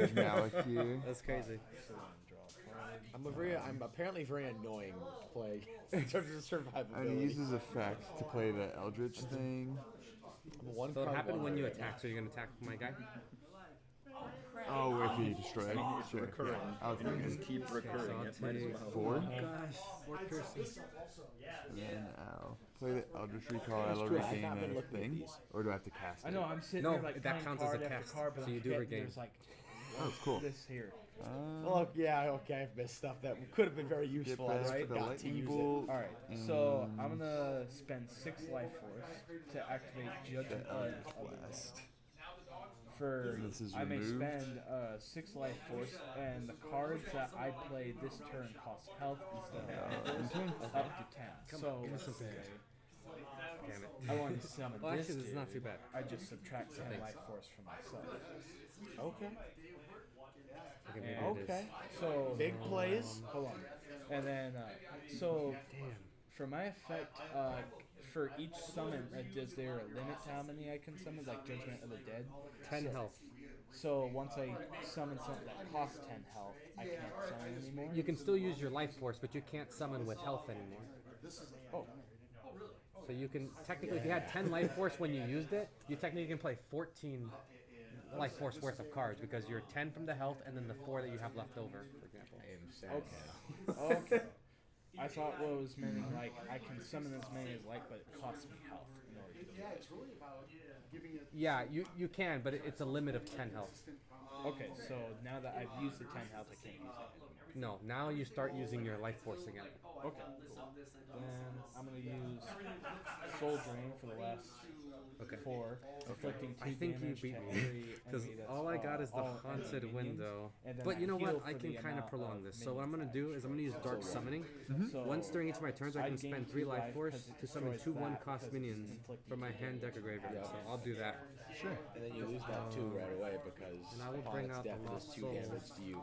There's Malik here. That's crazy. I'm apparently very annoying to play in terms of survivability. And he uses effect to play the Eldritch thing. One So what card happened when wonder you right attack? So you're gonna attack my guy? Oh, if he destroyed. It's Sure. recurring. Yeah, I was You thinking just keep recurring I'll it. Might as take well. 4. Gosh, 4 piercing. And then I'll play the Eldritch Recall. I will regain I've been a looking at thing. these. Or do I have to cast it? I know, I'm sitting No, there like that playing counts as a card after cast, card, but so I'm you do forgetting regain. There's like Oh, cool. this here. Well, yeah, okay, I've missed stuff that could have been very useful. I Get just back for the forgot to lightning use bolt. All right, so I'm gonna spend 6 life force to activate Judgment of the Blast. For This is I may removed. spend 6 life force, and the cards that I play this turn cost health instead of life force, up to 10. So give me something good. Damn it. I want to summon Well, this. actually, this is dude. not too bad. I just subtract 10 life force from myself. Okay. Okay, maybe it is. Okay. So Big plays. hold on, and then so Damn. for my effect, for each summon, is there a limit to how many I can summon, like Judgment of the Dead? 10 health. So once I summon something that costs 10 health, I can't summon anymore. You can still use your life force, but you can't summon with health anymore. Oh, So you can technically, if you had 10 life force when you used it, you technically can play 14 life force worth of cards because you're 10 from the health and then the 4 that you have left over, for example. I am sad now. okay. I thought what was meaning like I can summon as many as like, but it costs me health in order to do it. Yeah, you can, but it's a limit of 10 health. Okay, so now that I've used the 10 health, I can't use that anymore. No, now you start using your life force again. Okay, cool. Then I'm gonna use Soul Drain for the last Okay. 4, inflicting 2 I think you damage beat to me every because enemy that's all I got is the all enemy haunted minions, window. and then But you know heal what? I for can the kind of amount prolong of this. So what I'm minions. gonna do is I'm gonna use dark summoning. So Once during each of my turns, I I can gain spend 2 3 life life force 'cause it to summon destroys 2 that 1-cost because it's minions inflicting from my 2 hand, damage. deck, or graveyard. So I'll do that. Sure. And then you lose that too right away because And I will upon bring its out the death, it does Lost 2 Souls. damage to you.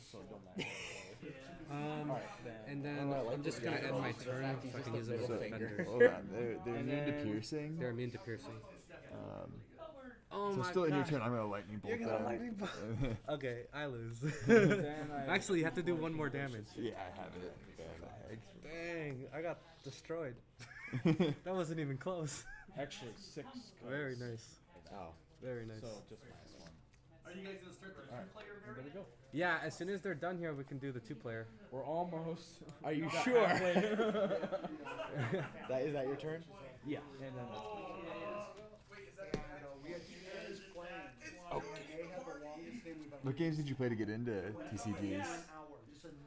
So don't mind. Um, and then Oh, I like I'm just the gonna fact end my he's turn just so I can a use them as middle finger. defenders. Hold on. They're And immune to then- piercing. They're immune to piercing. Oh So my still in your gosh. turn, I'm gonna lightning bolt You're gonna them. lightning bolt. Okay, I lose. Then I Actually, you have to do 1 more damage. Yeah, I have it. Dang, I got destroyed. That wasn't even close. actually 6. Very nice. Oh. Very nice. So just -1. Are you guys gonna start the two-player There we go. Yeah, as soon as they're done here, we can do the 2-player. We're almost. Are you got sure? halfway. Is that your turn? Yeah, and then What games did you play to get into TCGs?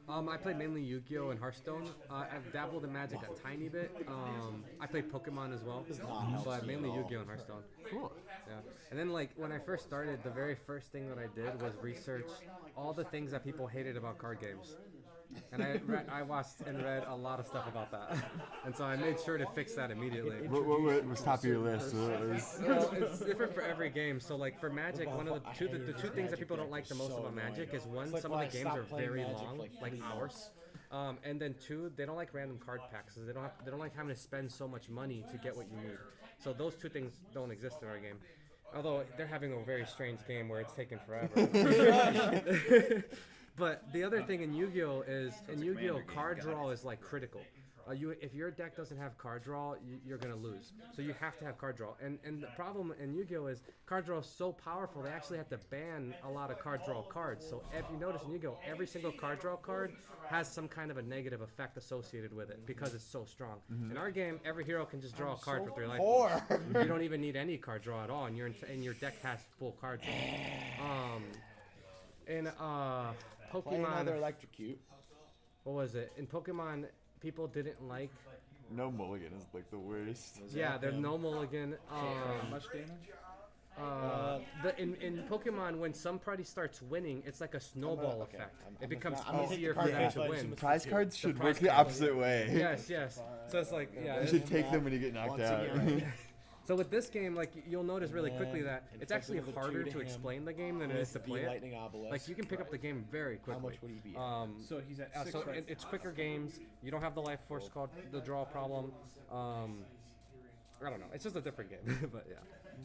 I played mainly Yu-Gi-Oh! And Hearthstone. I've dabbled in Magic a tiny bit. I played Pokemon as well, but mainly Yu-Gi-Oh! And Hearthstone. Cool. Yeah. And then, like, when I first started, the very first thing that I did was research all the things that people hated about card games. And I watched and read a lot of stuff about that. And so I made sure to fix that immediately. What was top of your list? What was... Well, it's different for every game. So, like, for Magic, one of the two things that people don't like the most about Magic is one, some of the games are very long, like hours. And then 2, they don't like random card packs. They don't like having to spend so much money to get what you need. So those 2 things don't exist in our game. Although they're having a very strange game where it's taken forever. But the other thing in Yu-Gi-Oh! Is in Yu-Gi-Oh! Card draw is like critical. If your deck doesn't have card draw, you're gonna lose. So you have to have card draw. And the problem in Yu-Gi-Oh! Is card draw is so powerful they actually have to ban a lot of card draw cards. So if you notice in Yu-Gi-Oh! Every single card draw card has some kind of a negative effect associated with it because it's so strong. In our game, every hero can just draw a card for 3 life points. You don't even need any card draw at all, and your deck has full card draw. Play another Pokemon, electrocute. what was it? In Pokemon, people didn't like. No mulligan is like the worst. Yeah, they're no mulligan. much damage. In Pokemon, when some party starts winning, it's like a snowball effect. It becomes I'm gonna take easier the for card them face to value, win. assume it's Prize for cards should prize work the cards. opposite way. Yes. So it's like, yeah. You should take them when you get knocked Once out. again. So with this game, like, you'll notice really quickly that And it's actually flipping the harder 2 to him explain the game than it with is to the play it. lightning obelisk. Like, you can pick up the game very quickly. How much would he be at? So he's at 6 So right it's quicker games. You don't have the life force called the draw problem. I don't know. It's just a different game. But yeah,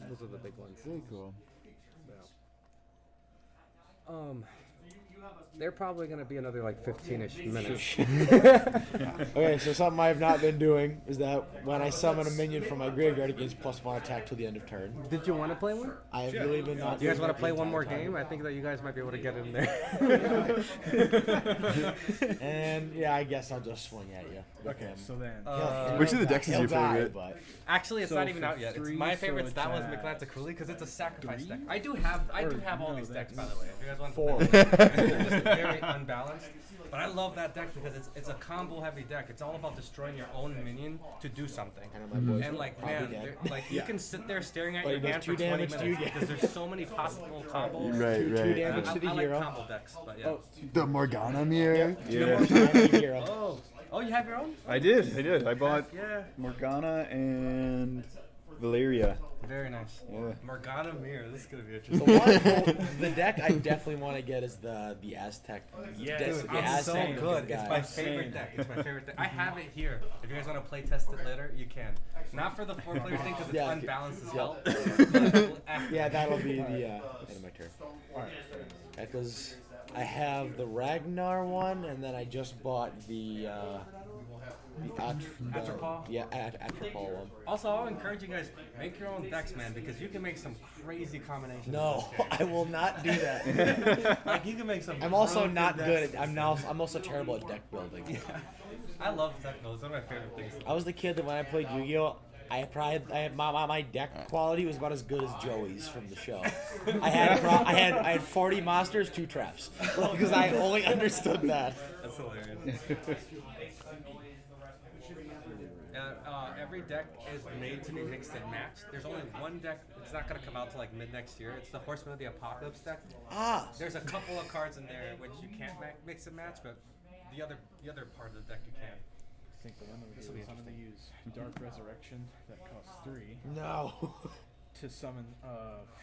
those are the big ones. Very cool. They're probably gonna be another like 15-ish minutes. Okay, so something I have not been doing is that when I summon a minion from my graveyard, it gains +1 attack till the end of turn. Did you want to play one? I have really been not. You guys doing want to that play the one more entire game? time. I think that you guys might be able to get in there. And yeah, I guess I'll just swing at you. Okay, so then. Which of the decks is He'll your die, favorite? but Actually, it's So not even for out yet. It's 3, my so favorite it's stat was at McLanta Cooley because it's a sacrifice 3? deck. I do have all no, these decks, by that's the way. If you guys want 4. to play, they're just very unbalanced. But I love that deck because it's a combo heavy deck. It's all about destroying your own minion to do something. I know my boys And are like probably man, dead. like you can sit there staring at But your it does hand 2 for 20 damage to you, minutes yeah. because there's so many possible combos. Right, Two right. damage to the I like hero. combo decks, but yeah. Oh, The Morgana mirror. Yeah, Hero. Oh, you have your own? I did. I bought Yeah. Morgana and Valeria. Very nice. Yeah. Morgana Mirror. This is gonna be The interesting. the deck I definitely want to get is the Aztec. Yeah, Dude, Dude, the it's so Aztec good. guy. It's my favorite deck. It's my favorite deck. I have it here. If you guys want to play test it later, you can. Not for the 4-player thing because it's Yeah. unbalanced as Yeah. hell. But after- Yeah, that'll be the end of my turn. Because I have the Ragnar one, and then I just bought the Atropal? Yeah, Atropal one. Also, I'll encourage you guys make your own decks, man, because you can make some crazy combinations. No, in this I will not do that. game. Like you can make some. I'm also broken not good decks. at. I'm also terrible at deck building. Yeah. I love deck builds. It's one of my favorite things. I was the kid that when I played Yu-Gi-Oh, my deck quality was about as good as Joey's from the show. I had 40 monsters, 2 traps, because I only understood that. That's hilarious. Every deck is made to be mixed and matched. There's only one deck. It's not gonna come out till like mid next year. It's the Horseman of the Apocalypse deck. Ah, There's a couple of cards in there which you can't mix and match, but the other part of the deck you can. I think the one that we This'll do be is I'm going to use Dark Resurrection that costs 3 no. to summon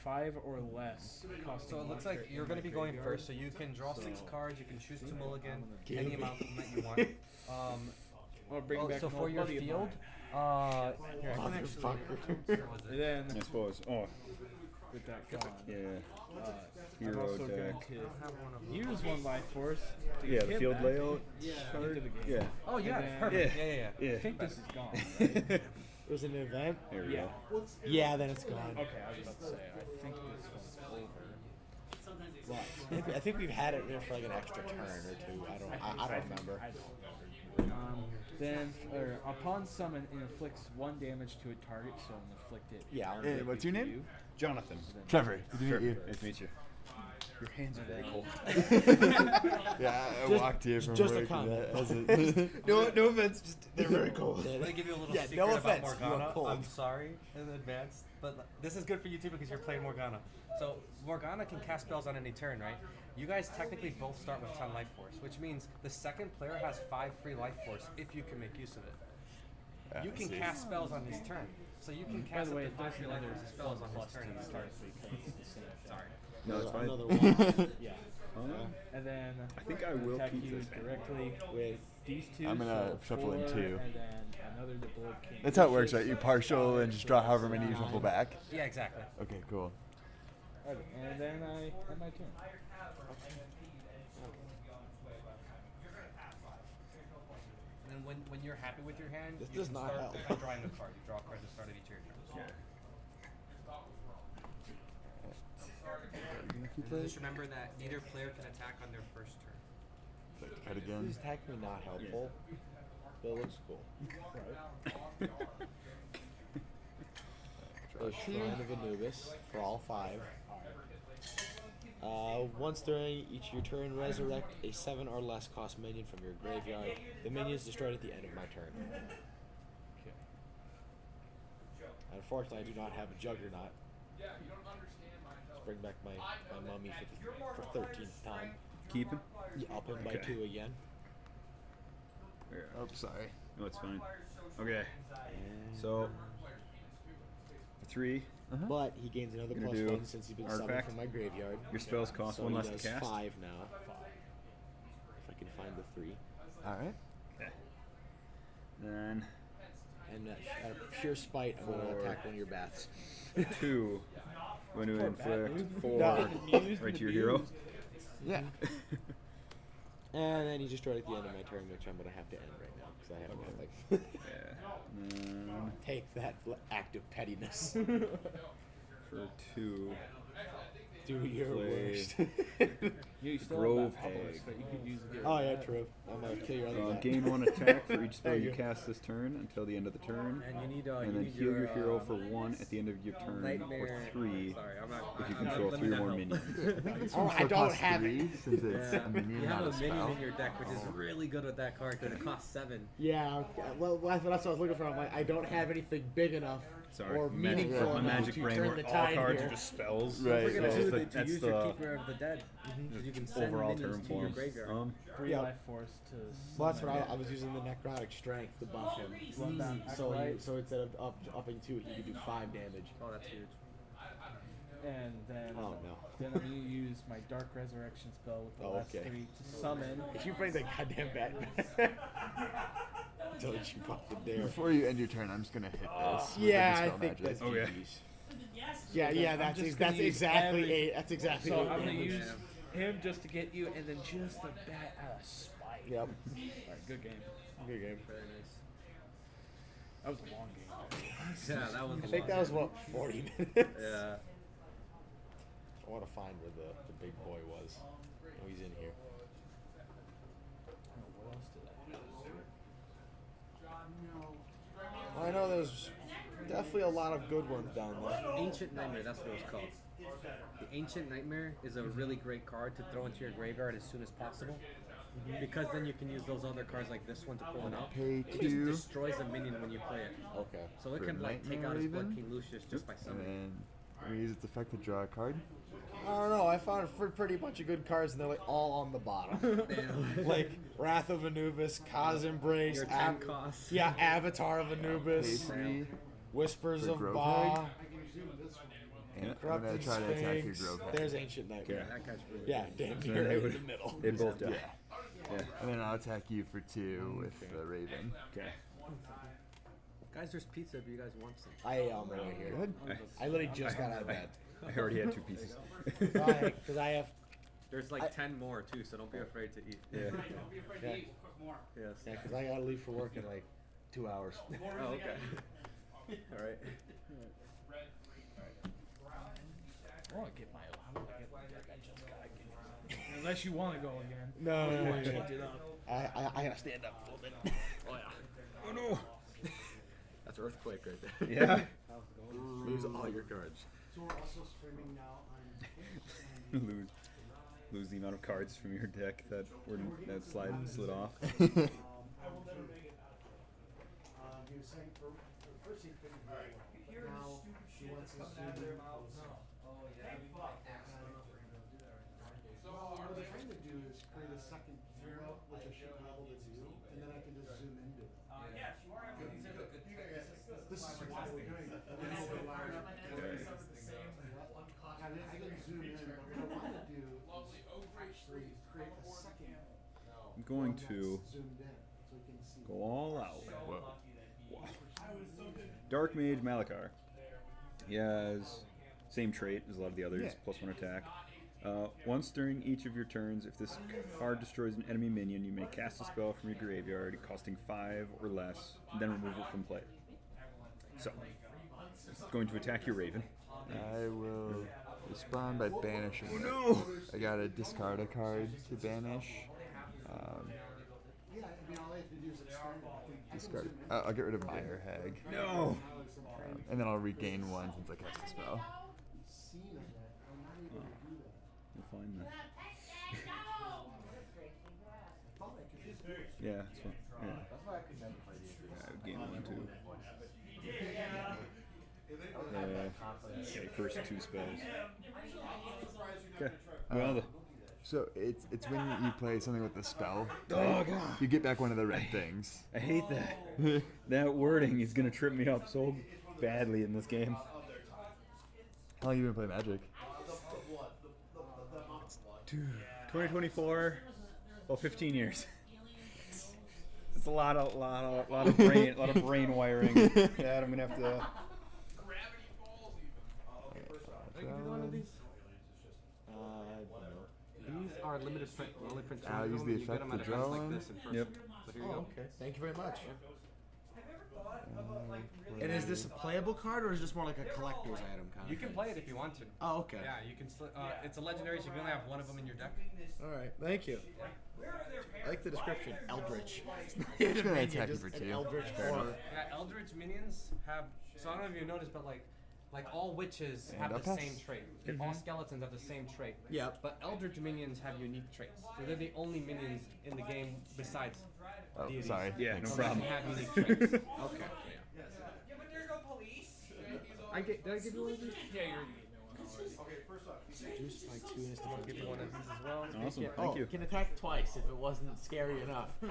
5 or less. So it looks like you're going to be going first, so you can draw 6 cards. You can choose to mulligan any amount of them that you want. Or bring back So an for old your buddy of field, mine. here, I can actually. Motherfucker. Where was And it? then I suppose. Oh, with that gone, yeah. I'm Hero also going deck. to use 1 life force. To Yeah, get the him field back layout into card. the game. Yeah. Oh yeah, And then- perfect. Yeah. Yeah. I think this is gone, right? It was an event. There we Yeah. go. Yeah, then it's gone. Okay, I was about to say, I think this one's over. But I think we've had it there for like an extra turn or 2. I don't remember. I don't remember. Then, upon summon, it inflicts 1 damage to a target, so inflict it. Yeah. Hey, what's your name? Jonathan. Trevor. Good to Sure. meet you. Nice to meet you. Your hands are very cold. Yeah, I Just- walked here from just a work. comment. No offense, just they're very cold. I'm gonna give you a little Yeah, secret no about offense, you are Morgana. cold. I'm sorry in advance, but this is good for you too because you're playing Morgana. So Morgana can cast spells on any turn, right? You guys technically both start with 10 life force, which means the second player has 5 free life force if you can make use of it. You can cast spells on his turn, so you can By cast the way, up it to 5 does free life another force spells on his plus turn to at the the start. start, so you can't use the same thing. Sorry. No, it's fine. Another one. Yeah. Oh, And then I think I will attack keep you this man. directly With these 2. I'm gonna so shuffle in 4, 2. And then another the board king. That's how it works, right? You partial and just draw however many you shuffle back. Yeah, exactly. Okay, cool. Okay, and then I end my turn. And then when you're happy with your hand, This you does can not start help. by drawing a card. You draw a card at the start of each of your turns. And just remember that neither player can attack on their first turn. Cut again. Is attack me not helpful? But it looks cool. The Shrine of Anubis for all 5. Once during each of your turn, resurrect a 7 or less cost minion from your graveyard. The minion is destroyed at the end of my turn. Okay. Unfortunately, I do not have a Juggernaut. Let's bring back my mummy for 13th time. Keep him. Yeah, up him by Okay. 2 again. There. Oh, sorry. No, it's fine. Okay. So, 3. But he gains another Gonna plus do 1 since he's been summoned artifact. from my graveyard. Your spells cost So 1 he less to does cast. 5 now. If I can find the 3. Alright. Okay. Then And out of pure spite, I'm going to attack one of your bats. 2. Going to inflict 4 No. right to your hero. Yeah. And then he destroyed at the end of my turn, which I'm gonna have to end right now because I have nothing. Yeah. Take that act of pettiness. For 2. Do your Play. worst. You still Grove have that public Hag. that you could use to get Oh rid yeah, of. true. I'm gonna kill your other guy. Gain 1 attack for each spell Thank you you. cast this turn until the end of the turn. And you need And you then need heal your hero uh, for 1 at the end of your turn, nightmare. or 3 Sorry, I'm not. if you I'm control let 3 me or more not help. minions. Oh, I don't have it. 3 since it's Yeah. a minion, You have not a a minion spell. in your deck, which is really good with that card because it costs 7. Yeah, okay. Well, that's what I was looking for. I'm like, I don't have anything big enough Sorry, or magic, meaningful my enough magic to brain turn where the all tide cards here. are just spells. Right, Don't forget right. too, That's to that's use the your Keeper of the Dead. You can send overall minions term to your forms. graveyard. Free Yeah. life force to. Well, that's what summon I was using the necrotic strength to buff him. One down, So, acolyte, so instead of upping 2, he could do 5 damage. Oh, that's huge. and then Oh no. then I'm gonna use my Dark Resurrection spell with the last 3 to summon. If you bring the goddamn Batman, don't you fucking dare. Before you end your turn, I'm just gonna hit this. with Yeah, the I dispel think magic. that's Okay. GG's. Yeah, that's just gonna that's use exactly every- 8. That's exactly So 8 I'm gonna damage. use him just to get you, and then just a bat out of spite. Yep. Alright, good game. Good game. Very nice. That was a long game. Yeah, that was. I think that was what 40 minutes. Yeah. I want to find where the big boy was. Oh, he's in here. What else did I I know there's definitely a lot of good ones down there. Ancient Nightmare, that's what it was called. The Ancient Nightmare is a really great card to throw into your graveyard as soon as possible. Because then you can use those other cards like this one to pull it out. Pay It 2, just destroys a minion when you play it. Okay. So it For can like take Nightmare out his Blood Raven? King Lucius just by and summoning. then when you use its effect to draw a card. I don't know. I found a pretty bunch of good cards, and they're like all on the bottom. Damn. Like Wrath of Anubis, Kaz Embrace, Your 10 costs. yeah, Avatar of Pay Anubis, 3, Whispers For of Grove Ba, Hag? and I'm gonna Corrupted try to attack your Sphinx. Grove Hag. There's Ancient Nightmare. Okay. That guy's really Yeah, good. damn So near they right in would- the middle. They both die. Yeah. And then I'll attack you for 2 with the Raven. Okay. Guys, there's pizza if you guys want some. I right here. Good. I literally just got out of bed. I already had 2 pieces. Because I have. There's like 10 more too, so don't be afraid to eat. Yeah. Yeah, Yes. yeah, because I gotta leave for work in like 2 hours. Oh, okay. All right. I want to get my. I want to get my deck. I just gotta get it. Unless you want to go again. No, Or you no, want no, to no. change it up. I gotta stand up a little bit. Oh yeah. Oh no! That's earthquake right there. Yeah. Lose all your cards. So we're also streaming now on lose the amount of cards from your deck that slid off. he was saying first he couldn't hear well, but now he wants to zoom in closer. So what they're trying to do is create a second camera, which I should be able to do, and then I can just zoom into it. Yes, you are. This is why we're doing it. And then we're live. I didn't zoom in, but what I want to do is actually create a second I'm going to zoomed in so we can see. go all out. Whoa. Wow. Dark Mage Malakar. He has same trait as a lot of the others, Yeah. +1 attack. Once during each of your turns, if this card destroys an enemy minion, you may cast a spell from your graveyard costing 5 or less, and then remove it from play. So, going to attack your Raven. I will respond by banishing it. No! I gotta discard a card to banish. Yeah, I mean, all I have to do is extend it. I can Discard. I'll get rid of Mire Hag. No! And then I'll regain 1 since I cast a spell. seen of that. I'm not able to do that. We'll find that. I thought I could just do it. Yeah, that's fine. Yeah. That's why I could never play these. I would gain 1 too. Okay, first 2 spells. Okay. Well, So it's when you play something with the spell, oh god, you get back one of the red things. I hate that. That wording is gonna trip me up so badly in this game. How long you been playing Magic? 2024, well, 15 years. It's a lot of brain wiring that I'm gonna have to. These are limited print. We only print 200 I'll use of the them, and you get effect them to at events draw like one. this in person. Yep. So here you go. Okay. Thank you very much. Uh, And is this a playable card, or is this more like a collector's item kind You of can thing? play it if you want to. Oh, okay. Yeah, you can. It's a legendary, so you can only have one of them in your deck. All right. Thank you. I like the description. Eldritch. It's not It's even a gonna minion, attack you just for an 2. Eldritch Fair horror. enough. Yeah, Eldritch minions have. So I don't know if you noticed, but like all witches And have I'll the pass. same trait. All skeletons have the same trait. Yep. But Eldritch minions have unique traits. So they're the only minions in the game besides Oh, deities sorry. Yeah, no that problem. have unique traits. Okay. Did I give you one of these? Yeah, Reduced by 2 instead I'll give you one of these as well. Awesome. Oh, Thank you. it can attack twice if it wasn't scary enough. It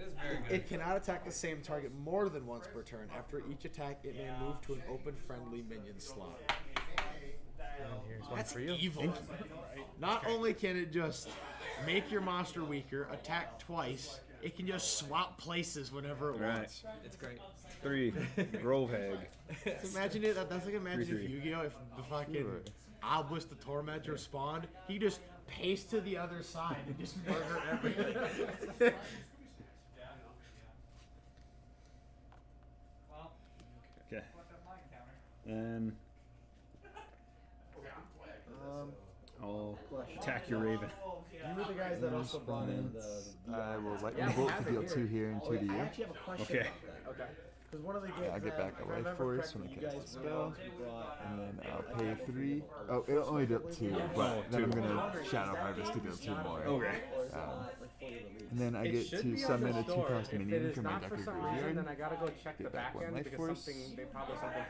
is very good. It cannot attack the same target more than once per turn. After each attack, it may move to an open friendly minion slot. And here's one That's for you. evil. Not only can it just make your monster weaker, attack twice, it can just swap places whenever it Right. wants. It's great. 3. Grove Hag. So imagine it. That's like imagine if 3/3. Yu-Gi-Oh! If the fucking Obelisk the Tormentor spawned, he just paced to the other side and just murder everything. Okay. And I'll attack your Raven. You were the guys that also brought in the I will lightning bolt to deal 2 here and 2 to I you. actually have a question. Okay. Okay. Because one of the games Yeah, I'll get back a if I life remember force correctly, when I you cast guys the were the spell. ones who brought, And then I'll pay 3. Oh, it'll only deal 2, but then I'm gonna Shadow Harvest to deal 2 more. Okay. And then I It get should to be on the summon a store. 2-cost If it minion is from my not deck for or some reason, graveyard. then I gotta go check the Get back back one end life because force. something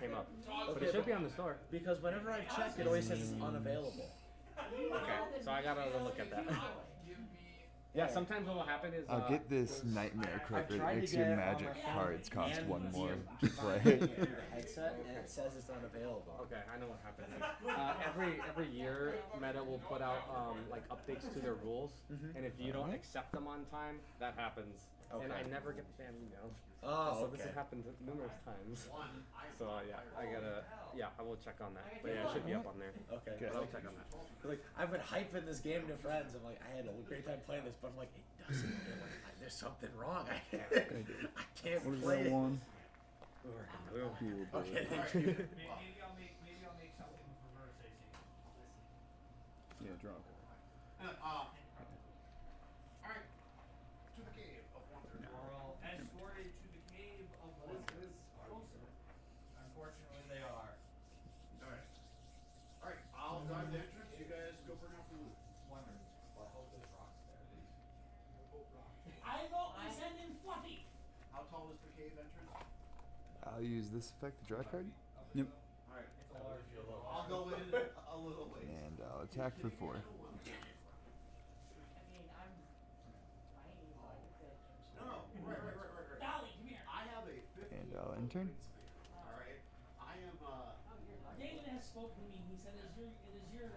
came up. But it should be on the store. because whenever I've checked, it always says it's unavailable. Okay, so I gotta look at that. Yeah, sometimes what will happen is I'll get this Nightmare Croaker that tried to makes your get it on magic my phone cards cost and 1 more the to play. headset, and it says it's unavailable. Okay, I know what happens. Every year, Meta will put out like updates to their rules, and if you don't accept them on time, that happens. And I Okay. never get the damn emails. Oh, So this okay. has happened numerous times. So I will check on that. But yeah, it should be up on there. Okay. But I'll check on that. Like I've been hyping this game to friends. I'm like, I had a great time playing this, but I'm like, it doesn't. There's something wrong. I can't What is play that it. one? Okay, thank you. Yeah, draw. To the cave of wonder. Escorted to the cave of wonders. Unfortunately, they are. Alright, I'll dive the entrance. You guys go bring out the loot. Wonders. Well, I hope there's rocks there at least. I vote we send in Fluffy. How tall is the cave entrance? I'll use this effect to draw a card, Yep. Alright. I'll go in a little late. and I'll attack for 4. I mean, I'm fine. No, right. Dolly, come here. I have a 15. And I'll intern. Alright. I am, David has spoken to me. He said it is your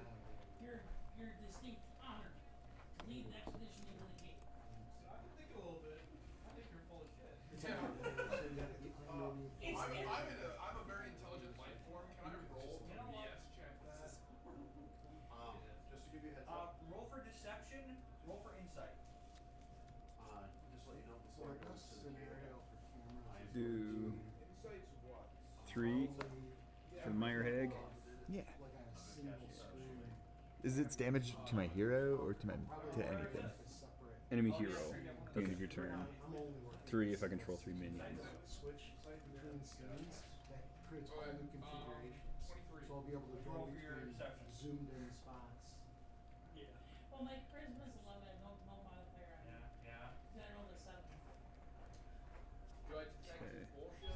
distinct honor to lead the expedition into the cave. I can think a little bit. I think you're full of shit. I'm a very intelligent life form. Can I roll to BS check that? just to give you a heads up, Roll for deception. Roll for insight. just let you know. Oh, Before it goes to the scenario for camera. Do 3 for the Meyer Hag. Yeah. Is its damage to my hero or to anything? Enemy hero. At the end of your turn. 3 if I control 3 minions. Switch between scenes that creates all new configurations. So I'll be able to draw Roll for your between deception. zoomed in spots. Well, my charisma's 11, no modifier on it. Yeah. Then I rolled a 7. Do I detect Okay. his bullshit?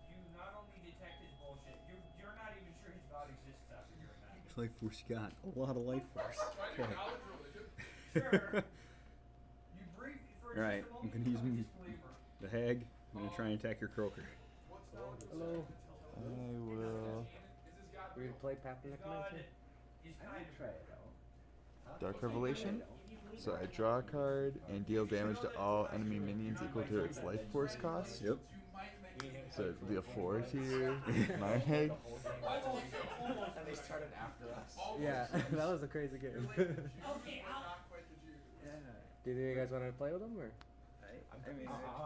You not only detect his bullshit, you're not even sure his god exists after hearing that. Life force got a lot of life force. Try to acknowledge religion. Sure. You brief for Alright, just a I'm moment, gonna use you're a me- disbeliever. The Hag. I'm gonna try and attack your Croaker. Hello. I will We're gonna play Path of Necromancer. Is kind of Dark Revelation. So I draw a card and deal damage to all enemy minions equal to its life force cost. Yep. So it'll deal 4 to your Meyer Hag. And they started after us. Yeah, that was a crazy game. Okay, I'll Do you guys want to play with them or?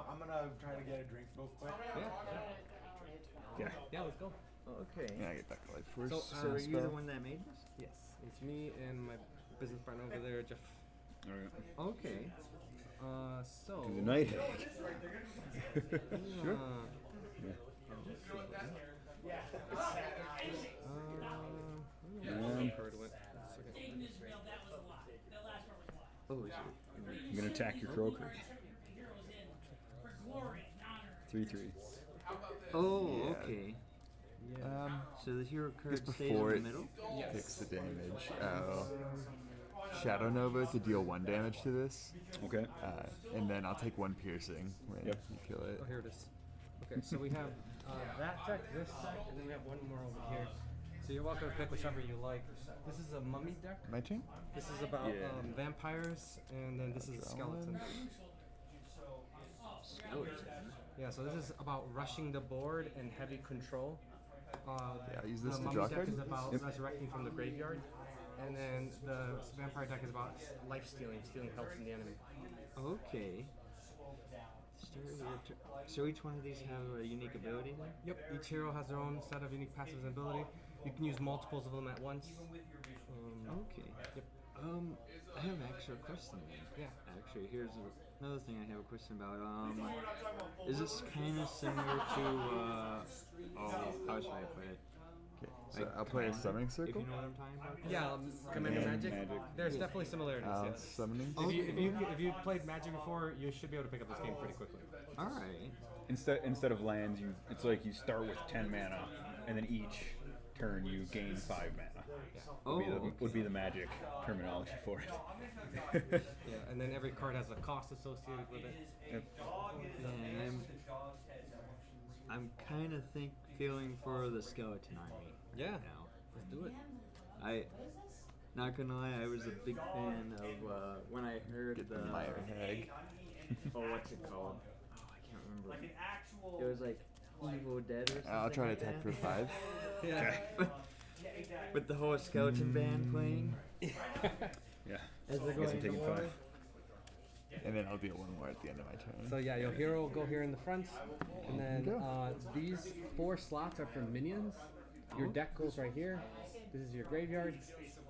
I'm gonna try to get a drink real quick. Yeah. Yeah, let's go. Okay. Yeah, I get back to life force. So, So are you spell. the one that made this? Yes, it's me and my business partner over there, Jeff. All right. Okay. So. Do the night hag. Sure. Card went. Taking Israel, that was a lot. That last part was a lot. Oh, is it? I'm gonna attack your croaker. Heroes in for glory and honor. 3/3. Oh, Yeah. okay. Um, So the hero just card stays in before the it middle? takes the damage, Shadow Nova to deal 1 damage to this, Okay. and then I'll take 1 piercing when Yep. you kill it. Oh, here it is. Okay, so we have that deck, this deck, and then we have one more over here. So you're welcome to pick whichever you like. This is a mummy deck. My turn? This is about Yeah. Vampires, and then this is a skeleton. Yeah, so this is about rushing the board and heavy control. Yeah, I'll use this the to mummy draw a deck card. is about Yep. resurrecting from the graveyard, and then the vampire deck is about life stealing health from the enemy. Okay. So each one of these have a unique ability then? Yep, each hero has their own set of unique passives and ability. You can use multiples of them at once. Okay. Yep. I have an extra question then. Yeah. Actually, here's another thing I have a question about. Is this kind of similar to, how should I put it? Okay, so Like I'll play a Commander, summoning If circle. you know what I'm talking about? Yeah, Commander And Magic. Magic. There's definitely similarities. Yes. Summoning. If you played Magic before, you should be able to pick up this game pretty quickly. Alright. Instead of lands, it's like you start with 10 mana, and then each turn you gain 5 mana. Would be the Magic terminology for it. Yeah, and then every card has a cost associated with it. Yep. And I'm kind of feeling for the skeleton army. Yeah. Now. Let's do it. I, not gonna lie, I was a big fan of when I heard Get the Mire Hag. what's it called? Oh, I can't remember. It was like Evil Dead or something. I'll try to like attack that. for 5. Yeah. With the whole skeleton band playing. Yeah. As they're I guess I'm going taking to 5. And then I'll deal 1 more at the end of my turn. So yeah, your hero will go here in the front, and then Go. these 4 slots are for minions. Your deck goes right here. This is your graveyard.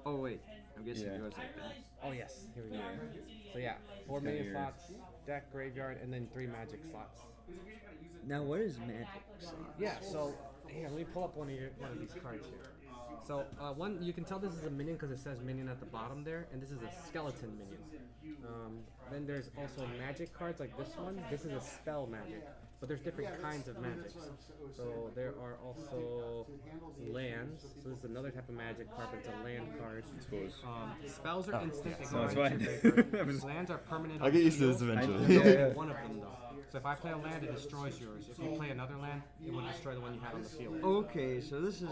Oh wait, I'm guessing Yeah. it goes like that. Oh yes, here we go. So yeah, 4 kinda minion yours. slots, deck, graveyard, and then 3 magic slots. Now what is magic? Yeah. So here, let me pull up one of these cards here. So one, you can tell this is a minion because it says minion at the bottom there, and this is a skeleton minion. Then there's also magic cards like this one. This is a spell magic, but there's different kinds of magics. So there are also lands. So this is another type of magic card, but it's a land card. I suppose. Spells are instant. They No, go it's right to fine. your graveyard. I was- Lands are permanent. I'll get used to this field. eventually. You only Yeah. need one of them though. So if I play a land, it destroys yours. If you play another land, it will destroy the one you have on the field. Okay, so this is,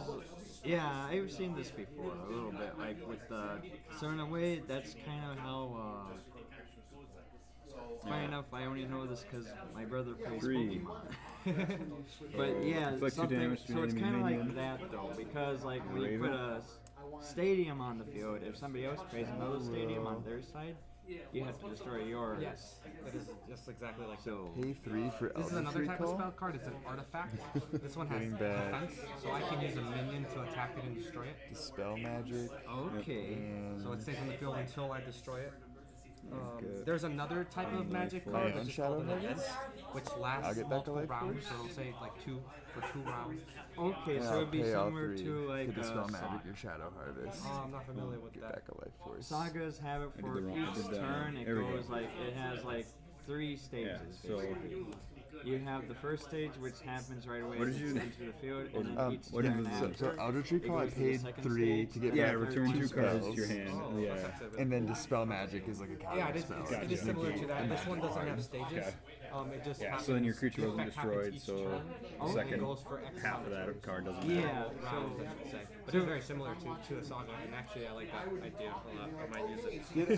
yeah, I've seen this before a little bit, like with so in a way, that's kind of how, funny enough, I only know this because my brother plays 3. Pokemon. But yeah, Inflict 2 something, damage to so an it's enemy kind of like minion. that though, because like when you Raven. put a stadium on the field, if somebody else plays another stadium on their side, you have to destroy yours. Yes, it is just exactly like that. So, Pay 3 for This is Eldritch another type of Recall. spell card. It's an artifact. This one has Getting back. defense, so I can use a minion to attack it and destroy it. Dispel magic. okay. And So it stays in the field until I destroy it. Good. There's another type of magic Life card Force. which is called an And Shadow event, which I'll lasts get back a multiple Life rounds. Force. So it'll say like 2 rounds. Okay, And so I'll it'd be pay all similar 3 to like dispel magic Saga. your Shadow Harvest. I'm not familiar with Get that. back a Life Force. Sagas have it I did for the wrong- I each did the- turn. It there we go. goes like it has like 3 stages. so- basically. You have the first stage, which happens right away. What did as you- it's into the field, and then each what did turn you- after. So Eldritch Recall, I goes to the paid second 3 stage. to get Yeah, back return 2 cards spells. to your hand. Oh, Yeah. effective. And then Dispel Magic is like a counter Yeah, it is, spell. it Gotcha. is similar to that. This one doesn't have stages. Okay. It just Yeah, happens, so then your creature the wasn't effect happens destroyed, each so turn. the It second goes for X half of amount that card doesn't matter. Yeah, rounds, I should say. But it's very similar to a saga, and actually I like that idea a lot. I might use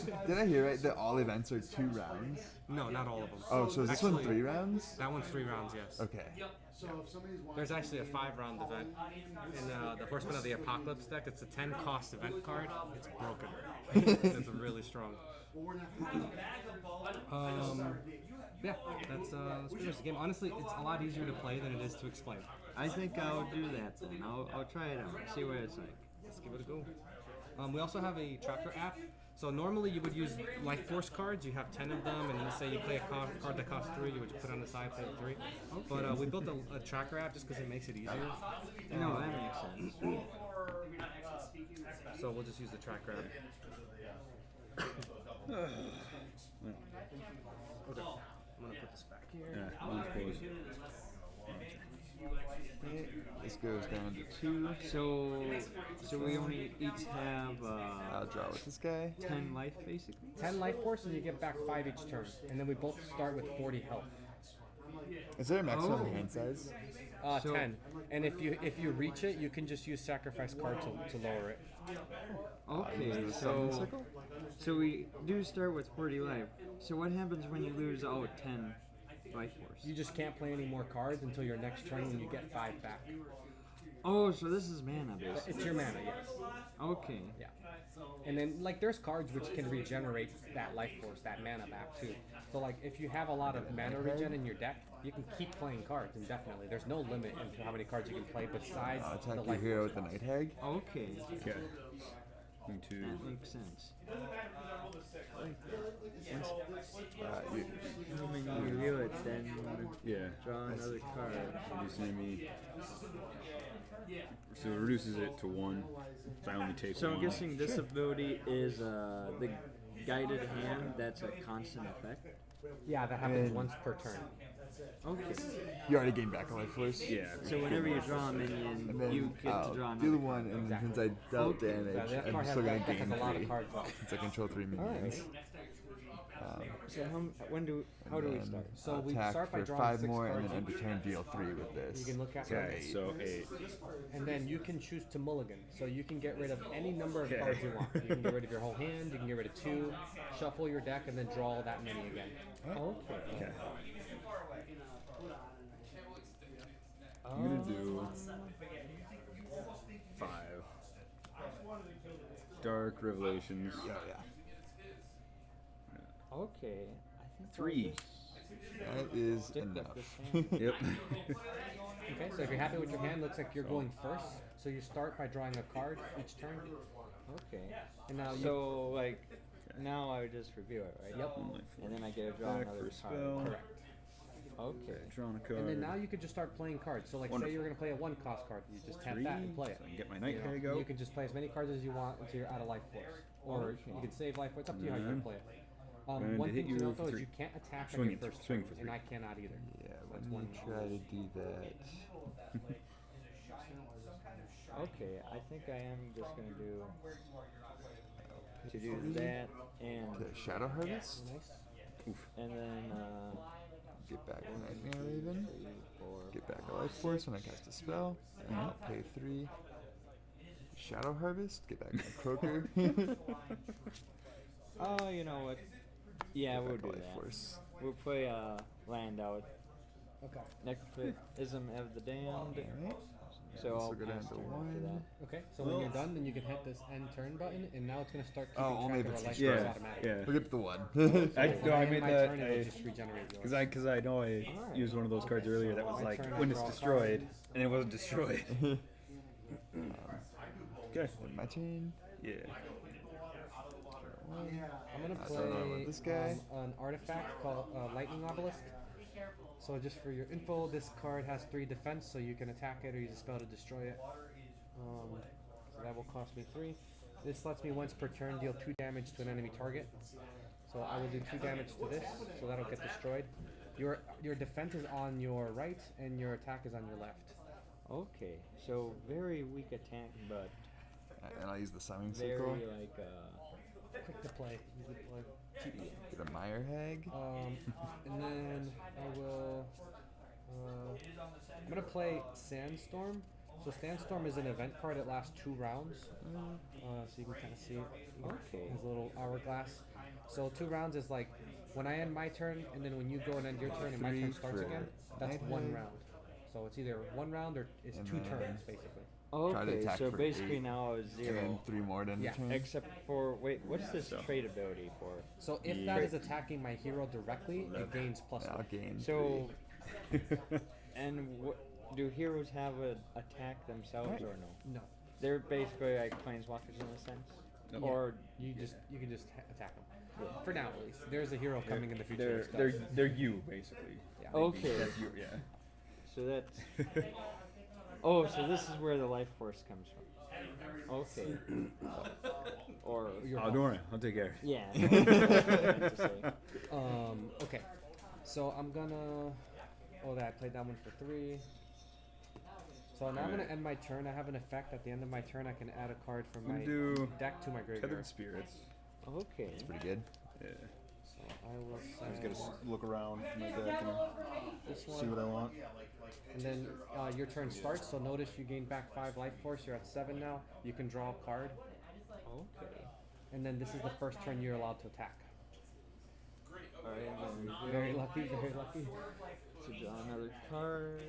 it. Did I hear right that all events are 2 rounds? No, not all of them. Oh, so is this one Actually, 3 rounds? That That one's 3 rounds, yes. Okay. So if somebody's watching. There's actually a 5-round event. In the Horseman of the Apocalypse deck, it's a 10 cost event card. It's broken. It's really strong. Well, we're not gonna Yeah, that's pretty much the game. Honestly, it's a lot easier to play than it is to explain. I think I'll do that then. I'll try it out. See what it's like. Let's give it a go. We also have a tracker app. So normally you would use Life Force cards. You have 10 of them, and let's say you play a card that costs 3, you would just put it on the side, play 3. But we built a tracker app just because it makes it easier. No, that makes sense. So we'll just use the tracker app. Okay. I'm gonna put this back here. Yeah, one's closed. Okay, this goes down to 2. So we only each have I'll draw with this guy. 10 life basically. 10 life force, and you get back 5 each turn. And then we both start with 40 health. Is there a maximum Oh. hand size? So- 10. And if you reach it, you can just use sacrifice card to lower it. Okay, Is the summon cycle? so we do start with 40 life. So what happens when you lose all 10 life force? You just can't play any more cards until your next turn when you get 5 back. Oh, so this is mana basically. It's your mana, yes. Okay. Yeah. And then, like, there's cards which can regenerate that life force, that mana back, too. So, like, if you have a lot of mana regen in your deck, you can keep playing cards indefinitely. There's no limit into how many cards you can play besides I'll the attack your life hero force with the ones. Night Hag. Okay. Okay. Going to That makes sense. You, When you reveal it, then yeah. draw another card. Reduce enemy. So it reduces it to 1. So I only take So 1. I'm guessing this ability is the guided hand. That's a constant effect. Yeah, that happens And- once per turn. Okay. you already gained back a life force. Yeah. So whenever you draw a minion, And then you get I'll to draw do another the one, and then Exactly. since I dealt Okay. damage, That I'm card still has, gonna that deck gain has a lot 3. of cards left. Since I control 3 minions. So how do we And start? So I'll we attack start by for drawing 5 6 more, and cards then end each. of turn deal 3 with this. You can look at Okay, so 8. and then you can choose to mulligan. So you can get rid of any number of Okay. cards you want. You can get rid of your whole hand, you can get rid of 2, shuffle your deck, and then draw that many again. Okay. Okay. I'm gonna do 5. Dark Revelations. Yeah, yeah. Okay. I think 3. That is Stick with enough. this hand. Yep. Okay, so if you're happy with your hand, looks like you're going first. So you start by drawing a card each turn. Okay. And now you So like now I would just review it, right? Yep. One life And then I get to draw Back another for card. spell. correct. Okay. Drawing a card. And then now you could just start playing cards. So like say Wonderful. you're gonna play a 1 cost card, you just tap 3. that and play it. So I can get my Night You know, Hag and out. you can just play as many cards as you want until you're out of life force. Or you can save life force. It's up to you how you Nine. play it. And One to thing hit to you note though for is 3. you can't attack on Swing your it, first swing turn, for 3. and I cannot either. Yeah, That's let one me rule. try to do that. Okay. I think I am just gonna do that and Okay, Shadow Harvest. Nice. and then Get back a Nightmare Raven. 3, 4. Get back a Life Force when I cast a spell. And I'll pay 3. Shadow Harvest. Get back my Croaker. Oh, you know what? Yeah, Get we'll back a do Life that. Force. We'll play land out. Okay. Necromancer of the Damned. Alright. So I'll So go down pass to turn 1. after that. Okay. So when you're done, then you can hit this end turn button, and now it's gonna start keeping Oh, only track if of our it's life Yeah. force automatically. Yeah. Look at the 1. I And made my that. turn, it'll just regenerate yours. Because I know I Alright. used one of those cards earlier that was My like turn, I when it's draw a destroyed, and it wasn't destroyed. Okay. My turn. Yeah. I'm gonna So now play with this guy. an artifact called Lightning Obelisk. So just for your info, this card has 3 defense, so you can attack it or use a spell to destroy it. So that will cost me 3. This lets me once per turn deal 2 damage to an enemy target. So I will do 2 damage to this, so that'll get destroyed. Your defense is on your right, and your attack is on your left. Okay, so very weak attack, but And I'll use the Summoning very Circle. like Quick to play. Easy to play. Get a Mire Hag. And then I will. I'm gonna play Sandstorm. So Sandstorm is an event card that lasts 2 rounds. So you can kind of see it. Okay. Has a little hourglass. So 2 rounds is like when I end my turn, and then when you go and end your turn, and my turn starts for again. That's Nighthead. 1 round. So it's either 1 round or it's And 2 then- turns basically. Try to Okay, attack so for basically 8, now is and then 0. 3 more to end Yeah. the turn. Except for, wait, what's this trait ability for? So if that is attacking my hero directly, it gains +1. I'll gain So, and do heroes have an attack themselves or no? No. They're basically like planeswalkers in a sense? Nope. Or You can just attack them. For now at least. There's a hero coming in the future. They're you basically. Yeah. Okay. That's you. Yeah. So that's. Oh, so this is where the life force comes from. Okay. Or. Oh, don't worry. I'll take care. Yeah. To say. Okay. So I'm gonna. Oh, that I played that one for 3. So now I'm gonna end my turn. I have an effect at the end of my turn. I can add a card from my Do deck to my graveyard. Tethered Spirits. Okay. It's pretty good. Yeah. So I will I just send gotta look around my deck this and see one. what I want. And then your turn starts. So notice you gain back 5 life force. You're at 7 now. You can draw a card. Okay. And then this is the first turn you're allowed to attack. Alright, Very lucky. Very lucky. to draw another card.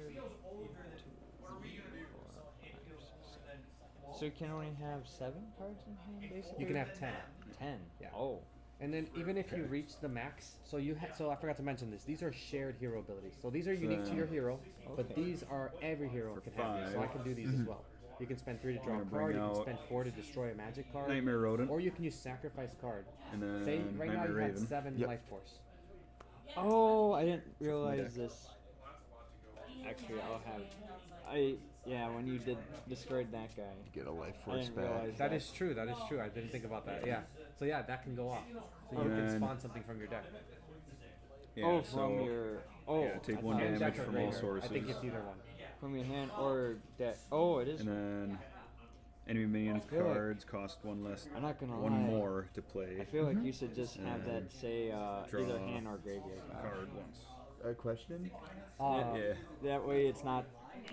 So you can only have 7 cards in hand, basically? You can have 10. 10? Yeah. Oh. And then even if you reach the max, so so I forgot to mention this. These are shared hero abilities. So these are unique to your hero, but Okay. these are every hero can have these. So I can do these Mm-hmm. as well. You can spend 3 to draw a I'm gonna card. bring You can out spend 4 to destroy a magic card. Nightmare Rodent. Or you can use sacrifice card. And then Say right now Nightmare you had Raven. 7 Yep. life force. Oh, I didn't realize deck. this. Actually, when you destroyed that guy. Get a life I force didn't back. realize That is true. That is true. I didn't think about that. Yeah. So yeah, that can go off. So you can And- spawn something from your deck. Yeah, Oh, so from your. Oh, yeah, take I 1 thought it was damage Deck or from all graveyard. sources. I think it's either one. from your hand or deck. Oh, it is. And then enemy minions feel like- cards cost 1 less. I'm not gonna 1 lie. more to play. I feel like you should just have that say draw either hand or graveyard. card once. A question? Yeah. That way it's not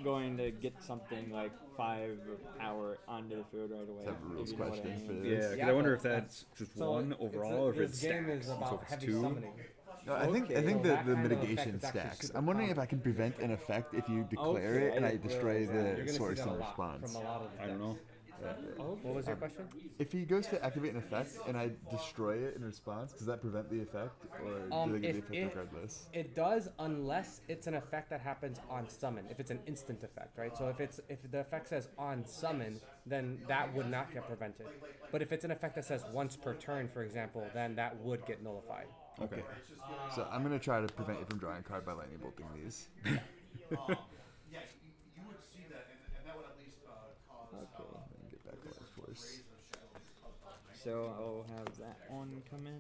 going to get something like 5 power onto the field right away. Is that a rules if you know what I question for mean. this? Yeah, because Yeah, I wonder but if that's just So 1 overall or if this it's game stacks. is So about if it's heavy 2. summoning. No, I think Okay. the, So that the kind of effect mitigation is actually stacks. super I'm wondering powerful. if I can prevent an effect if you declare Okay, it and I I didn't destroy realize that. You're the gonna see source that in a lot response. from a lot of the I don't know. What was your question? If he goes to activate an effect and I destroy it in response, does that prevent the effect, or do they get the effect regardless? It does unless it's an effect that happens on summon. If it's an instant effect, right? So if the effect says on summon, then that would not get prevented. But if it's an effect that says once per turn, for example, then that would get nullified. Okay. So I'm gonna try to prevent you from drawing a card by lightning bolting these. Yeah, you would see that, and that would at least cause. Okay. And get back a life force. So I'll have that one come in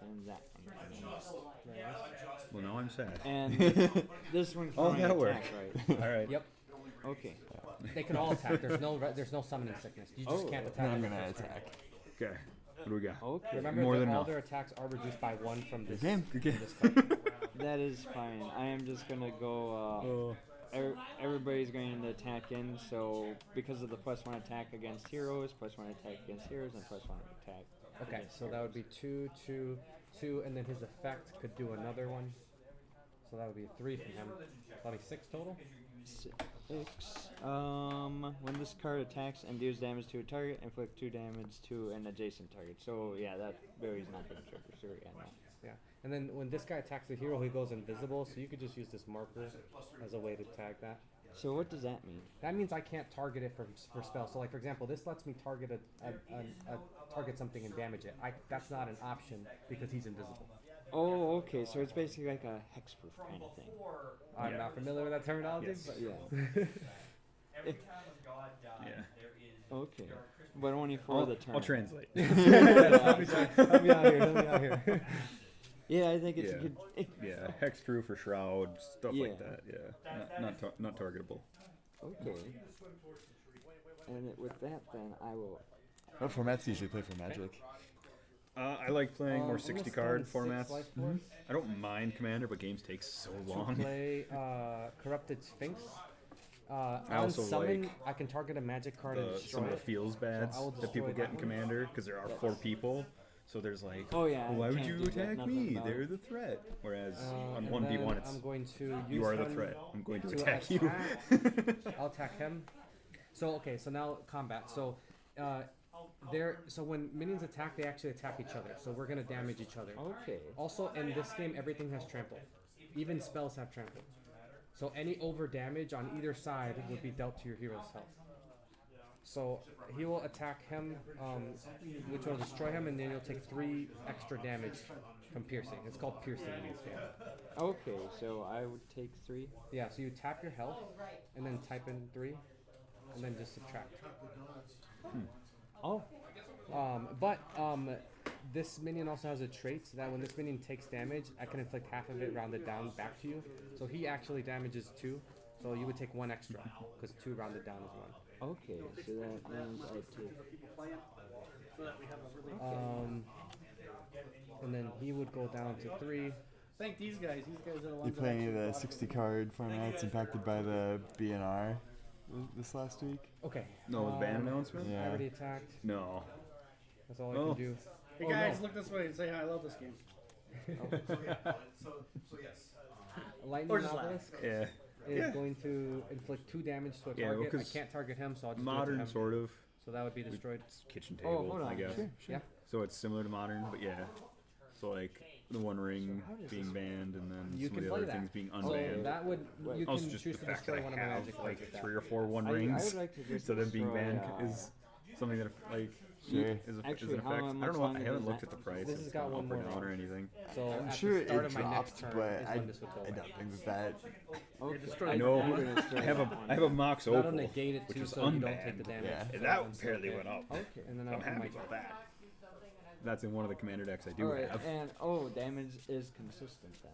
and that one come Well, now I'm sad. in. And this one's Oh, going to that'll attack, work. right? All right. Yep. Okay. They can all attack. There's no summoning sickness. You just Oh. can't attack. Then I'm in the gonna first turn. attack. Okay. What do we got? Okay. Remember More that than all enough. their attacks are reduced by 1 from this. game. From this card. That is fine. I am just gonna go. Everybody's going to attack in, so because of the +1 attack against heroes, +1 attack against heroes, and +1 attack. Okay, so that would be 2, 2, 2, and then his effect could do another one. So that would be 3 from him. That'll be 6 total. 6. When this card attacks and deals damage to a target, inflict 2 damage to an adjacent target. So yeah, that berry's not gonna trigger. So yeah, no. Yeah, and then when this guy attacks the hero, he goes invisible. So you could just use this marker as a way to tag that. So what does that mean? That means I can't target it for spells. So like for example, this lets me target target something and damage it. That's not an option because he's invisible. Oh, okay. So it's basically like a hexproof kind of thing. I'm Yeah. not familiar with that terminology, Yes. but Yeah. Every time a god dies, Yeah. there is. Okay. But only for the turn. I'll translate. help me out here. Help me out here. Yeah, I think it's Yeah. a good. Yeah, hexproof or shroud, stuff Yeah. like that. Yeah, not targetable. Okay. And with that, then I will. What formats do you usually play for Magic? I like playing more I'm 60 gonna card spend 6 formats. life force I don't mind Commander, but games take so to long. play Corrupted Sphinx. I On also summon, like I can target a magic card and destroy some of the it. feels bads I will that people destroy get in that one. Commander because there are 4 people. So there's like, Oh, yeah, why I would can't you do that, attack nothing me? about They're it. the threat. Whereas on And 1v1, then it's I'm going to use you are the him threat. I'm going to to attack you. I'll attack him. So okay, so now combat. So so when minions attack, they actually attack each other. So we're gonna damage each other. Okay. Also, in this game, everything has trample. Even spells have trample. So any over damage on either side would be dealt to your hero's health. So he will attack him, which will destroy him, and then you'll take 3 extra damage from piercing. It's called piercing in this game. Okay, so I would take 3. Yeah, so you tap your health, and then type in 3, and then just subtract. Oh. But this minion also has a trait so that when this minion takes damage, I can inflict half of it rounded down back to you. So he actually damages 2, so you would take 1 extra, because 2 rounded down is 1. Okay, so that means I take. And then he would go down to 3. Thank these guys. These guys are the You ones play any of that the 60 card formats impacted by the BNR this last week? Okay. No, the ban announcement? I Yeah. already attacked. No. That's all I Oh. can do. Hey Oh, guys, no. look this way and say hi. I love this game. So yes. Lightning Or just laugh. Obelisk Yeah. is going to inflict 2 damage to a Yeah, well, target. I 'cause can't target him, so I'll just do it to Modern, him. sort of. So that would be destroyed. It's kitchen Oh, table, hold on. I guess. Yeah. So it's similar to modern, but yeah. So like the One Ring how does being this banned, and then You some can of the play other that. things being So unbanned. that would you Also, can just choose the to fact that destroy I one of my have magic cards like with that. 3 or 4 One I Rings would like to just instead of being destroy, banned is something that like Sure. is Actually, an how effect. I much don't know. I longer haven't does looked that- at the price. This if has it's got gone one up or more down or round. anything. So I'm at sure the start it of my next dropped, turn but is I when this would go away. don't think that. Okay. I know. I'm gonna destroy I have that one. a Mox That'll Opal, negate it which too, was so you don't take the unbanned. damage. Yeah. And So that one's barely okay. went up. Okay. And then I'm I'll happy my about that. That's in one of the commander decks I do Alright, have. and damage is consistent then.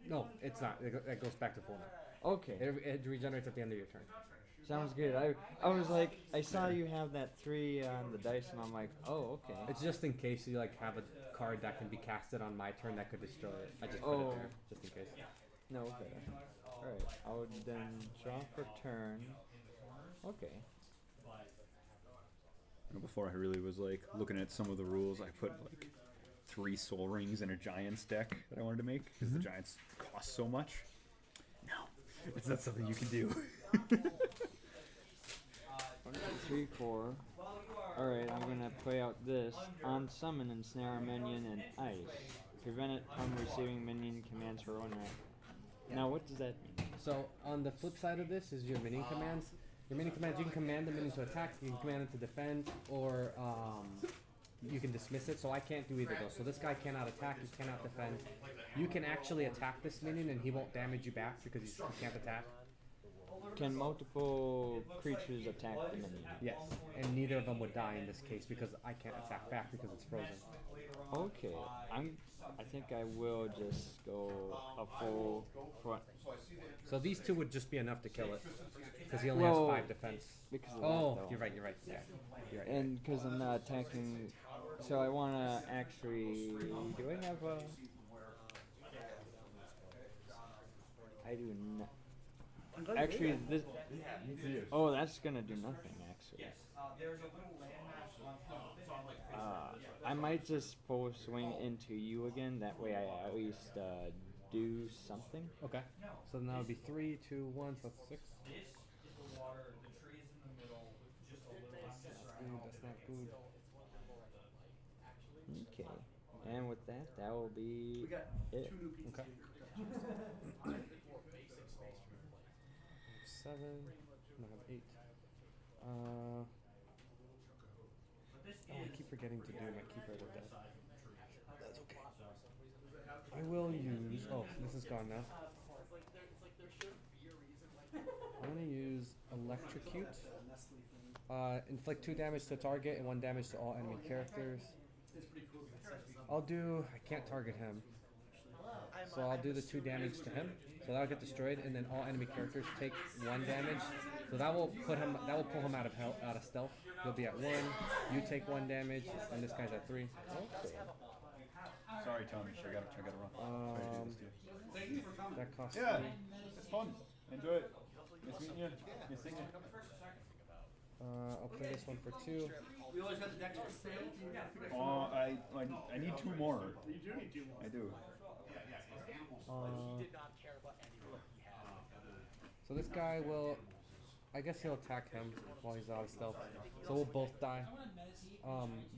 No, it's not. It goes back to full now. Okay. It regenerates at the end of your turn. Sounds good. I was like, I saw you have that 3 on the dice, and I'm like, oh, okay. It's just in case you like have a card that can be casted on my turn that could destroy it. I just put Oh. it there just in case. No, okay. Alright, I would then draw for turn. Okay. Before I really was like looking at some of the rules, I put like 3 Soul Rings in a Giants deck that I wanted to make because the Giants cost so much. No, it's not something you can do. 1, 2, 3, 4. Alright, I'm gonna play out this. On summon, ensnare a minion and ice. Prevent it from receiving minion commands for 1 rank. Now, what does that mean? So on the flip side of this is your minion commands. Your minion commands, you can command the minion to attack, you can command it to defend, or you can dismiss it. So I can't do either of those. So this guy cannot attack, he cannot defend. You can actually attack this minion and he won't damage you back because he can't attack. Can multiple creatures attack the minion? Yes, and neither of them would die in this case because I can't attack back because it's frozen. Okay, I think I will just go a full front So these 2 would just be enough to kill it because he only Well, has 5 defense. because of Oh, that, though. you're right. Yeah, you're right. And because I'm not attacking, so I want to actually. Do I have a? I do not. Actually, this. Oh, that's gonna do nothing. Actually. I might just full swing into you again. That way, I at least do something. Okay. So then that would be 3, 2, 1, so that's 6. That's not good. Okay. And with that, that will be it. Okay. 7. No, I have 8. Oh, I keep forgetting to do my keeper with that. That's okay. I will use. Oh, this is gone now. I'm gonna use electrocute. Inflict 2 damage to target and 1 damage to all enemy characters. I'll do. I can't target him, so I'll do the 2 damage to him. So that'll get destroyed, and then all enemy characters take 1 damage. So that will put him. That will pull him out of stealth. He'll be at 1. You take 1 damage, and this guy's at 3. Okay. Sorry, Tommy. I gotta run. That costs Yeah, 3. it's fun. Enjoy it. Nice meeting you. Nice seeing you. I'll play this one for 2. We always got the next one. I need 2 more. You do need 2 more. I do. He did not care about anyone he had. So this guy will, I guess he'll attack him while he's out of stealth. So we'll both die.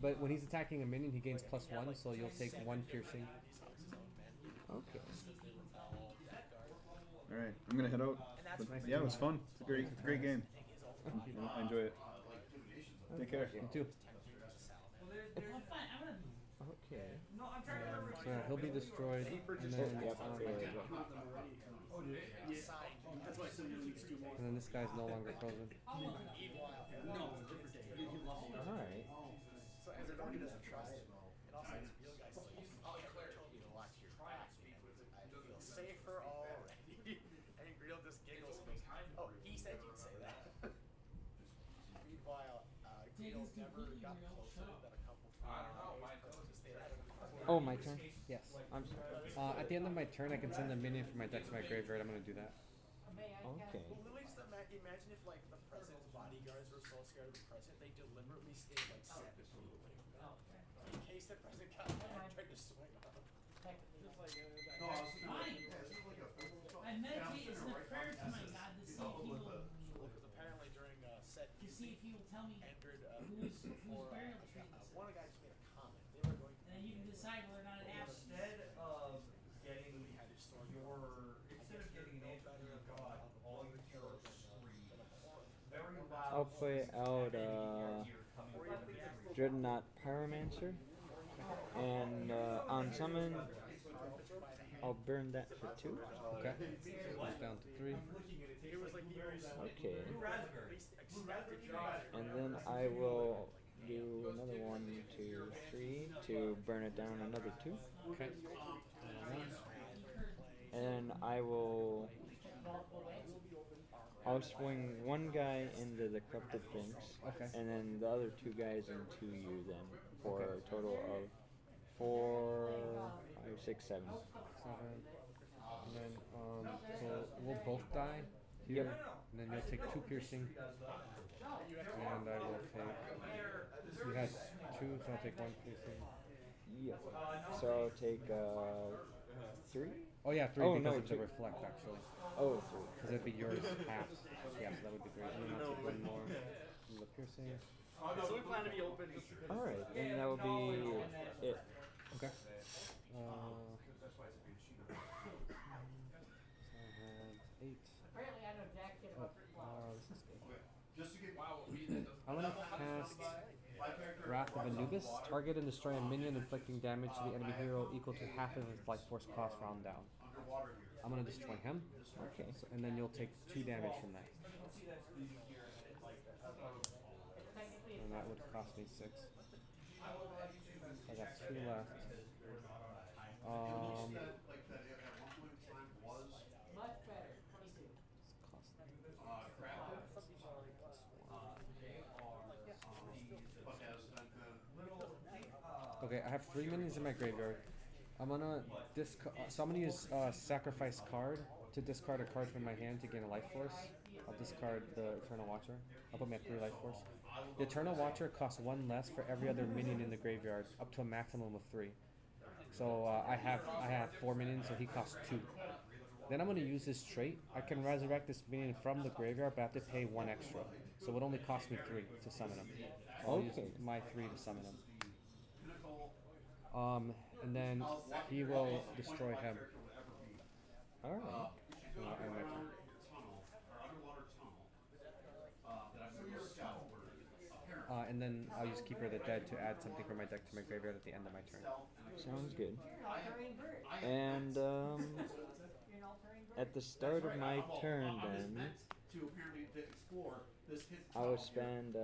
But when he's attacking a minion, he gains +1, so you'll take 1 piercing. Okay. All right, I'm gonna head out. But yeah, it was fun. It's a great game. I enjoy it. Take care. You too. Okay. So he'll be destroyed, and then, Yep. There we go. That's why I said you needs 2 more. and then this guy's no longer frozen. No, different day. He loves it. All right. So as a dog, he doesn't trust. And also, as a real guy, so you told me to watch your back. I feel safer already. And Greedle just giggles and goes, "Oh, he said you'd say that." Meanwhile, Greedle never got closer than a couple feet. Oh, my turn. Yes. I'm sorry. At the end of my turn, I can send a minion from my deck to my graveyard. I'm gonna do that. Okay. Well, literally just imagine if like the president's bodyguards were so scared of the president, they deliberately stayed like 7 feet away from him. In case the president got mad and tried to swing on him. No, I was thinking I meditate as a prayer to my God to see if he will, Because apparently during set to see if he will tell me entered whose before burial tree it is. one guy just made a comment. They were going to And then you can decide whether or not it happens. Instead of getting had his sword. instead of getting an entity of God, all you hear are screams. Very loud. I'll play out Dreadnought Pyromancer, and on summon, I'll burn that for 2. Okay. So it's down to 3. It was like the most Okay. expected And then I will do another 1, 2, 3 to burn it down another 2. Okay. And I will. I'll swing 1 guy into the Corrupted Sphinx. Okay. And then the other 2 guys into you then for Okay. a total of 4, 5, 6, 7. 7. And then, so we'll both die here. Yep. And then you'll take 2 piercing. And I will take. You had 2, so I'll take 1 piercing. Yep. So I'll take 3. Oh yeah, 3 Oh, because no, of the 2. reflect actually. Oh, 3. Because it'd be yours half. Yeah, so that would be great. And then I'll take 1 more from the piercing. So we plan to be open. Alright, and that will be it. Okay. So I had 8. Apparently I know Jack did This is good. Just to get wow, we that doesn't. I'm gonna cast Wrath of Anubis. Target and destroy a minion inflicting damage to the enemy hero equal to half of its life force cost round down. I'm gonna destroy him. Okay. So, and then you'll take 2 damage from that. And that would cost me 6. I got 2 left. like that at one point in time was much better. 22. Cost Okay, I have 3 minions in my graveyard. I'm gonna so I'm gonna use sacrifice card to discard a card from my hand to gain a life force. I'll discard the Eternal Watcher. I'll put my 3 life force. The Eternal Watcher costs 1 less for every other minion in the graveyard, up to a maximum of 3. So I have 4 minions, so he costs 2. Then I'm gonna use this trait. I can resurrect this minion from the graveyard, but I have to pay 1 extra. So it would only cost me 3 to summon him. I'll use Okay. my 3 to summon him. And then he will destroy him. Alright. And I'll end my turn. And then I'll use Keeper of the Dead to add something from my deck to my graveyard at the end of my turn. Sounds good. And at the start of my turn then, to apparently explore this hit. I will spend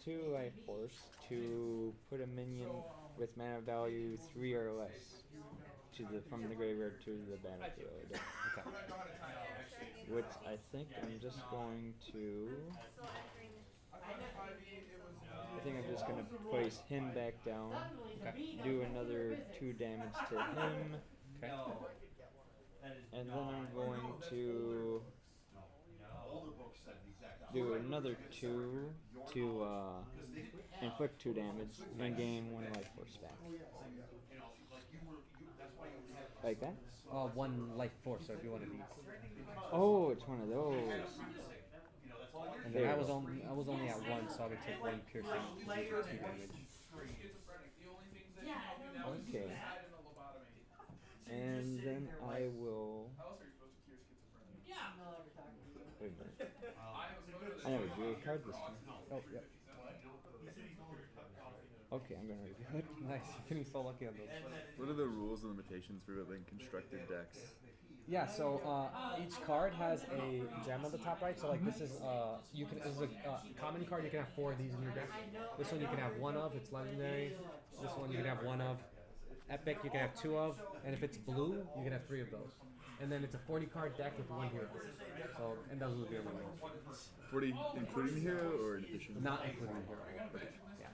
2 life force to put a minion with mana value 3 or less to from the graveyard to the battlefield. Okay. Which I think I'm just going to. I think I'm just going to place him back down. Okay. Do another 2 damage to him. Okay. And then I'm going to do another 2 to inflict 2 damage and gain 1 life force back. Like that? 1 life force, so if you want to be. Oh, it's one of those. And There then I you was go. only at 1, so I would take 1 piercing to do 2 damage. Okay. And then I will. Wait a minute. I never drew a card this time. Oh, yep. Okay, I'm gonna review it. Nice. You're getting so lucky on those. What are the rules and limitations for building constructed decks? Yeah, so each card has a gem on the top right. So like this is this is a common card. You can have 4 of these in your deck. This one you can have 1 of. It's legendary. This one you can have 1 of. Epic you can have 2 of, and if it's blue you can have 3 of those. And then it's a 40 card deck with 1 hero. So and those will be the rules. 40 including the hero or in addition? Not including the hero. Okay. Yeah.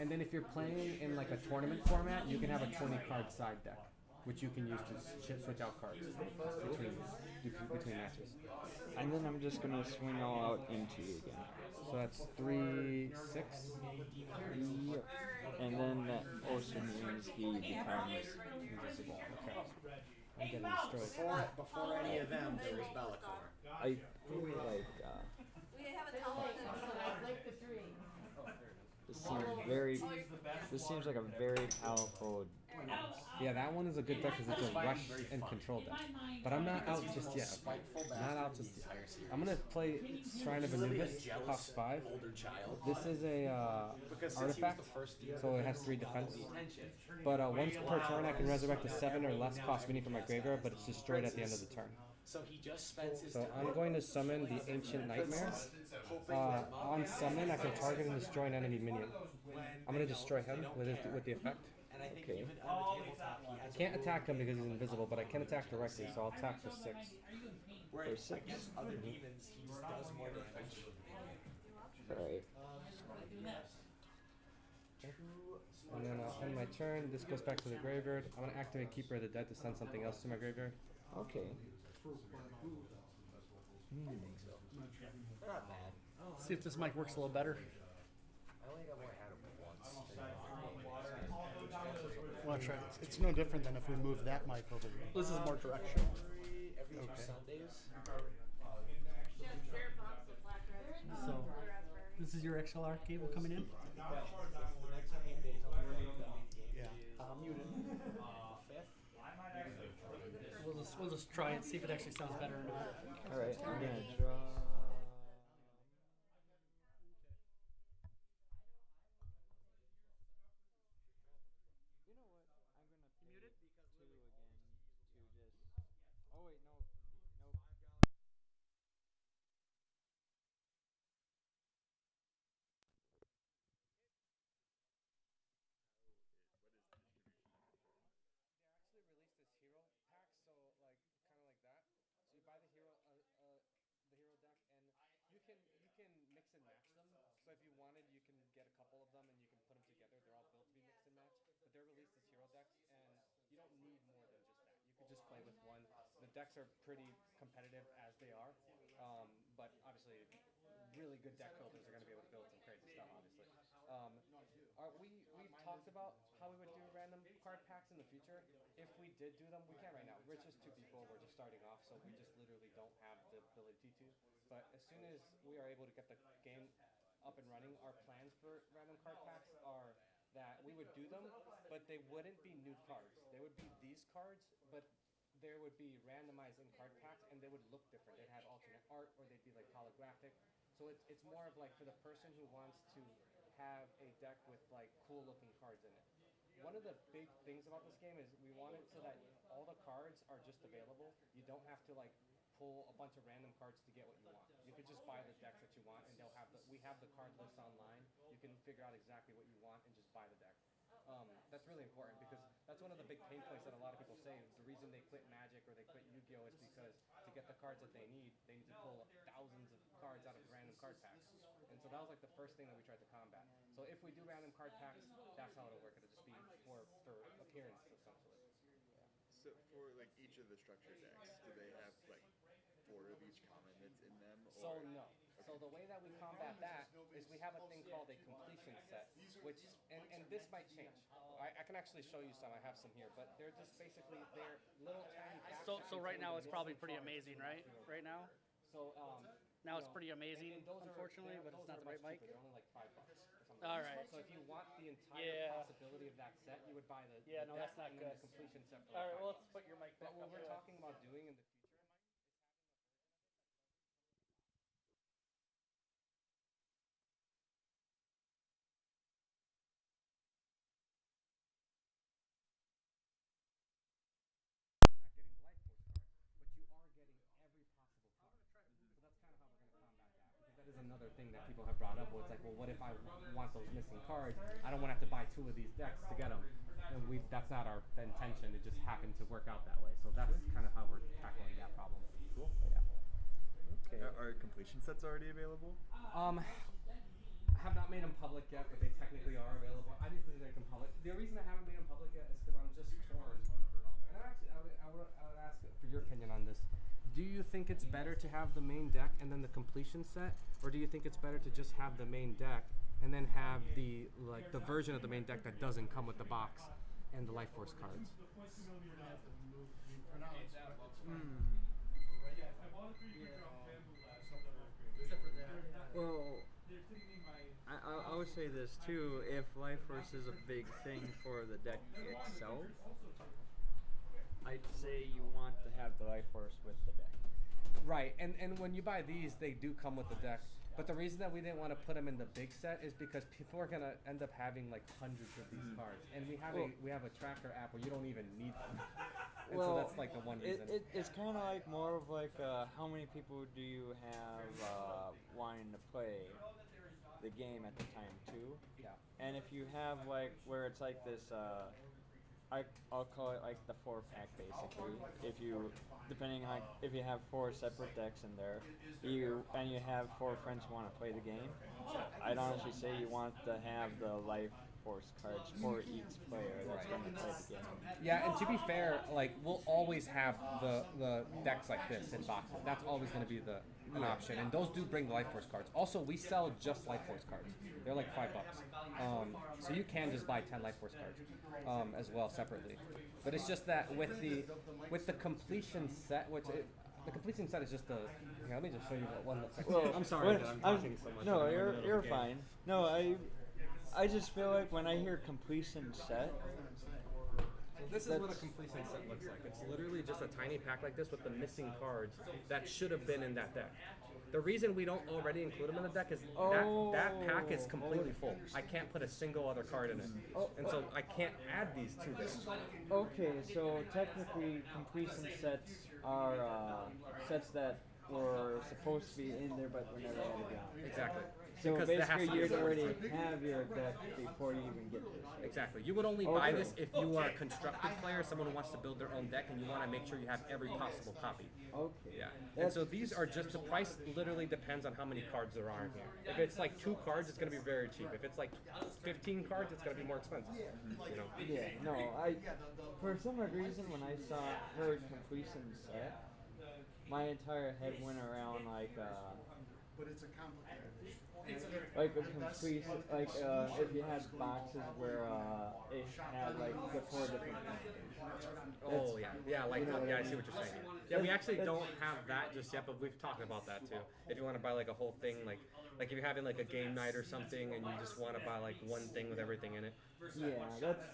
And then if you're playing in like a tournament format, you can have a 20 card side deck, which you can use to switch out cards between matches. And then I'm just gonna swing all out into you again. So that's 3, 6. Yep. And then that also means he becomes invisible. Okay. I'm getting destroyed. Before any of them, there was Bellicor. I feel like We have a television, so I'd like the 3. this seems like a very powerful. Yeah, that one is a good deck because it's a rush and control deck. But I'm not out just yet. Not out just yet. I'm gonna play Shrine of Anubis, cost 5. This is a artifact, so it has 3 defense. But once per turn, I can resurrect a 7 or less cost mini from my graveyard, but it's destroyed at the end of the turn. So he just spends his So I'm going to summon the Ancient Nightmare. On summon, I can target and destroy an enemy minion. I'm going to destroy him with the effect. Okay. I can't attack him because he's invisible, but I can attack directly, so I'll attack for 6. For 6? Other demons, he just does more damage. Alright. And then on my turn, this goes back to the graveyard. I'm going to activate Keeper of the Dead to send something else to my graveyard. Okay. They're not bad. See if this mic works a little better. I only got more had him once. Well, try. It's no different than if we move that mic over here. This is more directional. Every 2 Sundays. So, this is your XLR cable coming in? Yeah. Muted. 5th. We'll just try it, see if it actually sounds better or not. Alright, I'm gonna draw. You know what? I'm gonna pay 2 again to just. Oh wait, no. Nope. They actually released this hero pack, so like kind of like that. So you buy the hero deck, and you can mix and match them. So if you wanted, you can get a couple of them and you can put them together. They're all built to be mixed and matched. But they're released as hero decks, and you don't need more than just that. You could just play with one. The decks are pretty competitive as they are, but obviously, really good deck builders are going to be able to build some crazy stuff. Obviously. We've talked about how we would do random card packs in the future. If we did do them, we can't right now. We're just 2 people. We're just starting off, so we just literally don't have the ability to. But as soon as we are able to get the game up and running, our plans for random card packs are that we would do them, but they wouldn't be new cards. They would be these cards, but there would be randomized in card packs, and they would look different. They'd have alternate art, or they'd be like holographic. So it's more of like for the person who wants to have a deck with like cool looking cards in it. One of the big things about this game is we want it so that all the cards are just available. You don't have to like pull a bunch of random cards to get what you want. You could just buy the decks that you want, and we have the card list online. You can figure out exactly what you want and just buy the deck. That's really important because that's one of the big pain points that a lot of people say. The reason they quit Magic or they quit Yu-Gi-Oh is because to get the cards that they need to pull thousands of cards out of random card packs. And so that was like the first thing that we tried to combat. So if we do random card packs, that's how it'll work. It'll just be for appearance essentially. So for like each of the structure decks, do they have like 4 of each common that's in them? So Or no. So the way that we combat that is we have a thing called a completion set, which and this might change. I can actually show you some. I have some here, but they're just basically they're little tiny packs. So right now it's probably pretty amazing, right? Right now. So Now it's pretty amazing, unfortunately, but it's not the right mic. They're only like $5 or something. All right. So if you want the entire possibility of that set, you would buy the Yeah, no, deck that's not and then good. the completion set. For All like right, well, $5. let's put your mic back But what up we're there. talking about doing in the future, not getting the life force cards, but you are getting every possible card. So that's kind of how we're going to combat that. Because that is another thing that people have brought up. Where it's like, well, what if I want those missing cards? I don't want to have to buy 2 of these decks to get them. And that's not our intention. It just happened to work out that way. So that's kind of how we're tackling that problem. Cool. Yeah. Okay. Are completion sets already available? I have not made them public yet, but they technically are available. I need to make them public. The reason I haven't made them public yet is because I'm just torn. And actually, I would ask for your opinion on this. Do you think it's better to have the main deck and then the completion set, or do you think it's better to just have the main deck and then have the version of the main deck that doesn't come with the box and the life force cards? Well, I would say this too. If Life Force is a big thing for the deck itself, I'd say you want to have the Life Force with the deck. Right, and when you buy these, they do come with the deck. But the reason that we didn't want to put them in the big set is because people are gonna end up having like hundreds of these cards, and we have a tracker app where you don't even need them. And so that's like the one reason. It's kind of like more of like how many people do you have wanting to play the game at the time too? Yeah. And if you have like where it's like this, I'll call it like the 4-pack basically. If you, depending on if you have 4 separate decks in there, you have 4 friends who want to play the game, I'd honestly say you want to have the Life Force cards for each player that's going to play the game. Yeah, and to be fair, like we'll always have the decks like this in boxes. That's always going to be an option, and those do bring the Life Force cards. Also, we sell just Life Force cards. They're like $5. So you can just buy 10 Life Force cards as well separately. But it's just that with the completion set, the completion set is just let me just show you what one looks like. Well, I'm sorry that I'm talking so much. No, you're fine. No, I just feel like when I hear completion set, So this is what a completion set looks like. It's literally just a tiny pack like this with the missing cards that should have been in that deck. The reason we don't already include them in the deck is that pack is completely full. I can't put a single other card in it. And so I can't add these to this. okay, so technically completion sets are sets that were supposed to be in there but were never added down. Exactly. So Because there has basically, to you'd be- already have your deck before you even get this. Exactly. You would only buy this if you are a constructed player, someone who wants to build their own deck, and you want to make sure you have every possible copy. Okay. Yeah. And so these are just, the price literally depends on how many cards there are in here. If it's like 2 cards, it's going to be very cheap. If it's like 15 cards, it's going to be more expensive. You know? Yeah, no, for some reason when I heard completion set, my entire head went around like But it's a complicated. like a complete like if you had boxes where it had like the 4 different Oh yeah, like I see what you're saying. Yeah, we actually don't have that just yet, but we've talked about that too. If you want to buy like a whole thing, like if you're having like a game night or something, and you just want to buy like one thing with everything in it. Yeah,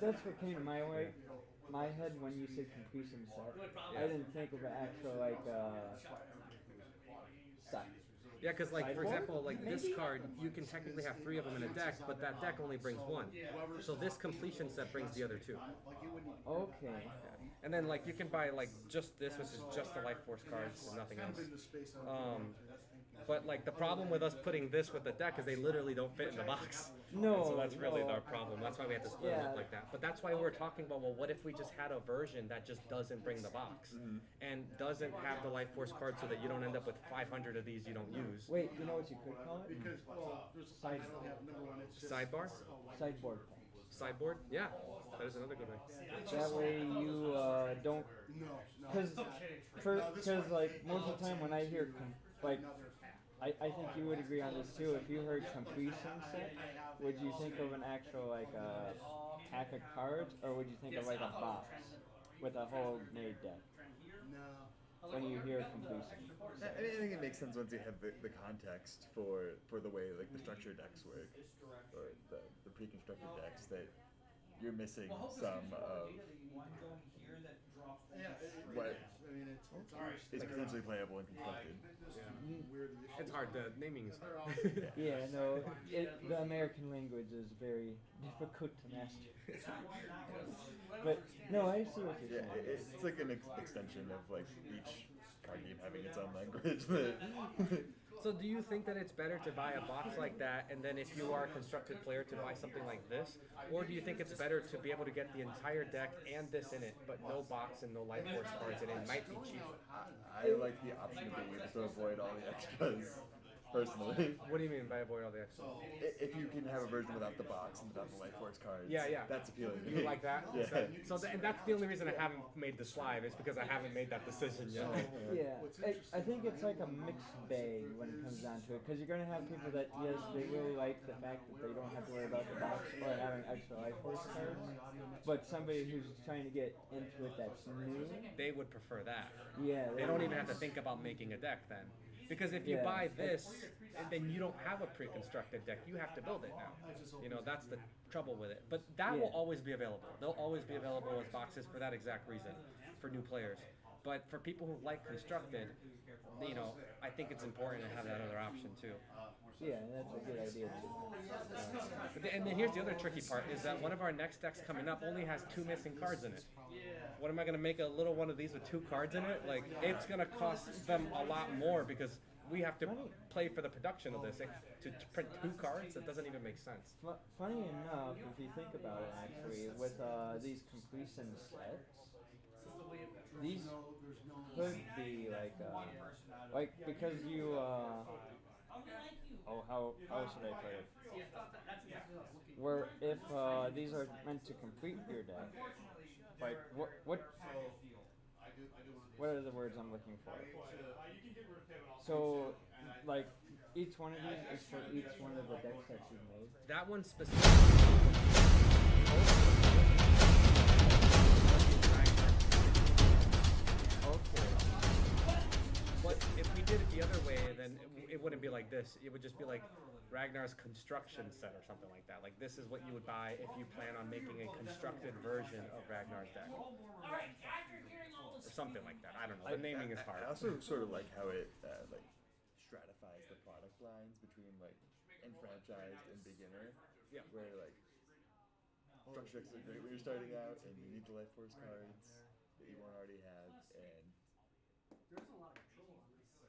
that's what came to my head when you said completion set. I didn't think of an actual like set. Yeah, because like for Sideboard? example, like this card, you can technically have 3 of them in a deck, but that deck only brings 1. So this completion set brings the other 2. Okay. And then like you can buy like just this, which is just the Life Force cards and nothing else. But like the problem with us putting this with the deck is they literally don't fit in the box. No, And so that's really no. our problem. That's why we have to split them up like that. But that's why we're talking about, well, what if we just had a version that just doesn't bring the box and doesn't have the Life Force card so that you don't end up with 500 of these you don't use. Wait, you know what you could call it? Because, Sideboard? Sideboard. Sideboard? Yeah, that is another good way. That way you don't, because like most of the time when I hear I think you would agree on this too. If you heard completion set, would you think of an actual like pack of cards, or would you think of like a box with a whole made deck? No. When you hear completion. I mean, I think it makes sense once you have the context for the way like the structured decks work, or the pre-constructed decks, that you're missing some of Yeah, what I mean, it's is potentially playable and constructed. It's hard. The naming is hard. Yeah, no, the American language is very difficult to master. But no, I see what you're Yeah, saying. it's like an extension of like each card game having its own language. So do you think that it's better to buy a box like that, and then if you are a constructed player to buy something like this? Or do you think it's better to be able to get the entire deck and this in it, but no box and no life force cards, and it might be cheaper? I like the option of being able to avoid all the extras, personally. What do you mean by avoid all the extras? If you can have a version without the box and without the life force cards, Yeah. that's appealing to You me. like that? Yeah. And that's the only reason I haven't made this live, is because I haven't made that decision yet. Yeah, I think it's like a mixed bag when it comes down to it, because you're going to have people that, yes, they really like the fact that they don't have to worry about the box or having extra life force cards, but somebody who's trying to get into it that's new, They would prefer that. yeah, They don't even have to think about making a deck then. Because if you Yeah. buy this, and then you don't have a pre-constructed deck, you have to build it now. You know, that's the trouble with it. But that will Yeah. always be available. They'll always be available as boxes for that exact reason, for new players. But for people who like constructed, you know, I think it's important to have that other option too. Yeah, that's a good idea too. And then here's the other tricky part, is that one of our next decks coming up only has 2 missing cards in it. What am I going to make a little one of these with 2 cards in it? Like, it's going to cost them a lot more because we have to play for the production of this. To print 2 cards, that doesn't even make sense. Funny enough, if you think about it actually, with these completion sets, these could be like because you how should I put it? Where if these are meant to complete your deck, like what are the words I'm looking for? So like each one of these is for each one of the decks that you've made. That one specifically. Okay. But if we did it the other way, then it wouldn't be like this. It would just be like Ragnar's construction set or something like that. Like, this is what you would buy if you plan on making a constructed version of Ragnar's deck. Or something like that. I don't know. The naming is hard. I also sort of like how it like stratifies the product lines between like enfranchised and beginner. Yeah. Where like structure decks are great when you're starting out, and you need the life force cards that you won't already have, and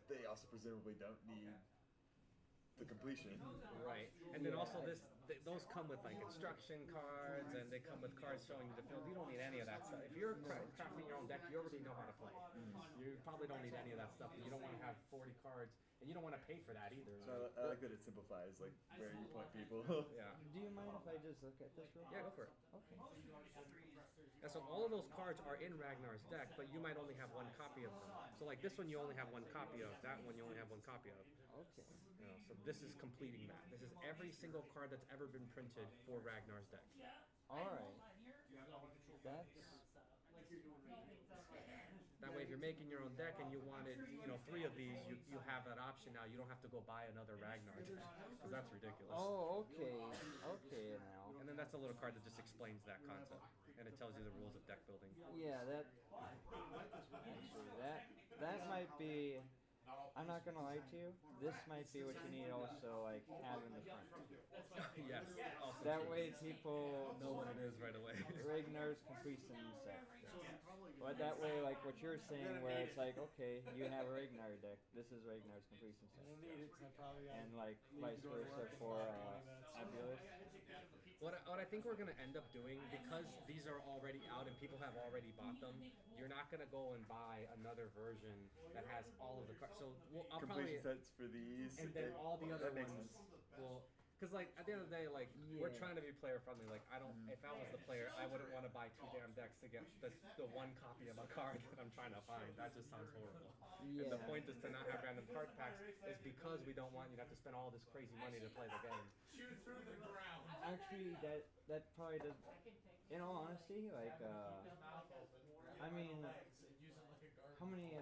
they also presumably don't need the completion. Right. And then also those come with like instruction cards, and they come with cards showing you the field. You don't need any of that stuff. If you're crafting your own deck, you already know how to play. You probably don't need any of that stuff. You don't want to have 40 cards, and you don't want to pay for that either. So I like that it simplifies like where you point people. Yeah. Do you mind if I just look at this real quick? Yeah, go for it. Okay. And so all of those cards are in Ragnar's deck, but you might only have 1 copy of them. So like this one you only have 1 copy of, that one you only have 1 copy of. Okay. You know, so this is completing that. This is every single card that's ever been printed for Ragnar's deck. Alright. That's That way if you're making your own deck and you wanted, you know, 3 of these, you have that option now. You don't have to go buy another Ragnar deck, because that's ridiculous. oh okay. Okay now. And then that's a little card that just explains that concept, and it tells you the rules of deck building. Yeah, actually that might be. I'm not gonna lie to you. This might be what you need also like have in the front. Yes. Also That true. way people Know what it is right away. Ragnar's completion set. But that way, like what you're saying, where it's like, okay, you have a Ragnar deck. This is Ragnar's completion set. And like vice versa for Abulus. What I think we're going to end up doing, because these are already out and people have already bought them, you're not going to go and buy another version that has all of the cards. So I'll Completion probably... sets for these. And then all the other that makes ones sense. will... Because like at the end of the day, like we're Yeah. trying to be player friendly. Like I don't, if I was the player, I wouldn't want to buy 2 damn decks to get the one copy of a card that I'm trying to find. That just sounds horrible. And the Yeah. point is to not have random card packs is because we don't want you to have to spend all this crazy money to play the game. Shoot through the ground. Actually, that probably does. In all honesty, like, I mean, how many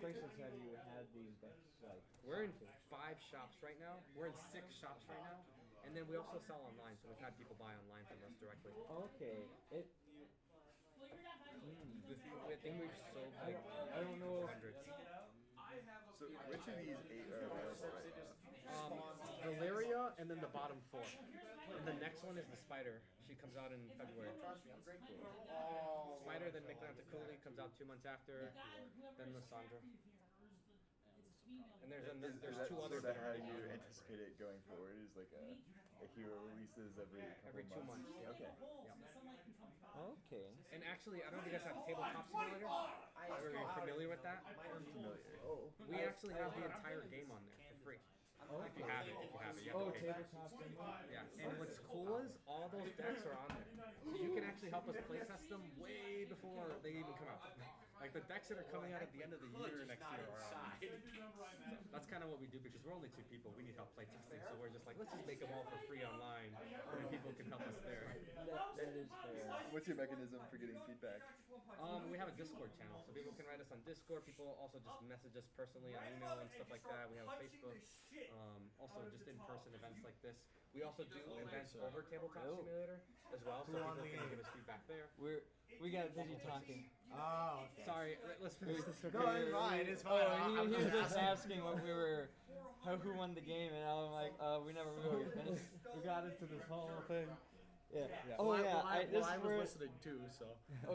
places have you had these decks? Like, We're in 5 shops right now. We're in 6 shops right now, and then we also sell online. So we've had people buy online from us directly. okay, it. I think we've sold like I don't know if hundreds. So which of these 8 are available right now? Valeria, and then the bottom 4. And the next one is the Spider. She comes out in February. Spider, then Necromancer comes out 2 months after. Then Lysandra. And there's 2 others Sort of that how are you anticipate it going forward is like a hero releases every couple every 2 months. months. Yeah. Okay. okay. And actually, I don't know if you guys have Tabletop Simulator. Are you familiar with that? I'm familiar. Oh. We actually have the entire game on there for free. If you have it, you have Oh, to pay. tabletop. Yeah, and what's cool is all those decks are on there. So you can actually help us playtest them way before they even come out. Like the decks that are coming out at the end of the year next year are on. So that's kind of what we do because we're only 2 people. We need help playtesting, so we're just like, let's just make them all for free online, and then people can help us there. That is fair. What's your mechanism for getting feedback? We have a Discord channel, so people can write us on Discord. People also just message us personally on email and stuff like that. We have a Facebook. Also, just in-person events like this. We also do events over Tabletop Simulator as well, so people can give us feedback there. We got busy talking. Oh, okay. Sorry, let's finish this. No, it's fine. It's fine. Oh, he was just asking what we were, who won the game, and I'm like, we never really finished. We got into this whole thing. Yeah. Yeah. Oh yeah. Well, I was listening too, so.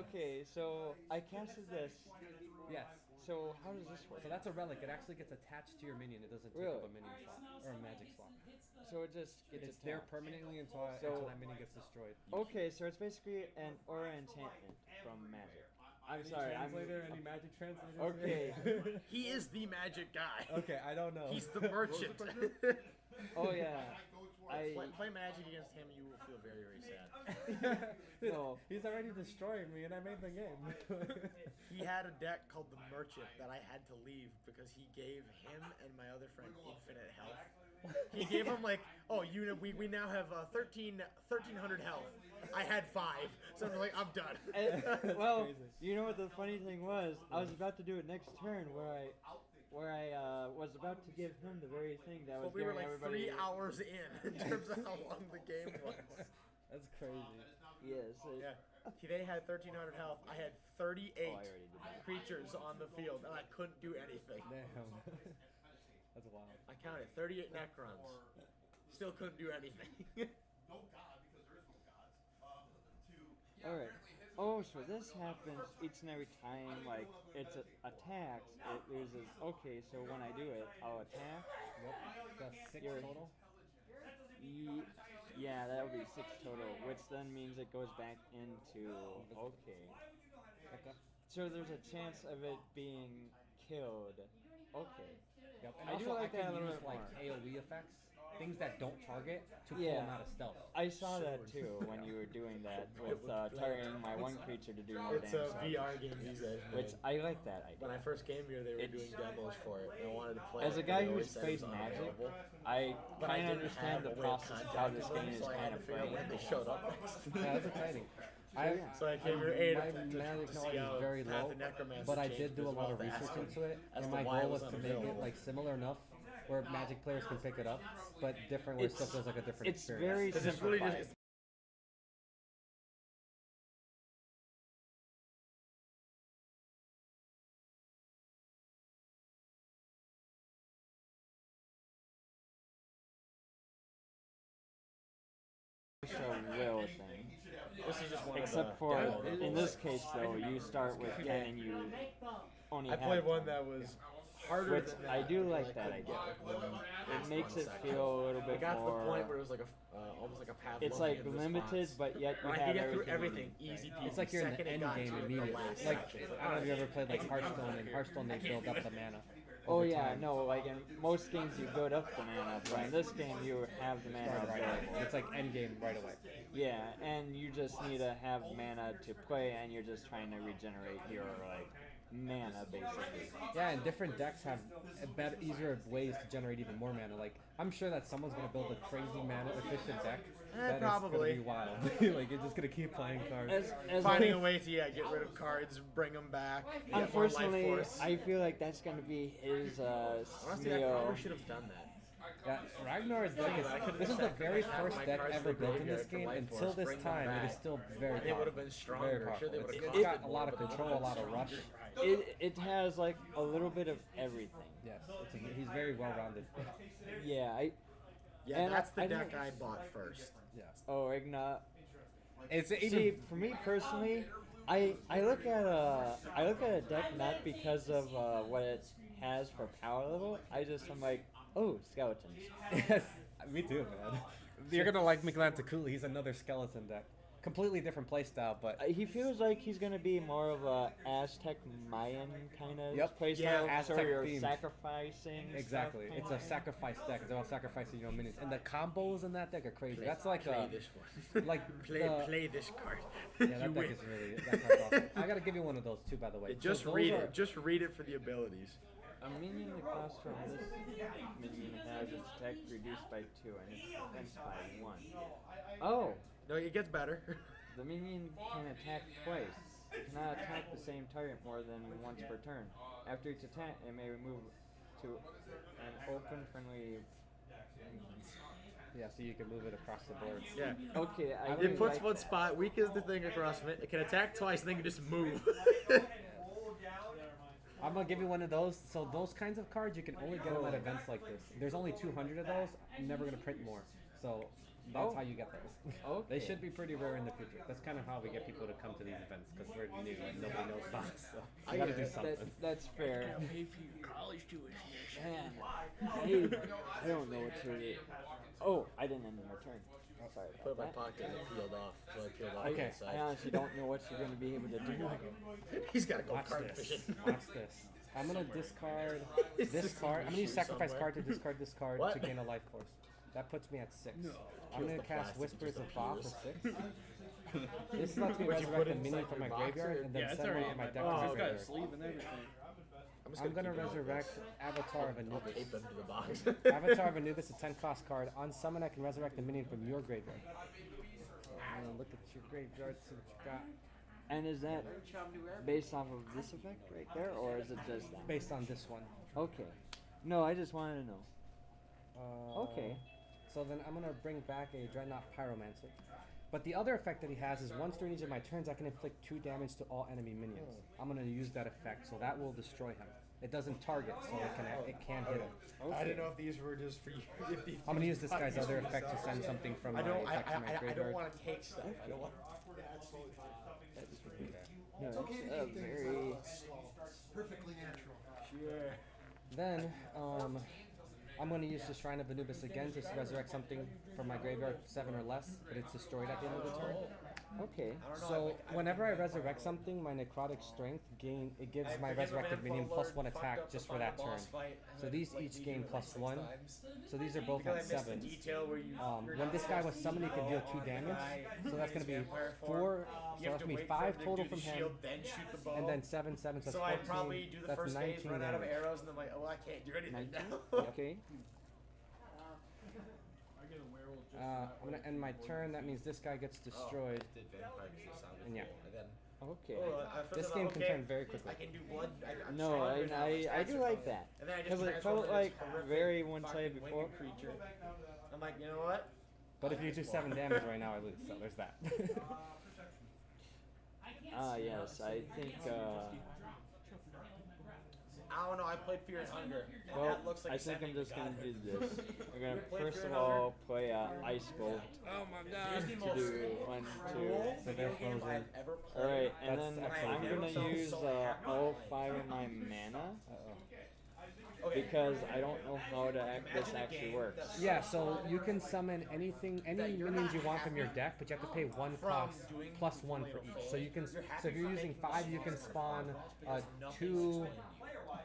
Okay, so I casted this. Yes. So how does this work? So that's a relic. It actually gets attached to your minion. It doesn't take Really? up a minion slot or a magic slot. So it just It's there permanently until that minion gets destroyed. Okay, so it's basically an aura enchantment from magic. I'm sorry. Any magic translator? Okay. He is the magic guy. Okay, I don't know. He's the merchant. Oh yeah. Play magic against him, you will feel very, very sad. No. He's already destroying me, and I made the game. He had a deck called the Merchant that I had to leave because he gave him and my other friend infinite health. He gave him like, we now have 1,300 health. I had 5, so I'm like, I'm done. Well, you know what the funny thing was? I was about to do it next turn where I was about to give him the very thing that was But we were giving like everybody. 3 hours in terms of how long the game was. That's crazy. Yes. Yeah. They had 1,300 health. I had 38 already did that. creatures on the field, and I couldn't do anything. Damn. That's wild. I counted 38 Necrons. Still couldn't do anything. No god, because there is no gods. All right. Oh, so this happens each and every time, like, it's attacks, it loses. Okay, so when I do it, I'll attack. Yep. That's 6 You're- total. Yeah, that would be 6 total, which then means it goes back into. Okay. Okay. So there's a chance of it being killed. Okay. Yep. And I do also, like that a can little use bit like more. AoE effects, things that don't target, to pull Yeah. them out of stealth. I saw that too when you were doing that with targeting my one creature to do more It's a damage. VR game these days. Which I like that idea. When I first came here, they were It's- doing demos for it, and I wanted to play As a it, guy but they who's always said it played was Magic, unavailable. I But I kind of didn't understand have the a way of process how contacting this them, game is so I had kind to of figure out framed. when they showed up next. Yeah, that's exciting. So I came here A my to magic see knowledge how is very Path low, of Necromancer but I changed did do a as lot well of as research asking into it, as and to my why it goal was was to make it unavailable. like similar enough where Magic players can pick it up, but different where it still feels like a different It's experience. very Because it's really simplified. just a will thing. this is just one Except of the for, demo in this case though, you start with 10 and you only I have played one 10. that was harder Which than that. I do because like that couldn't idea. get, like, It makes it 1 second. feel a little It bit got to the more. point where it was like almost like a Pavlovian It's like limited, response. but yet you Where I have could get through everything. everything easy peasy. It's like you're in the Second it end got game to the immediately. last Like, section, it's I don't know if you ever played like I can Hearthstone. do In it. Hearthstone, they build up the mana. Oh over yeah, time. no, like in most games you build up the mana, but in this game you have the mana Start right available. away. It's like end game right away. Yeah, and you just need to have mana to play, and you're just trying to regenerate your like mana basically. Yeah, and different decks have better, easier ways to generate even more mana. Like I'm sure that someone's gonna build a crazy mana efficient deck. That probably. is gonna be wild. Like you're just gonna keep playing cards. As Finding a way to get rid of cards, bring them back. Get more life unfortunately, force. I feel like that's gonna be his Honestly, I Smeo. probably should have done that. Yeah, Ragnar's deck is. This is the very first deck ever built in this game. Until this time, it is still very They would have powerful. been stronger. Very Sure, powerful. they would have It's got a lot of control, a lot of rush. It has like a little bit of everything. Yes, he's very well rounded. Yeah, Yeah, and that's the I deck don't- I bought first. Yes. Oh, Ignat. It's See, for me personally, I look at a deck not because of what it has for power level. I'm like, oh, skeletons. Yes, me too, man. You're gonna like Miglantakuli. He's another skeleton deck. Completely different playstyle, but He feels like he's gonna be more of a Aztec Mayan kind of Yep. playstyle. Yeah, so Aztec you're themed. sacrificing. exactly. stuff. It's a sacrifice deck. It's about sacrificing your minions, and the combos in that deck are crazy. That's like play a this one. like play this card. Yeah, You that deck win. is really that card's awesome. I gotta give you one of those too, by the way. Yeah, just So those read are- it. Just read it for the abilities. A minion that costs from this minion has its attack reduced by 2 and its defense by 1. Oh, No, it gets better. the minion can attack twice. It cannot attack the same target more than once per turn. After each attack, it may move to an open friendly. Yeah, so you can move it across the board. Yeah. Okay, I It really puts like one that. spot, weakens the thing across from it. It can attack twice, and then you can just move. I'm gonna give you one of those. So those kinds of cards, you can only get them at events like this. There's only 200 of those. I'm never gonna print more. So that's how you get those. They Okay. should be pretty rare in the future. That's kind of how we get people to come to these events because we're new and nobody knows about us. So we gotta do something. That's fair. Pay for your college tuition. Man, I don't know what to do. Oh, I didn't end my turn. Oh, sorry Put it in about my that. pocket and it peeled off. So I peeled off Okay. the I inside. honestly don't know what you're going to be able to do. He's got to go Watch card this. fishing. Watch this. I'm gonna discard It's this just card. in I'm your gonna use shoe sacrifice somewhere. card to discard this card What? to gain a life force. That puts me at 6. I'm Kills gonna the cast plastic, Whispers just of Ba for appears. 6. This lets me Would you resurrect put a it minion inside from my your box, graveyard or- and then Yeah, it's send one already from my in deck my to box. my It's got a graveyard. sleeve and everything. I'm gonna resurrect Avatar of Anubis. Tape them to the box. Avatar of Anubis, a 10 cost card. On summon, I can resurrect a minion from your graveyard. Look at your graveyard, see what you got. And is that based off of this effect right there, or is it just that? Based on this one. Okay. No, I just wanted to know. Okay. So then I'm gonna bring back a Dreadnought Pyromancer. But the other effect that he has is once during each of my turns, I can inflict 2 damage to all enemy minions. I'm gonna use that effect, so that will destroy him. It doesn't target, so it can hit him. I didn't know if these were just for you. If these I'm gonna use this these guy's were other for effect to yourself. send something from my I don't. deck to my I graveyard. don't want to take stuff. I don't want. No, that's very. Perfectly natural. Sure. Then, I'm going to use the Shrine of Anubis again to resurrect something from my graveyard 7 or less, but it's destroyed at the end of the turn. Okay. So, whenever I resurrect something, my Necrotic Strength gives my resurrected minion +1 attack just for that turn. So these each gain +1. So these are both at 7. When this guy was summoned, he could deal 2 damage. So that's going to be 4. So that's going to be 5 total from him. And then 7, so that's So 14. I probably do the That's first phase, 19 run out of damage. arrows, and then like, oh, I can't do anything 19? now. Okay. I'm gonna end my turn. That means this guy gets destroyed. And yeah, Okay. this game can turn very quickly. I can do blood. I'm No, stronger now, I faster do like from it. that. And then I just Because it transform felt into like this horrific very one-sided fucking before. winged creature. I'm like, you know what? But if you do 7 damage right now, I lose. So there's that. Ah, yes, I think, I don't know. I played Fear and Hunger. And well, that looks like I a think I'm sending just to gonna God. do this. I'm gonna Play first Fear of and Hunger. all play Ice Bolt Oh my Here's the to most do 1, 2. So they're video game frozen. I've ever played. Alright, and That's then excellent. I'm gonna use all 5 of my mana. because I don't know how this actually works. Yeah, so you can summon any minions you want from your deck, but you have to pay 1 cost plus 1 for each. So you can, so if you're using 5, you can spawn 2.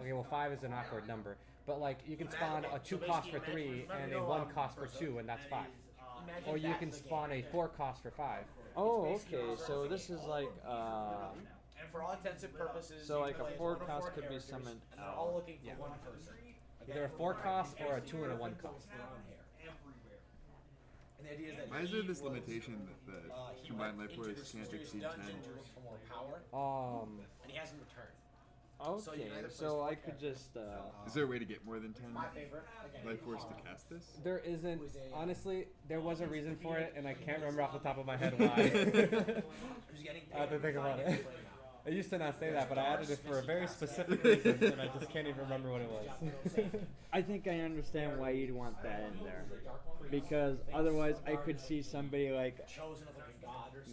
Okay, well 5 is an awkward number, but like you can spawn a 2 cost for 3 and a 1 cost for 2, and that's 5. Or you can spawn a 4 cost for 5. Oh, okay. So this is like And for all intents and purposes, so like a 4 cost could be summoned. All looking for one person. Either a 4 cost or a 2 and a 1 cost. And the idea is that Why is there this limitation that the combined life force can't exceed 10? And he hasn't returned. Okay, so I could just. Is there a way to get more than 10 life force to cast this? There isn't. Honestly, there was a reason for it, and I can't remember off the top of my head why. I have to think about it. I used to not say that, but I added it for a very specific reason, and I just can't even remember what it was. I think I understand why you'd want that in there, because otherwise I could see somebody like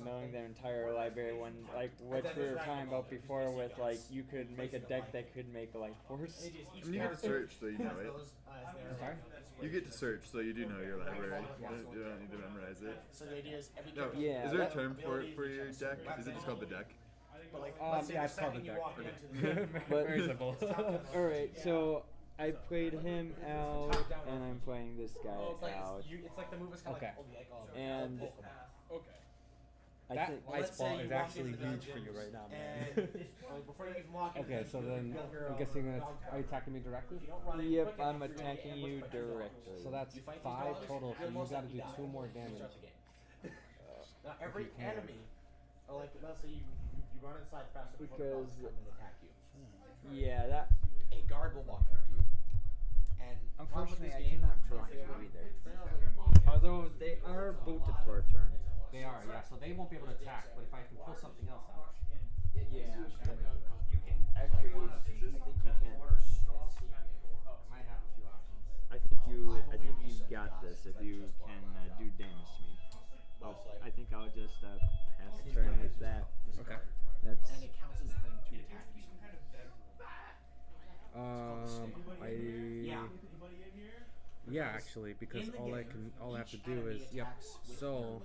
knowing their entire library when, like what we were talking about before, with like you could make a deck that could make a life force. I mean, you get to search, so you know it. I'm sorry? You get to search, so you do know your library. You don't need to memorize it. So the idea is every No, yeah, is there a term for your deck? Is it just called the deck? Yeah, it's called the deck. But Very simple. Alright, so I played him out, and I'm playing this guy out. It's like the move is kind Okay. of And I That think ice ball is actually huge for you right now, man. Okay, so then I'm guessing that are you attacking me directly? Yep, I'm attacking you directly. So that's 5 total, so you gotta do 2 more damage. Now every enemy, or like let's say you run inside fast enough Because and attack you. yeah, that A guard will walk up to you. And unfortunately I game, cannot block you either. Although they are booted for a turn. They are, yeah, so they won't be able to attack, but if I can pull something else out. Yeah. Actually, I think you can. I might have a few options. I think you got this if you can do damage to me. Well, I think I'll just pass the turn with that. Okay. That's. And it counts as a thing to attack you. Yeah, actually, because all I have to do is, yep. So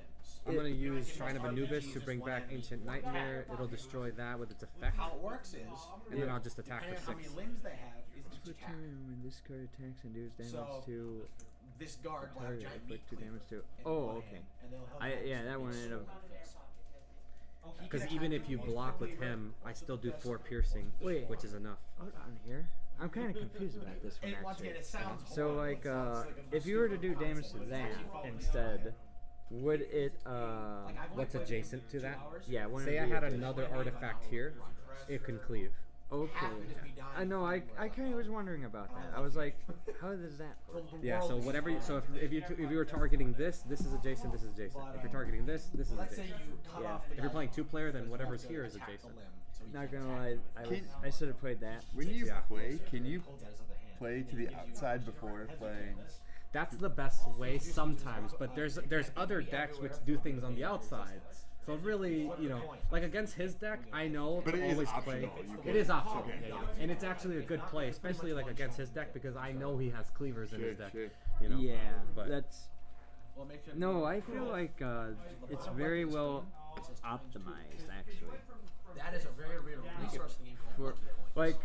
I'm gonna use Shrine of Anubis to bring back Ancient Nightmare. It'll destroy that with its effect, How it works is, and then I'll just attack depending for on how 6. many limbs they have, is each attack. Return when this card attacks and deals damage So, to This guard will have target, giant meat inflict 2 damage to. in Oh, one okay. hand, and they'll help Yeah, that one ended up. Because even if you block with him, I still do 4 piercing, Wait. which is enough. What on here? I'm kind of confused about this one And once actually. again, it sounds So like, if you were to do damage to that instead, would it What's adjacent to that? yeah? Wouldn't Say it I be had adjacent? another artifact here, it can cleave. Okay. I know. I kind of was wondering about that. I was like, how does that work? Yeah. So whatever. So if you were targeting this is adjacent. This is adjacent. If you're targeting this is Let's say adjacent. you cut Yeah. off the If you're guy's playing 2-player, then leg, whatever's you here have is to attack the adjacent. limb, so he Not can't gonna attack. lie, I should have played that. When you Yeah. play, can you Holds out his other hand. play to the outside before playing? That's the best way sometimes, but there's other decks which do things on the outside. So really, like against his deck, I know But to it is always optional. play. You It can- is optional, Okay. yeah. And it's actually a good play, especially like against his deck because I know he has cleavers in his deck. Sure. Yeah, But that's. No, I feel like it's very well optimized actually. That is a very real resource in the game called For lucky points.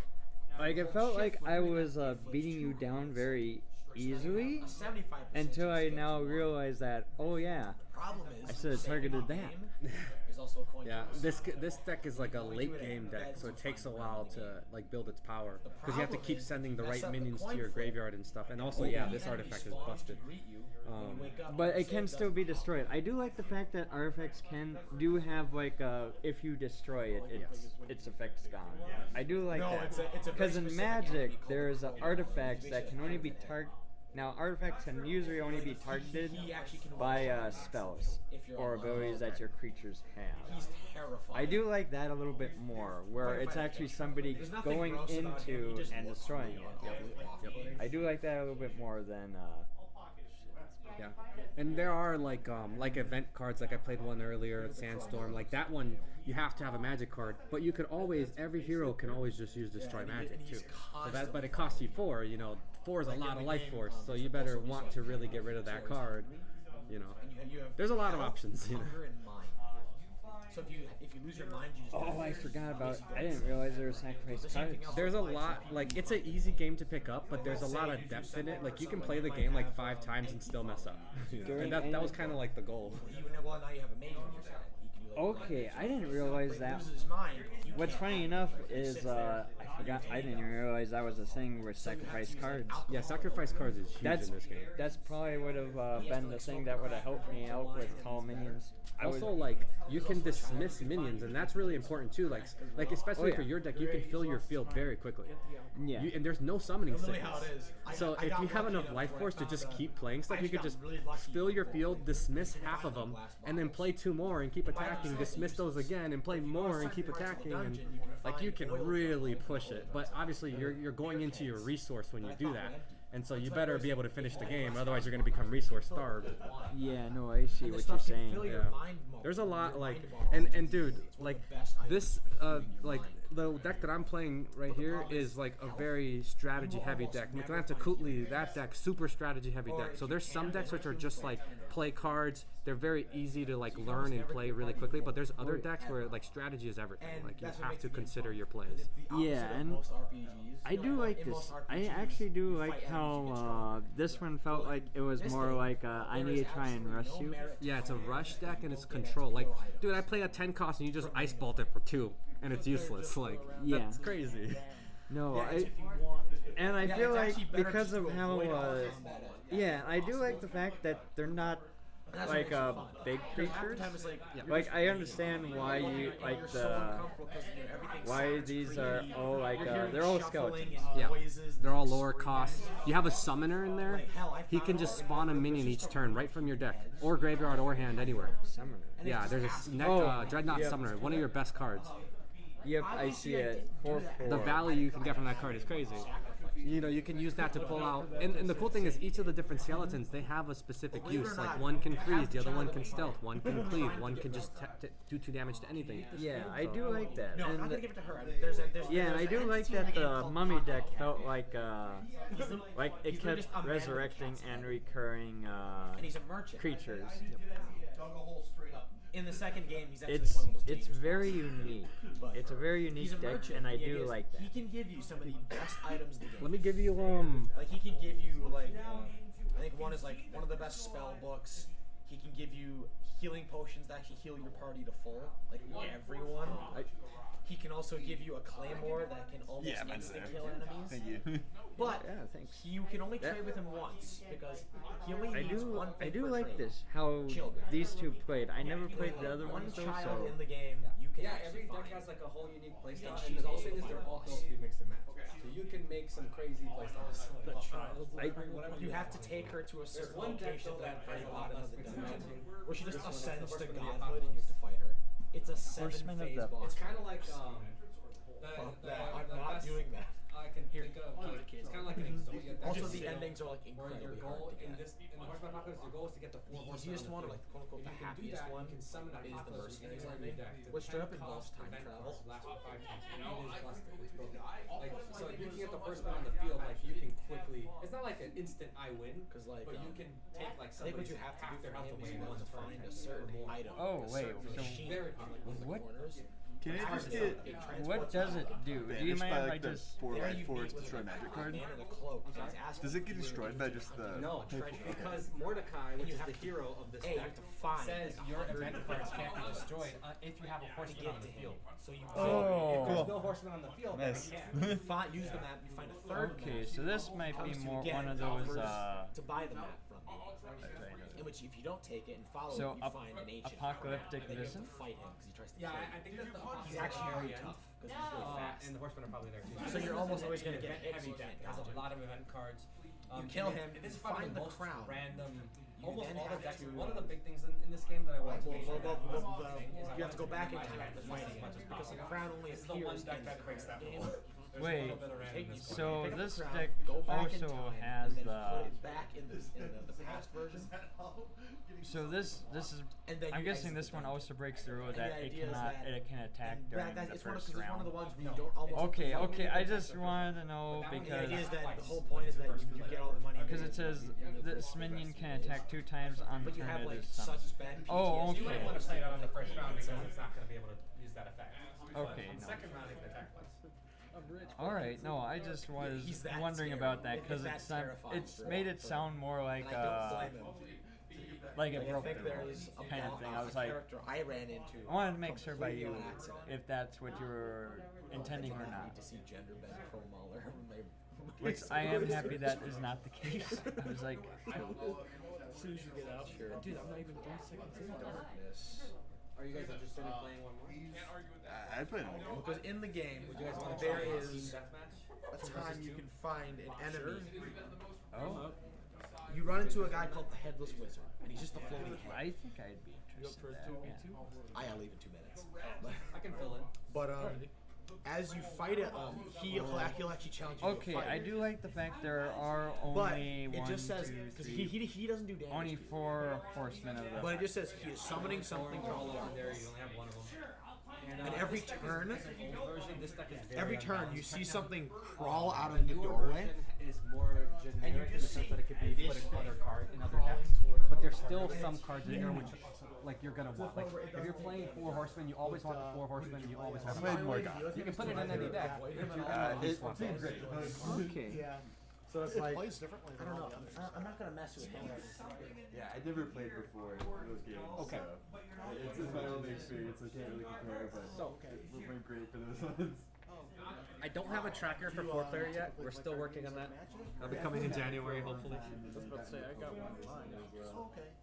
like it felt like I was beating you down very easily 75% until I now realize that Problem is, I should have saving targeted the that. game is also a coin yeah, toss. this deck is like a late game deck, so it takes a while to like build its power because you have to keep sending the right minions to your graveyard and stuff. And also, yeah, this artifact is busted. But it can still be destroyed. I do like the fact that artifacts do have like if you destroy it, its effect's gone. I do like that it's a very because in specific Magic there's artifacts that can only be targeted. Now artifacts can usually only be targeted by spells or abilities that your creatures have. He's terrifying. I do like that a little bit more, where it's actually somebody going into and destroying it. Yep. I do like that a little bit more than Yeah, and there are like event cards. Like I played one earlier, Sandstorm. Like that one, you have to have a magic card, but you could always every hero can always just use Destroy Magic too. So that, but it costs you 4. You know, 4 is a lot of life force, so you better want to really get rid of that card. You know, there's a lot of options. You know. So if you lose your mind, you just. Oh, I forgot about. I didn't realize there were sacrifice cards. There's a lot. Like it's an easy game to pick up, but there's a lot of depth in it. Like you can play the game like 5 times and still mess up. And that was kind of like the goal. Well, now you have a mage on your side. Okay, I didn't realize that. What's funny enough is I forgot. I didn't even realize that was a thing with sacrifice cards. Yeah, sacrifice cards is huge in this game. That's probably would have been the thing that would have helped me out with call minions. Also, like you can dismiss minions, and that's really important too. Like especially for your deck, you can fill your field very quickly. Yeah. And there's no summoning sickness. So if you have enough life force to just keep playing stuff, you could just fill your field, dismiss half of them, and then play 2 more and keep attacking. Dismiss those again and play more and keep attacking. And like you can really push it. But obviously, you're going into your resource when you do that. And so you better be able to finish the game, otherwise you're going to become resource starved. Yeah, no, I see what you're saying. Yeah. There's a lot, like, and dude, like, this, like, the deck that I'm playing right here is, like, a very strategy-heavy deck. Necromancer Kutli, that deck, super strategy-heavy deck. So there's some decks which are just, like, play cards. They're very easy to, like, learn and play really quickly, but there's other decks where, like, strategy is everything. Like, you have to consider your plays. Yeah, and I do like this. I actually do like how this one felt like it was more like I need to try and rush you. Yeah, it's a rush deck and it's control. Like, dude, I play a 10 cost and you just ice bolt it for 2, and it's useless. Like, that's crazy. No, and I feel like because of how, yeah, I do like the fact that they're not like big creatures. Like I understand why you like why these are all like they're all skeletons. Yeah, they're all lower cost. You have a summoner in there. He can just spawn a minion each turn right from your deck or graveyard or hand anywhere. Summoner. Yeah, there's a Dreadnought Summoner, one of your best cards. Yep, I see it. 4/4. The value you can get from that card is crazy. You know, you can use that to pull out, and the cool thing is each of the different skeletons, they have a specific use. Like one can freeze, the other one can stealth, one can cleave, one can just do 2 damage to anything. Yeah, I do like that. No, I'm not gonna give it to her. Yeah, and I do like that the mummy deck felt like it kept resurrecting and recurring creatures. In the second game, he's actually one of the most it's very unique. It's a very unique deck, and I do like that. He can give you some of the best items in the game. Let me give you like he can give you like I think one is like one of the best spell books. He can give you healing potions that actually heal your party to full, like everyone. He can also give you a claymore that can almost instant kill enemies. Thank you. But thanks. you can only trade with him once because he only needs one thing I do per like trade. this how these two played. I never played the other One ones though, child so in the game, you can every actually deck find. has like a whole unique playstyle, and the whole thing is they're all built to be mixed and matched. So you can make some crazy playstyles. You have to take her to a certain location at the very bottom of the dungeon, where she just ascends to godhood and you have to fight her. It's a 7-phase boss. It's kind of like I'm not doing that. I can think of. It's kind of like an Exodia. Also, the endings are like Where your incredibly goal hard to in get. the Horseman Apocalypse, your goal is to get the 4 The horsemen easiest on one, the or like field. quote unquote If the you can do happiest that, one, you can summon is the Apocalypse mercenaries anywhere on in your your deck, deck. which straight up involves time travel. Lasts for 5 turns. It is busted. It's broken. Like, so if you can get the horseman on the field, like you can quickly. It's not like an instant I win, Because like, but you can take like I think what you have to do their for health him away is in you want one to turn find or a certain more. item. Oh, a wait, certain so machine very in one of the what- corners. Can It's I hard just to get tell. It what does it do? Do you banished mind by if I like the just 4x4 destroy magic card? Man in a cloak. He's asking Does it get you to destroyed by just the No, treasure. because Mordecai, which is the hero of this you deck, have to find says like your 100 event cards can't be items destroyed if you have a to horseman get on to the him. field. So you So if there's Cool. no horseman on the field, Nice. then you can't. use the map. You find a third Okay, map. so this might be comes to more get one of those offers to buy the map from you. In which, if you don't take it and follow So, it, you find an ancient. apocalyptic and then you have to vision? fight him because he tries to Yeah, kill you. I think that the He's actually very tough because he's really fast. and the horsemen are probably there too. So you're almost always gonna get event hit, heavy so you deck. can't It has dodge a it. lot of event cards. You kill him, It is you probably find the the most crown. random. You Almost then all the have decks. to- One of the big things in this game that I want to mention. You have to go back in time to fight him because the crown only This is the one appears deck in that breaks that game. rule. There's a Wait. little bit of take So pick up this the crown, deck go back in also time, has and then the. put it back in the past version. So this is. And then I'm you guessing exit this the one deck. also breaks through And the that it idea is cannot. that- It can attack during the it's one of first it's one of the round. ones where you don't almost. Okay, have to okay. fight I it. just wanted to know The because idea is that the whole point is that you get all the money. because it says this minion can attack 2 times on But you turn have it like is summoned. such bad PTSD. Oh, You might okay. want to play it on the first round because it's not going to be able to use that effect. Okay, On the no. second round, it can attack twice. All right, no, I just was he's that wondering scary. about that It's because that it's terrifying it's for- made it for- sound more like And I don't blame him. like it I broke think the there rules is a kind of ball- thing. a I was like, character I ran into. I wanted to make sure by completely you on accident. if that's what you were intending I or did not not. need to see gender bend Pro Mauler when they. Which I am happy that is not the case. I was like, As soon as you get out, Sure. dude, I'm not even 3 seconds in darkness. Are you guys interested in playing one more? I'd play another game. Because in the game, Would you guys want to there try is team deathmatch? a time you can find an enemy. oh, You run into a guy called the Headless Wizard, and he's just a floating head. I think I'd be interested in that. Yeah. I'll leave in 2 minutes. I can fill in. But as you fight it, he'll actually challenge you. Okay, to a fight. I do like the fact there are But only it one, just says two, because three, he doesn't do damage. only 4 horsemen of the. But it just says he is summoning something called There, you only have one of them. and every turn, Version, this deck is very every turn you unbalanced. see something crawl out of the doorway. Is more generic in the just sense see that it could be this put in other thing cards in other crawling decks. towards But there's still some cards in there which, like, you're gonna want. Like, if you're playing 4 horsemen, you always want the 4 horsemen. You always want. Played more God. You can put it in any deck. Okay. Yeah. So it's like plays differently. I don't know. I'm not gonna mess with it. Yeah, I never played before those games. Okay. So it's my only experience. I can't really compare, but it went great for those ones. I don't have a tracker for 4-player yet. We're still working on that. That'll be coming in January, hopefully. I was about to say I got one in mind.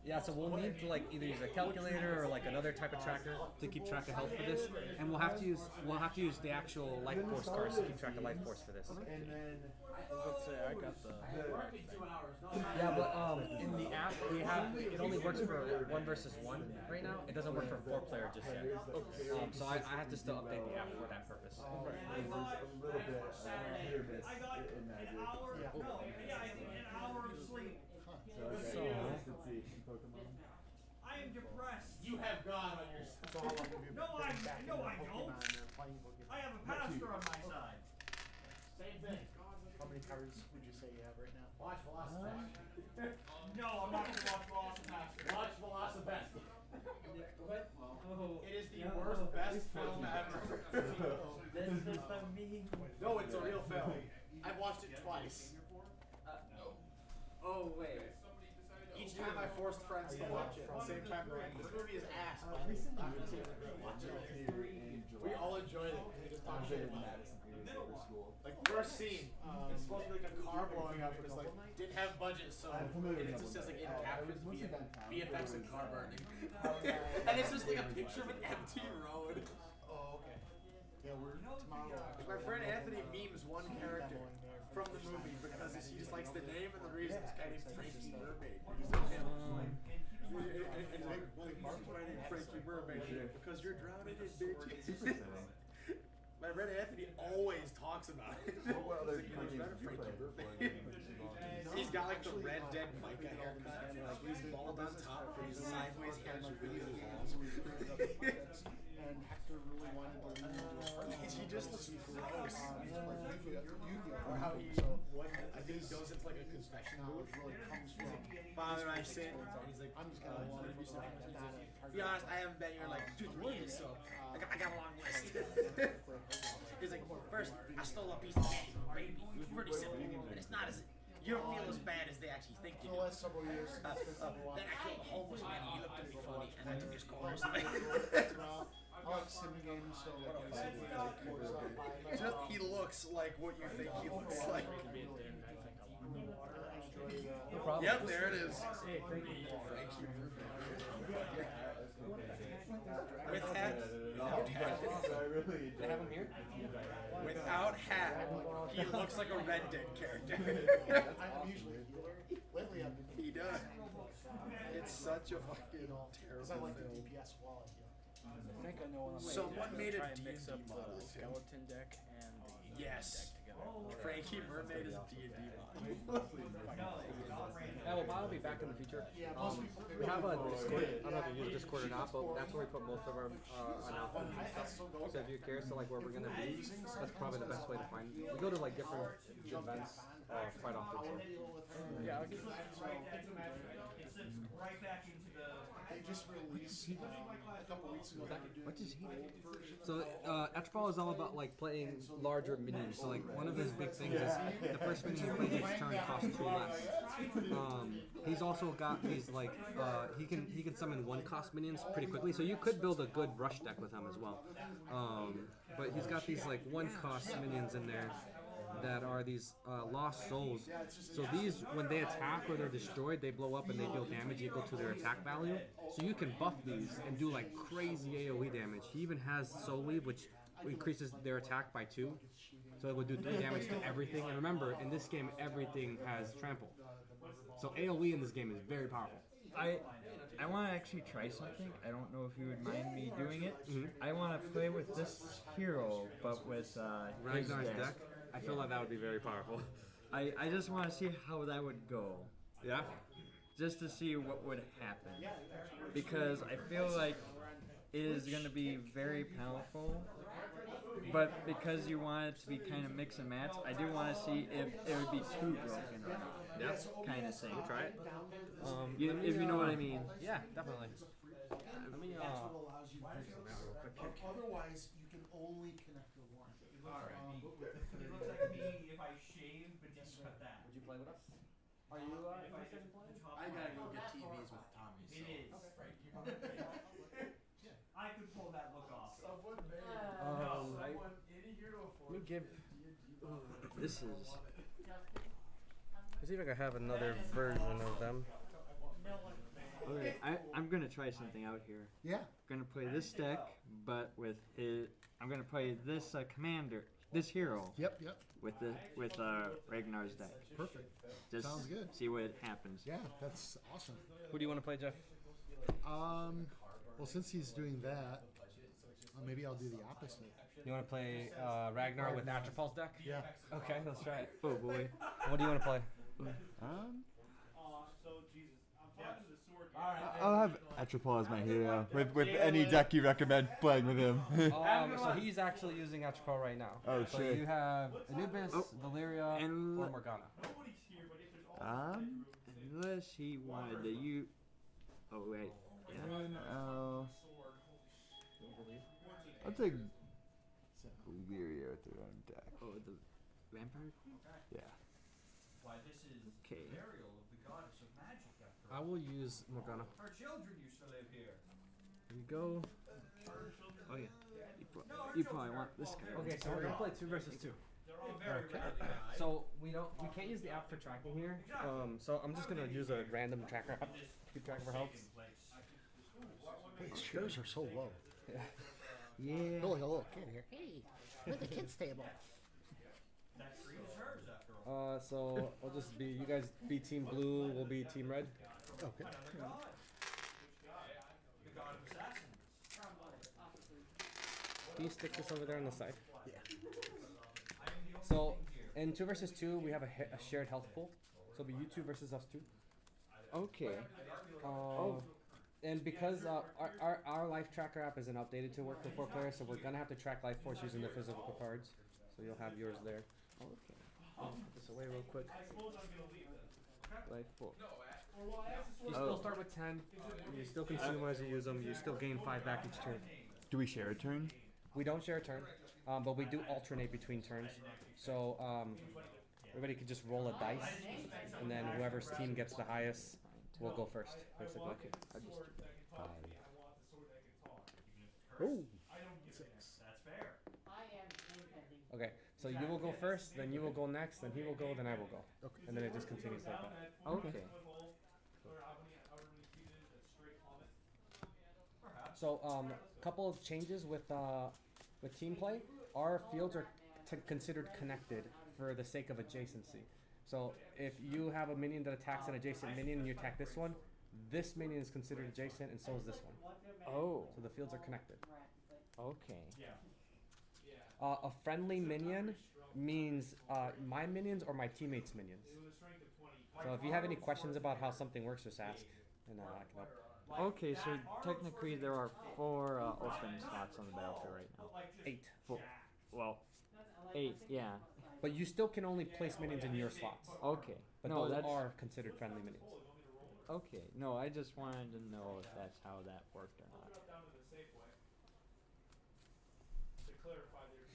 Yeah, so we'll need to like either use a calculator or like another type of tracker to keep track of health for this, and we'll have to use the actual life force cards to keep track of life force for this. And then I was about to say I got the. Yeah, but in the app we have it only works for 1 versus 1 right now. It doesn't work for 4-player just yet. So I have to still update the app for that purpose. There's a little bit hit or miss in Magic. An hour of sleep. So let's see. Pokemon. I am depressed. You have God on your so how long have you No, been I back in no, the I Pokemon don't. or playing Pokemon? I have a pastor on my side. Same thing. How many cards would you say you have right now? Watch Velocipede. No, I'm not gonna watch Velocipastor. Watch Velocipede. Oh, It is the worst, best film ever. No, it's a real film. I've watched it twice. Oh wait. Each time I forced friends to watch it. At the same time, they're like, this movie is ass. But I'm not gonna watch it. We all enjoyed it. We just talked shit about it. Like first scene, it's supposed to be like a car blowing up, but it's like didn't have budget, so it just says like in captions VFX and car burning, and it's just like a picture of an empty road. Oh, okay. Yeah, we're tomorrow. My friend Anthony memes one character from the movie because he just likes the name and the reason. This guy named Frankie Mermaid. And like, Mark's my name, Frankie Mermaid, because you're drowning in bitches. My friend Anthony always talks about it. What other He's like, games "You know, did you Frankie play Mermaid." before? He's got like the Red Dead Micah haircut, and like he's bald on top, and his sideways hair is really long. And Hector really wanted to lean into his first He just looks gross. Yu-Gi-Oh! Or how he, I think he goes into like a confession booth. Really comes He's from. like, Father, I sin. And he's like, I'm just gonna want to do something. like that at To be honest, I haven't been here like 2-3 years, so I got a long list. He's like, first, I stole a piece of candy from a baby. It was pretty simple, and it's not as you don't feel as bad as they actually think you For the do. last several years, Then I killed a homeless man, and he looked at me funny, and I took his corners. I like sim games, so like I said, Just he looks like what you think he looks like. Yep, there it is. Hey, thank you. With hat, without hat. They have them here? Without hat, he looks like a Red Dead character. I'm usually a healer. Lately, I've been. He does. It's such a fucking Because I terrible like the film. DPS wall. I think I know what I'm So gonna what do. made a Try and mix D&D up model? the skeleton deck and the Yes. deck together. Mikey Mermaid is D&D Yeah, well, Bob will be back in the future. We have a Discord. I don't know if you use Discord or not, but that's where we put most of our announcements and stuff. So if you're curious to like where we're gonna be, that's probably the best way to find. We go to like different events quite often. So. Yeah, okay. It slips right back into the. They just released a couple weeks ago. What does he do? So Etchball is all about like playing larger minions. So like one of his big things is the first minion you play each turn costs 2 less. He's also got these like he can summon 1-cost minions pretty quickly. So you could build a good rush deck with him as well. But he's got these like 1-cost minions in there that are these lost souls. So these, when they attack or they're destroyed, they blow up and they deal damage equal to their attack value. So you can buff these and do like crazy AoE damage. He even has Soul Weave, which increases their attack by 2. So it would do 3 damage to everything. And remember, in this game, everything has trample. So AoE in this game is very powerful. I want to actually try something. I don't know if you would mind me doing it. I want to play with this hero, but with Ragnar's deck. I feel like that would be very powerful. I just want to see how that would go. Yeah? Just to see what would happen. Because I feel like it is going to be very powerful. But because you want it to be kind of mix and match, I do want to see if it would be too broken or not. That's kind of thing. We'll try it. If you know what I mean. Yeah, definitely. Let me Otherwise, you can only connect the one. Alright. It looks like me if I shave, but just cut that. Would you play with us? Are you interested in playing? I gotta go get TVs with Tommy. It is. I could pull that look off. Let me give. This is. Let's see if I can have another version of them. Okay, I'm gonna try something out here. Yeah. I'm gonna play this deck, but with his. I'm gonna play this commander, this hero. Yep. With Ragnar's deck. Perfect. Just Sounds good. See what happens. Yeah, that's awesome. Who do you want to play, Jeff? Well, since he's doing that, maybe I'll do the opposite. You want to play Ragnar with Atropol's deck? Yeah. Okay, let's try it. Oh boy. What do you want to play? I'll have Atropol as my hero with any deck you recommend playing with him. So he's actually using Atropol right now. Oh, so shit. you have Anubis, Valyria, and or Morgana. Unless he wanted to use. Oh wait. Yeah. I'll take Valyria with their own deck. Oh, the Vampire Queen? Yeah. Why, this is Okay. burial of the goddess of magic after I will use Morgana. Her children used to live here. Here we go. Oh yeah. You probably want this guy. Okay, so we're gonna play 2 versus 2. Okay. So we can't use the app for tracking here. So I'm just gonna use a random tracker app to keep track of our health. These chairs are so low. Yeah. Feel like a little kid here. Hey, we're at the kids' table. That tree is hers after all. So we'll just be, you guys be team blue, we'll be team red. Okay. The god of assassins. Can you stick this over there on the side? Yeah. So in 2 versus 2, we have a shared health pool. So it'll be you 2 versus us 2. Okay. And because our life tracker app isn't updated to work for 4 players, so we're gonna have to track life force using the physical cards. So you'll have yours there. Okay. Put this away real quick. Life full. You still start with 10. You still consume as you use them. You still gain 5 back each turn. Do we share a turn? We don't share a turn, but we do alternate between turns. So everybody could just roll a dice, and then whoever's team gets the highest will go first, basically. Okay. I'll just do 5. Oh. That's fair. Okay, so you will go first, then you will go next, then he will go, then I will go. Okay. And then it just continues like that. Okay. So, couple of changes with team play. Our fields are considered connected for the sake of adjacency. So, if you have a minion that attacks an adjacent minion and you attack this minion is considered adjacent, and so is this one. Oh. So the fields are connected. Okay. A friendly minion means my minions or my teammates' minions. So if you have any questions about how something works, just ask, and I can help. Okay, so technically there are 4 open slots on the battlefield right now. 8. 4. Well, 8, yeah. But you still can only place minions in your slots. Okay. But no, those that's are considered friendly minions. okay. No, I just wanted to know if that's how that worked or not.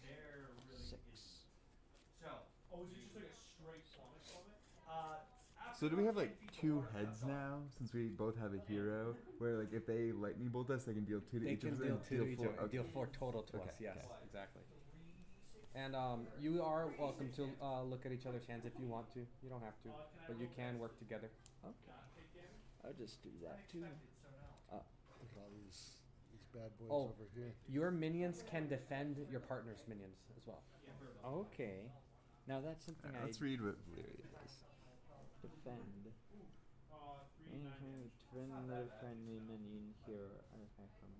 There really 6. isn't. So, is it just like a straight plummet? So do we have like 2 heads now, since we both have a hero, where like if they lightning bolt us, they can deal 2 to They each can of us? deal and 2 to each 4 other. Deal 4 total to us, yes, exactly. And you are welcome to look at each other's hands if you want to. You don't have to, but you can work together. Okay. I'll just do that too. Look at all these bad boys Oh, over here. your minions can defend your partner's minions as well. Okay. Now that's something Let's read what Valyria does. defend. Anytime defend the friendly minion hero artifact from.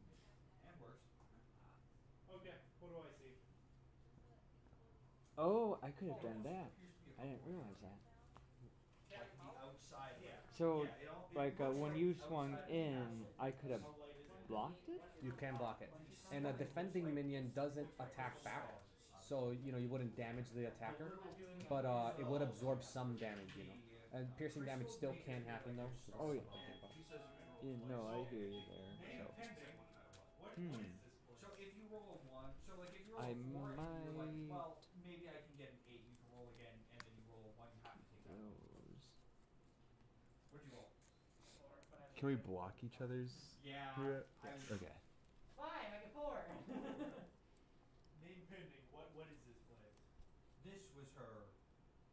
And worse. Okay, what do I see? Oh, I could have done that. I didn't realize that. Like the outside. So, like when you swung in, I could have blocked it. You can block it, and a defending minion doesn't attack back, so you wouldn't damage the attacker, but it would absorb some damage, And piercing damage still can happen though. So Oh yeah. something about it. Yeah, no, I hear you there. So. So if you roll a 1, so like if you roll I a 4 and you're like, might- well, maybe I can get an 8, you can roll again, and then you roll a 1, you have to take that. Those. What'd you roll? Can we block each other's Yeah. hero? I Yes. was- Okay. 5, I get 4. Name pending. What is this play? This was her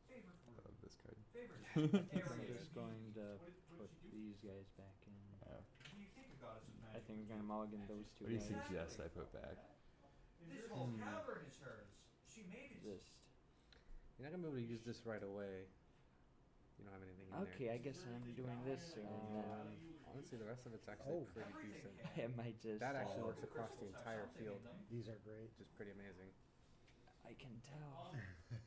favorite I word. love this card. Favorite I'm just going to put these guys back in. Oh. Do you think a goddess of I magic? think we're gonna mulligan those 2 What do you guys. suggest I put back? This whole cavern is hers. She made it. This. You're not gonna be able to use this right away. You don't have anything in Okay, I guess I'm doing this soon. there. Honestly, the rest of it's actually pretty decent. It might just. That actually works across the entire field, These are great. which is pretty amazing. I can tell.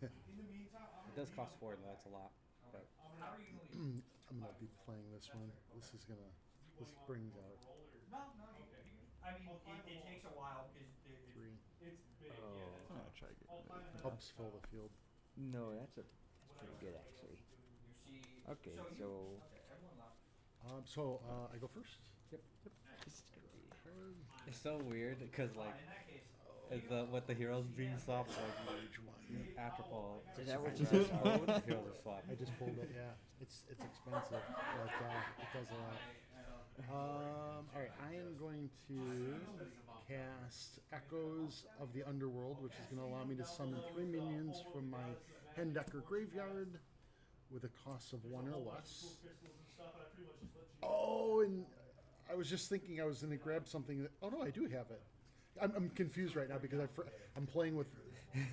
It does cost 4 though, that's a lot. But How are you gonna leave? I'm gonna be playing this one. This brings out No. I mean, it takes a while because 3. it's big. Oh. I'm gonna try to get Helps fill the field. No, that's pretty good actually. You see. Okay, so Okay, everyone left. So I go first. yep. this is gonna be. It's so weird because like In that case, what the heroes being swapped like Mage 1. Atropol. Is that what the you just pulled? heroes are swapped. I just pulled it. Yeah, it's expensive, but it does a lot. All right, I am going to cast Echoes of the Underworld, which is going to allow me to summon 3 minions from my Hendecker graveyard with a cost of 1 or less. Oh, and I was just thinking I was going to grab something that. Oh no, I do have it. I'm confused right now because I'm playing with.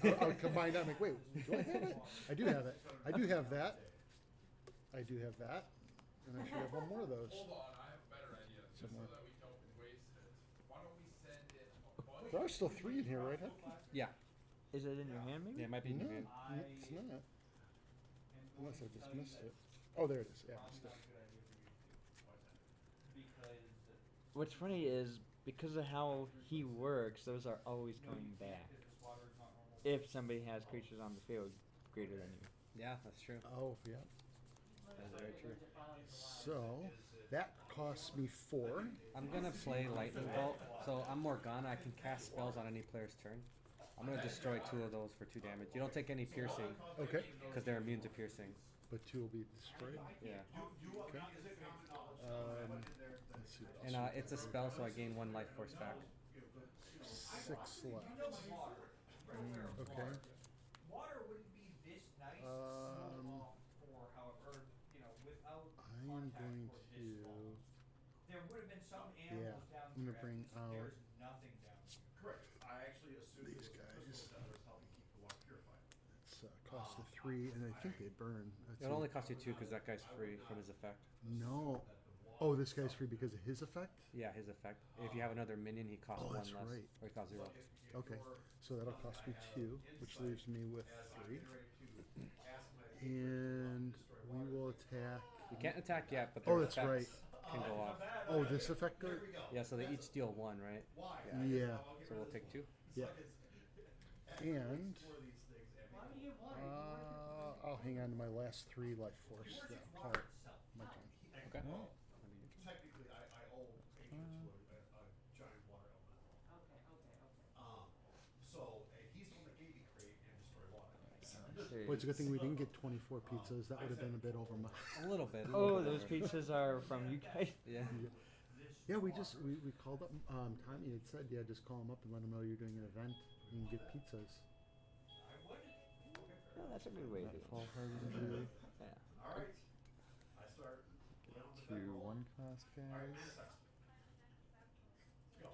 I would combine that. I'm like, wait, do I have it? I do have it. I do have that. I do have that, and I should have one more of those. Hold on, I have a better idea. Just Somewhere. so that we don't waste it. Why don't we send in a bunch There are still 3 in here, right? Yeah. Is it in your hand, maybe? Yeah, it might be in No, your hand. it's not. Unless I just missed it. Oh, there it is. Yeah, I missed it. What's funny is because of how he works, those are always coming back. If somebody has creatures on the field greater than you. Yeah, that's true. Oh, yeah. That's very true. So that costs me 4. I'm gonna play Lightning Bolt, so I'm Morgana. I can cast spells on any player's turn. I'm gonna destroy 2 of those for 2 damage. You don't take any piercing Okay. because they're immune to piercing. But 2 will be destroyed. Yeah. Okay. Let's see what And else. it's a spell, so I gain 1 life force back. 6 left. Okay. Water wouldn't be this nice for however, without I am going to. there would have been some Yeah, animals down I'm gonna here. bring out There's nothing down here. Correct. I actually assumed these it was guys. crystal that was helping keep the water purified. It's cost of 3, and I think they burn. Let's It see. only costs you 2 because that guy's free from his effect. No. Oh, this guy's free because of his effect? Yeah, his effect. If you have another minion, he costs Oh, one that's less. right. Or he costs 0. Okay, so that'll cost me 2, which leaves me with 3. And we will attack. You can't attack yet, but Oh, their that's right. effects can go off. Oh, this effect goes? Yeah, so they each deal 1, right? Yeah. So we'll take 2. Yeah. And I'll hang on to my last 3 life force. Yeah, call it my turn. Okay. Technically, I owe patron to a giant water elemental. So he's the one that gave me crate and destroy water. Well, it's a good thing we didn't get 24 pizzas. That would have been a bit over my. A little bit. Oh, those pizzas are from you guys? Yeah. Yeah, we called up. Tommy had said, yeah, just call him up and let him know you're doing an event and get pizzas. No, that's a good way to do it. Fall harder. Yeah. All right. I start. 2 1 cost guys. Go.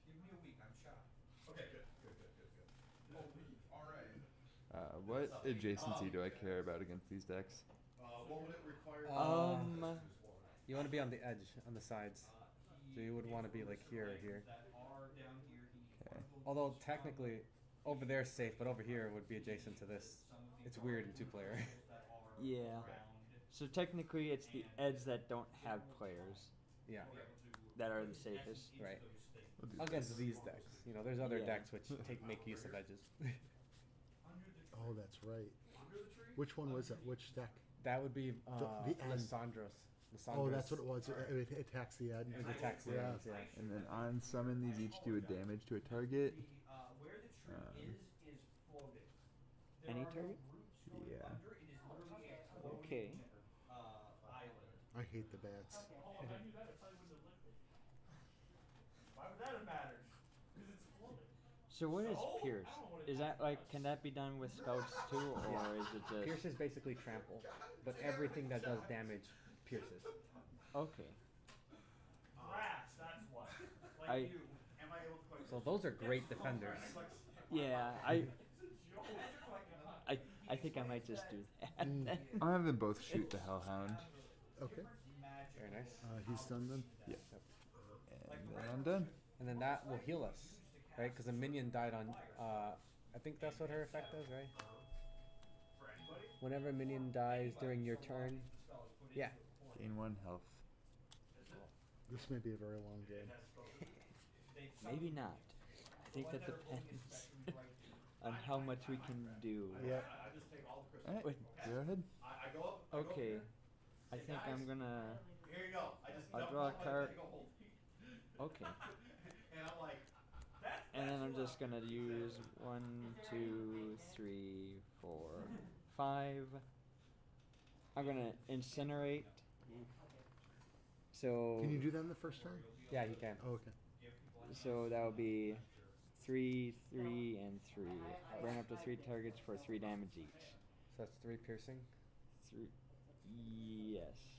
Give me a week. I'm shot. Okay, good. Oh, all right. What adjacency do I care about against these decks? What would it require? You want to be on the edge, on the sides. So you would want to be like here or here. Okay. Although technically, over there is safe, but over here would be adjacent to this. It's weird in 2-player. Yeah. So technically, it's the edge that don't have players Yeah. that are the safest. Right. We'll do Against this. these decks. You know, there's other Yeah. decks which make use of edges. Oh, that's right. Which one was that? Which deck? That would be the end. Lissandros. Oh, that's what it was. It attacks the end. It attacks the ends, yeah. And then on summon, these each do a damage to a target. Where the tree is floating. Any target? Yeah. It is literally a floating, Okay. island. I hate the bats. Oh, if I knew that, I probably wouldn't have licked it. Why would that have mattered? Because it's floating. So what is So? Pierce? I don't know what it Is that like, can that be done with spells too, or is it just... Pierce is basically trample, but everything that does damage pierces. Okay. Grass, that's what. Like I- you. Am I able to collect So those are great defenders. Yeah, I think I might just do that then. I'll have them both shoot the Hellhound. Okay. Very nice. He's done then? Yeah. And then I'm done. And then that will heal us, right? Because a minion died on. I think that's what her effect does, right? Whenever a minion dies during your turn, yeah. Gain 1 health. This may be a very long game. Maybe not. I think that depends on how much we can do. Yeah. Alright, Wait. go ahead. Okay. I think I'm gonna... Here you go. I'll draw a card. Okay. And I'm like, And then I'm just gonna use 1, 2, 3, 4, 5. I'm gonna incinerate. So... Can you do that in the first turn? Yeah, you can. Oh, okay. So that would be 3, 3, and 3. Burn up to 3 targets for 3 damage each. So that's 3 piercing. 3. Yes.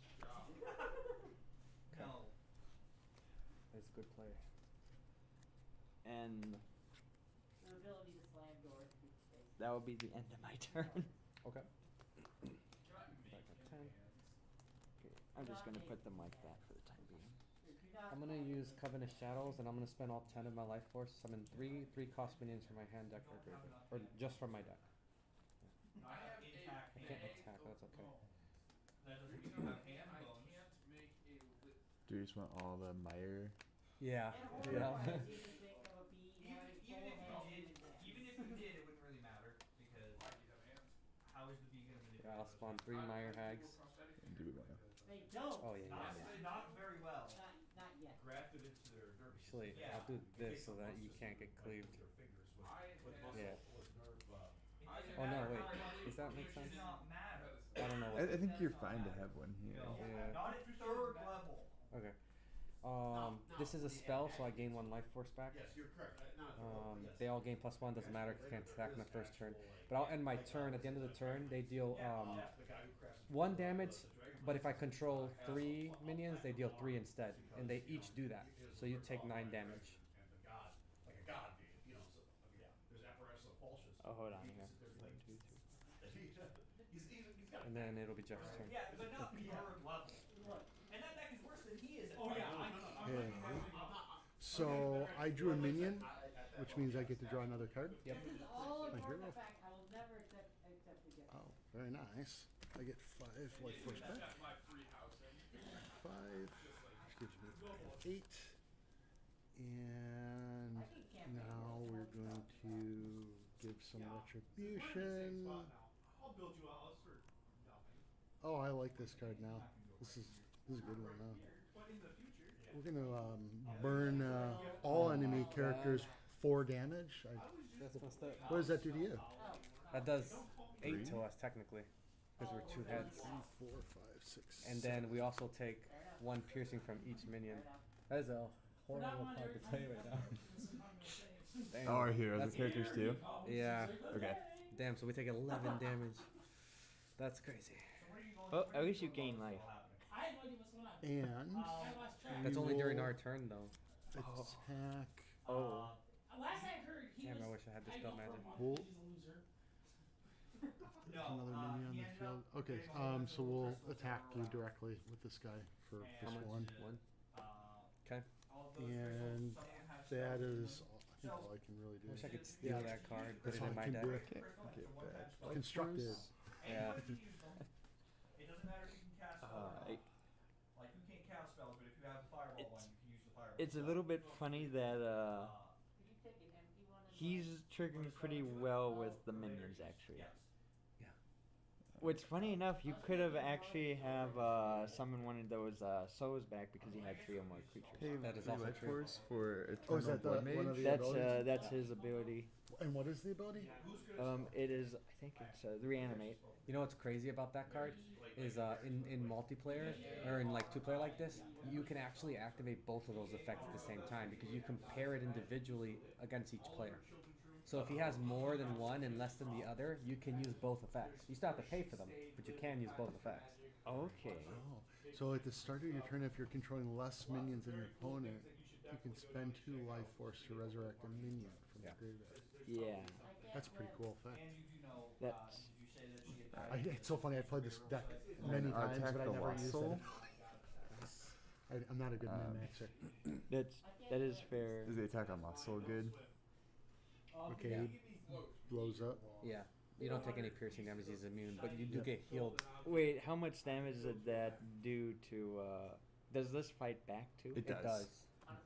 No. That's a good play. And The ability to slam doors. that will be the end of my turn. Okay. Back at 10. Okay, I'm just gonna put them like that for the time being. I'm gonna use Covenant Shadows, and I'm gonna spend all 10 of my life force. Summon 3 cost minions from my hand deck or graveyard, or just from my deck. I have attack. I can't attack. That's okay. That doesn't mean you have hand bones. Do you just want all the mire? Yeah. Even if you did, it wouldn't really matter because how is the bee gonna manipulate? Yeah, I'll spawn 3 Mire Hags. And do it. They don't. Oh yeah, Not, yeah. not very well. Not yet. Grafted into their nervous Actually, system. I'll do this so that you can't get cleaved. Yeah. Oh no, wait. Does that make sense? Does not matter. I don't know. I think you're fine to have one here. Yeah. Not at third level. Okay. This is a spell, so I gain 1 life force back. yes, you're correct. They all gain +1. Doesn't matter because I can't attack on the first turn. But I'll end my turn. At the end of the turn, they deal 1 damage. But if I control 3 minions, they deal 3 instead, and they each do that. So you take 9 damage. And the god, like a god being, you know, so, yeah, there's apparatus of pulsions. Oh, hold on here. 1, 2, 3. He's got And then it'll be Jeff's turn. Yeah, but not Bjork level. And that deck is worse than he is. At Oh yeah, Okay. So I drew a minion, which means I get to draw another card. Yep. This is all My important hero. fact. I will never accept the gift. Oh, very nice. I get 5 life force back. 5, which gives me 8. And now we're going to give some retribution. I'll build you a house for nothing. Oh, I like this card now. This is a good one now. But in the future, We're gonna burn all enemy characters 4 damage. That's messed up. What does that do to you? That does 8 to us technically, because we're 2 heads. 3, 4, 5, 6. And then we also take 1 piercing from each minion. That is a horrible card to play right now. Damn. Oh, our heroes, That's- the characters too? Yeah. Okay. Damn, so we take 11 damage. That's crazy. Well, at least you gain life. I have no idea what's going on. And I lost track. That's we only during will our turn though. attack. Oh. Last I heard, he Damn, was. I wish I had this spell magic. Bull. He's a loser. There's another minion on the field. Okay, so we'll attack you directly with this guy for How this much? 1. 1. Okay. And that is, I think all I can really do. I wish I could steal Yeah, that card, put that's it all in I my can deck. do. Get Constructed. Yeah. It doesn't matter if you can cast I- like you can't cast spells, but if you have a fireball one, you can use the fireball. It's a little bit funny that he's triggering pretty well with the minions actually. Yeah. Which funny enough, you could have actually have summoned one of those souls back because he had 3 or more creatures. Pay That is 3 also life true. force for Oh, is Eternal that the Blood one of Mage. the That's abilities? that's his ability. And what is the ability? It is, I think it's reanimate. You know what's crazy about that card is in multiplayer or in like 2-player like this, you can actually activate both of those effects at the same time because you compare it individually against each player. So if he has more than one and less than the other, you can use both effects. You still have to pay for them, but you can use both effects. Okay. Oh, so at the start of your turn, if you're controlling less minions than your opponent, you can spend 2 life force to resurrect a minion from the graveyard. Yeah. That's a pretty cool effect. That's It's so funny. I played this deck many times, attack but I the never Lost used Soul. it. I'm not a good min-maxer. that is fair. Is the attack on Lost Soul good? Okay, he blows up. Yeah. You don't take any piercing damage, he's immune, but you do get healed. Wait, how much damage did that do to? Does this fight back too? It It does.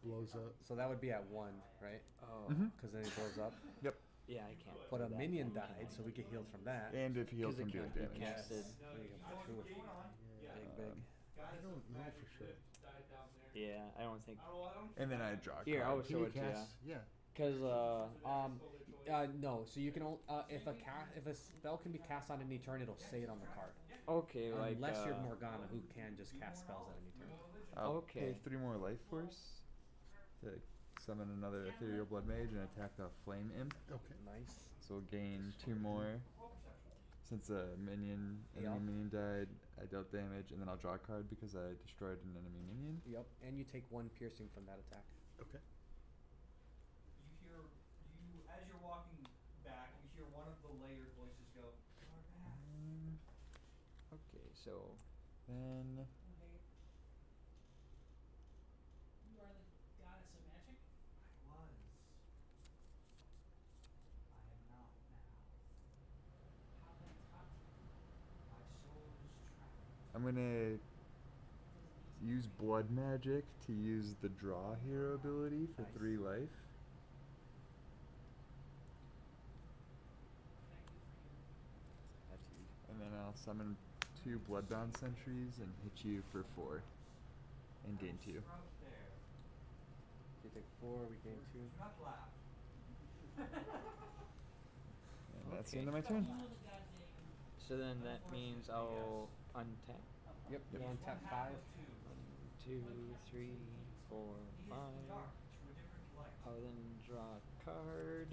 Blows up. So that would be at 1, right? Oh. Because then he blows up. Yep. Yeah, I can't. But do a that. minion died, so we get healed from that. And if he heals 'Cause it from dealing can't be damage. casted. There you go. True. Big. I don't know for sure. Yeah, I don't think. And then I draw a Here, card. I'll Can show you it to you. cast? Yeah. Cause No. So you can only if a spell can be cast on any turn, it'll say it on the card. okay, like Unless you're Morgana, who can just cast spells at any turn. I'll Okay. pay 3 more life force to summon another Ethereal Blood Mage and attack the Flame Imp. Okay. Nice. So we'll gain 2 more. Since a enemy minion died, I dealt damage, and then I'll draw a card because I destroyed an enemy minion. Yep. And you take 1 piercing from that attack. Okay. As you're walking back, you hear one of the layered voices go, Okay, so Then Okay. You are the goddess of magic? I was. I am not now. How can I talk to you? My soul is trapped. I'm gonna use Blood Magic to use the Draw Hero ability for 3 life. that's easy. And then I'll summon 2 Bloodbound Sentries and hit you for 4. And gain 2. You take 4, we gain 2. And that's the end of my turn. So then that means I'll untap. Yep. You want to tap 5? 1, 2, 3, 4, 5. I'll then draw a card.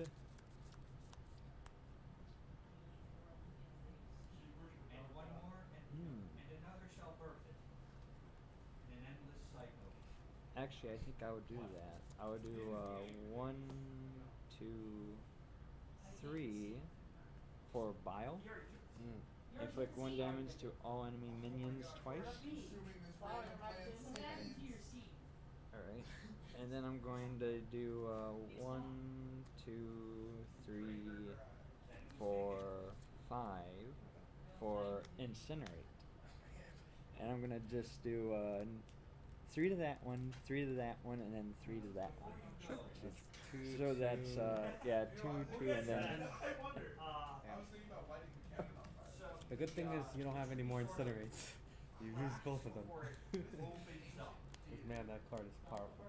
And one more, and another shall birth it. In an endless cycle. Actually, I think I would do that. I would do 1, 2, 3 for Bile. Inflict 1 damage to all enemy minions twice. Alright. And then I'm going to do 1, 2, 3, 4, 5 for Incinerate. And I'm going to just do 3 to that one, 3 to that one, and then 3 to that one. Sure. So that's, 2, 2, and then... The good thing is you don't have any more Incinerates. You use both of them. Man, that card is powerful.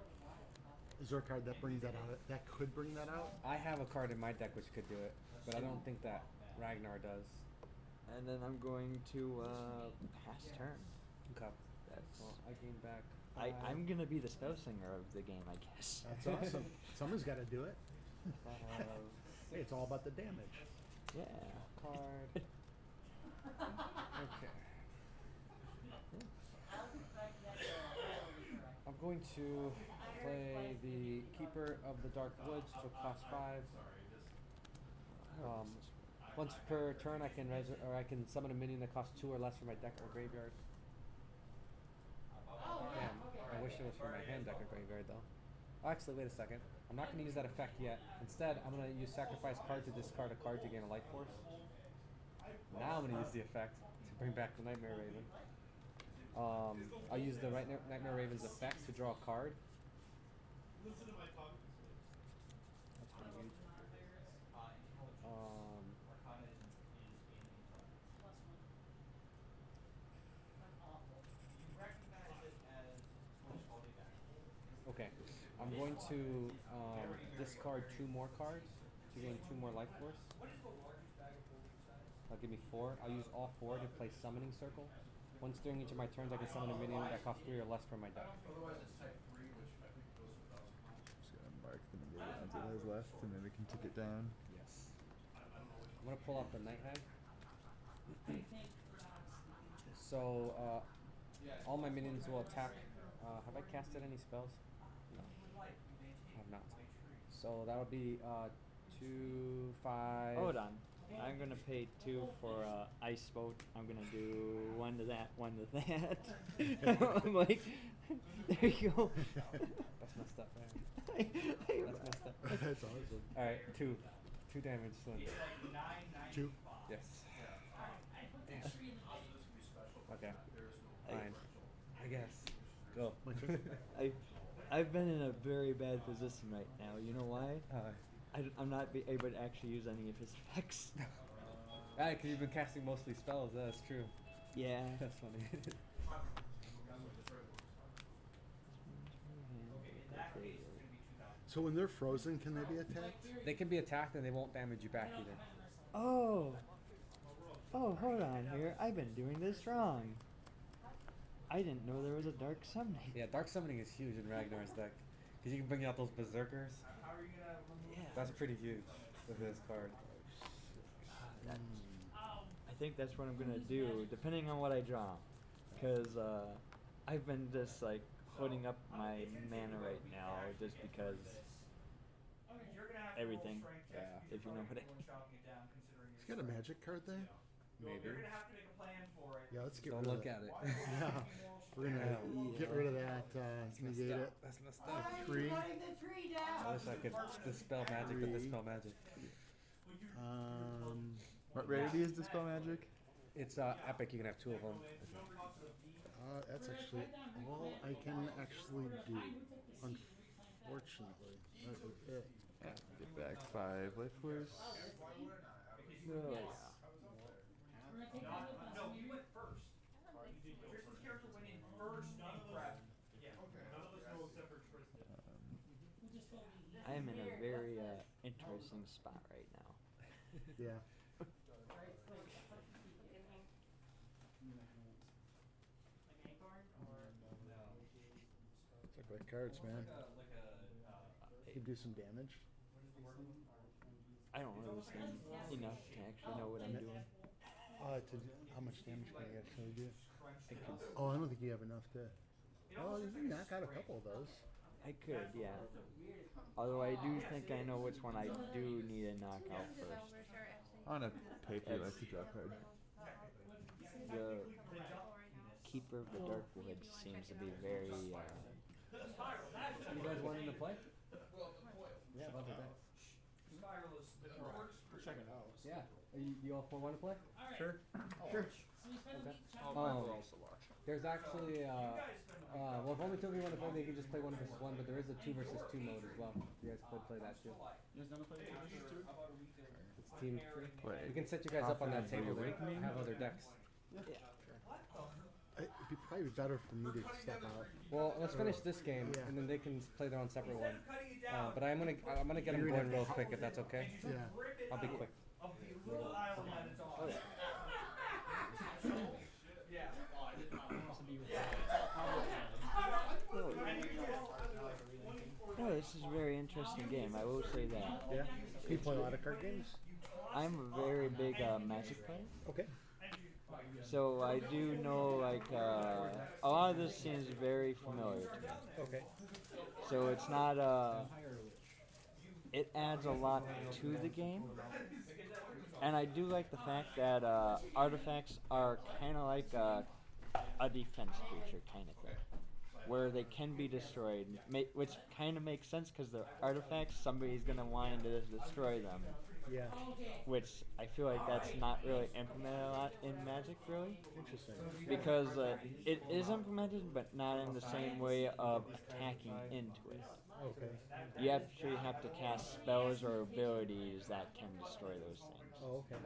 Is there a card that brings that out? That could bring that out? I have a card in my deck which could do it, but I don't think that Ragnar does. And then I'm going to pass turn. Okay. That's... Well, I gain back. I'm gonna be the spell singer of the game, I guess. That's awesome. Someone's got to do it. Hey, it's all about the damage. Yeah. Card. Okay. I'm going to play the Keeper of the Dark Woods to cost 5. Once per turn, I can I can summon a minion that costs 2 or less from my deck or graveyard. Damn, I wish it was from my hand deck or graveyard though. Oh, actually, wait a second. I'm not going to use that effect yet. Instead, I'm going to use Sacrifice card to discard a card to gain a life force. Now I'm going to use the effect to bring back the Nightmare Raven. I'll use the Nightmare Raven's effect to draw a card. That's pretty huge. Okay, I'm going to discard 2 more cards to gain 2 more life force. That'll give me 4. I'll use all 4 to play Summoning Circle. Once during each of my turns, I can summon a minion that costs 3 or less from my deck. Just gonna mark the number of rounds it has left, and then we can tick it down. Yes. I'm gonna pull out the Night Hag. So all my minions will attack. Have I casted any spells? No, I have not. So that'll be 2, 5. Hold on. I'm gonna pay 2 for Ice Boat. I'm gonna do 1 to that, 1 to that. I'm like, there you go. That's messed up, man. That's messed up. That's awesome. Alright, 2 damage. So. 2? Yes. Damn. Okay. Fine. I guess. Go. I've been in a very bad position right now. You know why? I'm not able to actually use any of his effects. Right, because you've been casting mostly spells. That's true. Yeah. That's funny. So when they're frozen, can they be attacked? They can be attacked and they won't damage you back either. Oh, hold on here. I've been doing this wrong. I didn't know there was a dark summoning. Yeah, dark summoning is huge in Ragnar's deck. Because you can bring out those berserkers. Yeah. That's pretty huge with this card. I think that's what I'm gonna do, depending on what I draw. Because I've been just like holding up my mana right now, just because everything. Yeah. If you know what I mean. He's got a magic card there? Maybe. Yeah, let's get Don't rid look of at it. Yeah. We're gonna get rid of that. Negate it. That's messed up. 3. I wish I could dispel magic to dispel magic. What rarity is Dispel Magic? It's epic. You can have 2 of them. That's actually all I can actually do. Unfortunately, that is it. Get back 5 life force. Oh, yeah. No, you went first. Tristan's character went in first and grabbed. Yeah. None of us know except for Tristan. I am in a very interesting spot right now. Yeah. Look like cards, man. You do some damage. I don't understand enough to actually know what I'm doing. How much damage can you actually do? Oh, I don't think you have enough to. Oh, you can knock out a couple of those. I could, yeah. Although I do think I know which one I do need to knock out first. On a paper, you like to draw a card. the Keeper of the Dark Woods seems to be very. You guys wanting to play? Yeah, love the decks. Check it out. Yeah. You all four want to play? Sure. Sure. Okay. Um, there's actually, well, if only two of you want to play, they can just play 1 versus 1, but there is a 2 versus 2 mode as well. You guys could play that too. You guys gonna play 2 versus 2? It's team. Wait, We can set you guys up on that table. They Awakening? have other decks. It'd be probably better for me to step out. Well, let's finish this game, Yeah. and then they can play their own separate one. But I'm gonna get them going real quick if that's okay. Yeah. I'll be quick. Oh, this is a very interesting game. I will say that. Yeah. You play a lot of card games? I'm a very big Magic player. Okay. So I do know, like, a lot of this seems very familiar to me. Okay. So it's not, it adds a lot to the game. And I do like the fact that artifacts are kind of like a defense creature kind of thing. Where they can be destroyed, which kind of makes sense because they're artifacts, somebody's going to want to destroy them. Yeah. Which I feel like that's not really implemented a lot in Magic, really. Interesting. Because it is implemented, but not in the same way of attacking into it. Okay. You actually have to cast spells or abilities that can destroy those things. Oh, okay.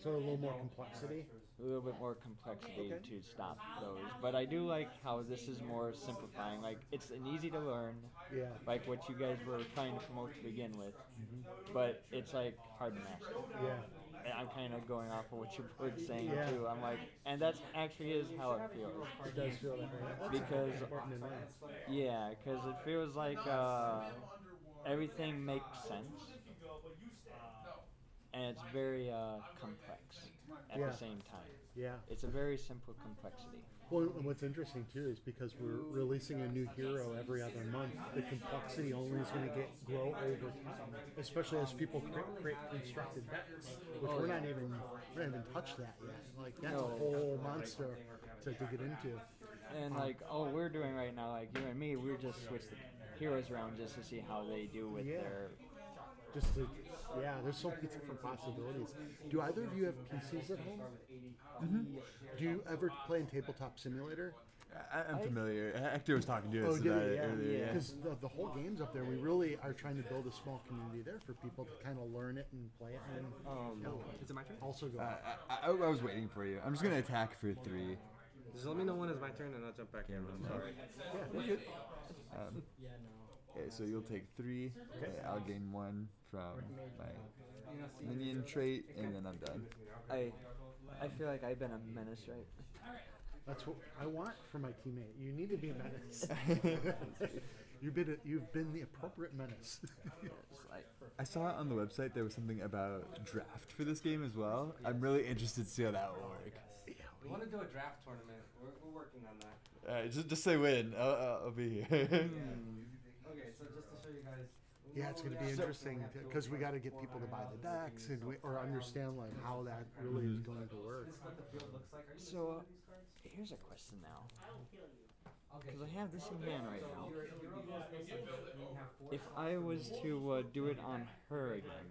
So a little more complexity? A little bit more complexity Okay. to stop those. But I do like how this is more simplifying. Like, it's an easy to learn. Yeah. Like what you guys were trying to promote to begin with. But it's like hard to master. Yeah. And I'm kind of going off of what you were saying Yeah. too. I'm like, and that's actually is how it feels. It does feel that way. That's Because, important to know. yeah, because it feels like everything makes sense. And it's very complex at Yeah. the same time. Yeah. It's a very simple complexity. Well, and what's interesting too is because we're releasing a new hero every other month, the complexity only is going to grow over time, especially as people create constructed decks, which we haven't even touched that yet. Like that's a whole monster to get into. And like, we're doing right now, like you and me, we're just switch the heroes around just to see how they do with their. Just to, there's so many different possibilities. Do either of you have PCs at home? Mm-hmm. Do you ever play in Tabletop Simulator? I'm familiar. Hector was talking to us about it earlier. Because the whole game's up there. We really are trying to build a small community there for people to kind of learn it and play it. And is it my turn? Also go. I was waiting for you. I'm just gonna attack for 3. Just let me know when it's my turn and I'll jump back in. I'm sorry. Yeah, you're good. Okay, so you'll take 3. Okay, I'll gain 1 from my minion trait, and then I'm done. I feel like I've been a menace, right? That's what I want for my teammate. You need to be a menace. You've been the appropriate menace. I saw it on the website. There was something about draft for this game as well. I'm really interested to see how that will work. We want to do a draft tournament. We're working on that. Just say win. I'll be here. Okay, so just to show you guys. Yeah, it's going to be interesting because we got to get people to buy the decks or understand like how that really is going to work. This is what the field looks like. Are you So, using these cards? here's a question now. I will kill you. Because I have this in hand right now. If If I was to do it on her again,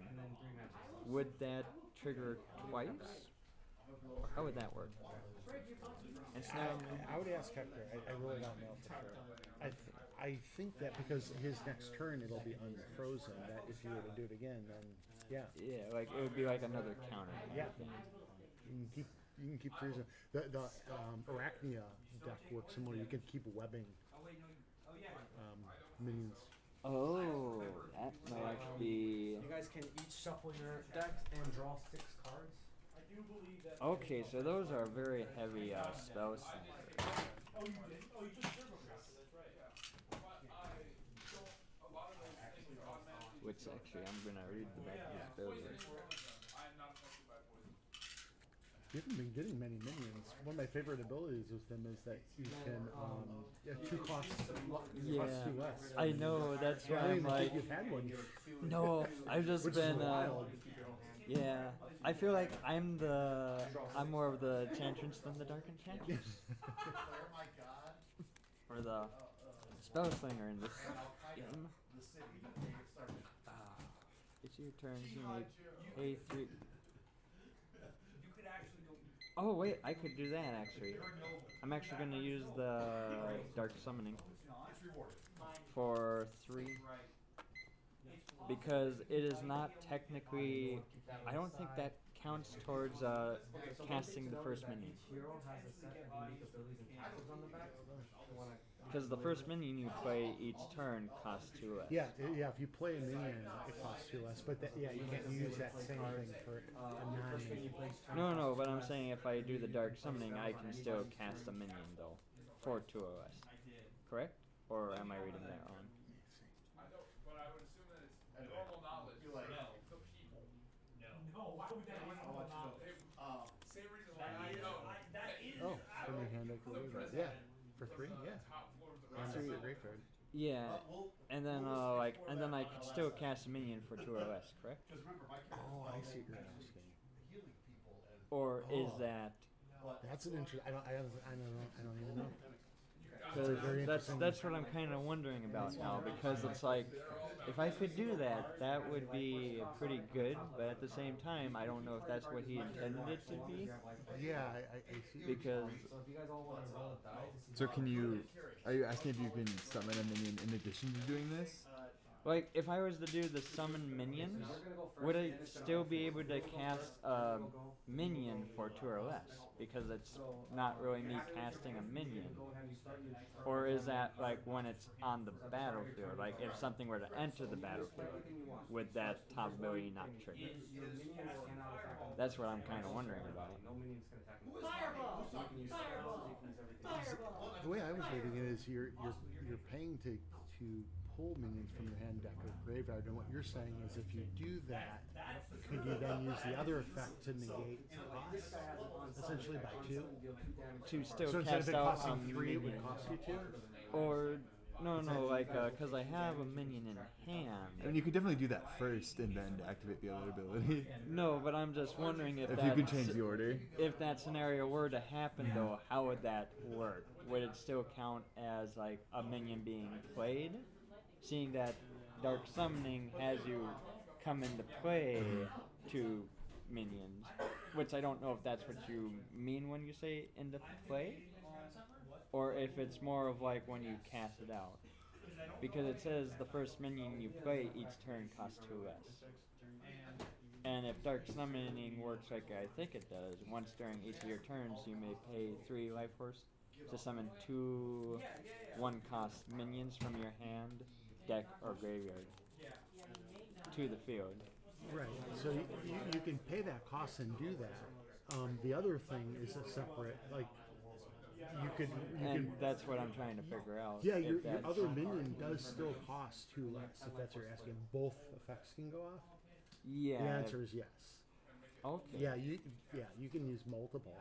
would that trigger twice? Or how would that work? I would ask Hector. I really don't know for sure. I think that because his next turn it'll be unfrozen. That if you were to do it again, then yeah. Yeah, like it would be like another counter. Yeah. You can keep freezing. The Arachnia deck works similar. You can keep webbing minions. Oh, that might actually be. You guys can each shuffle your decks and draw 6 cards. Okay, so those are very heavy spells. Oh, you did? Oh, you just server crafted, that's right. Which actually, I'm gonna read the back of this building. You haven't been getting many minions. One of my favorite abilities with them is that you can 2 costs plus 2 less. I know. That's why I'm like. You've had one. No, I've just Which been. is wild. Yeah, I feel like I'm more of the Enchantress than the Dark Enchantress. Or the Spell Slinger in this game. It's your turn. You may pay 3. Oh wait, I could do that actually. I'm actually going to use the Dark Summoning for 3. Because it is not technically... I don't think that counts towards casting the first minion. Because the first minion you play each turn costs 2 less. Yeah, if you play a minion, it costs 2 less. But you can't use that same thing for a non-minion. No, but I'm saying if I do the Dark Summoning, I can still cast a minion, though, for 2 or less. Correct? Or am I reading that wrong? But I would assume that it's normal knowledge. The people. No, why would that be normal knowledge? Same reason why I know. That is. Oh, from your hand, yeah, for 3, yeah. And that's your graveyard. Yeah, and then I could still cast a minion for 2 or less, correct? Oh, I see what you're asking. Or is that? That's an interesting. I don't even know. Because that's what I'm kind of wondering about now. Because it's like, if I could do that, that would be pretty good. But at the same time, I don't know if that's what he intended it to be. Yeah, I see. Because. So are you asking if you can summon a minion in addition to doing this? Like, if I was to do the summon minions, would I still be able to cast a minion for 2 or less? Because it's not really me casting a minion. Or is that, like, when it's on the battlefield? Like, if something were to enter the battlefield, would that top ability not trigger? That's what I'm kind of wondering about. The way I was reading it is you're paying to pull minions from your hand, deck, or graveyard, and what you're saying is if you do that, could you then use the other effect to negate the cost, essentially by 2? To still so instead cast of it out costing a 3, it would minion. cost you 2? Or like because I have a minion in hand. I mean, you could definitely do that first and then activate the other ability. No, but I'm just wondering if you can change the order. If that scenario were to happen, though, how would that work? Would it still count as like a minion being played? Seeing that Dark Summoning has you come into play 2 minions, which I don't know if that's what you mean when you say into play, or if it's more of like when you cast it out. Because it says the first minion you play each turn costs 2 less. And if Dark Summoning works like I think it does, once during each of your turns you may pay 3 life force to summon 2 1-cost minions from your hand, deck, or graveyard to the field. Right. So you can pay that cost and do that. The other thing is a separate, like, you can. That's what I'm trying to figure out. Yeah, your other minion does still cost 2 less, if that's what you're asking. Both effects can go off? Yeah. The answer is yes. Okay. Yeah, you can use multiple.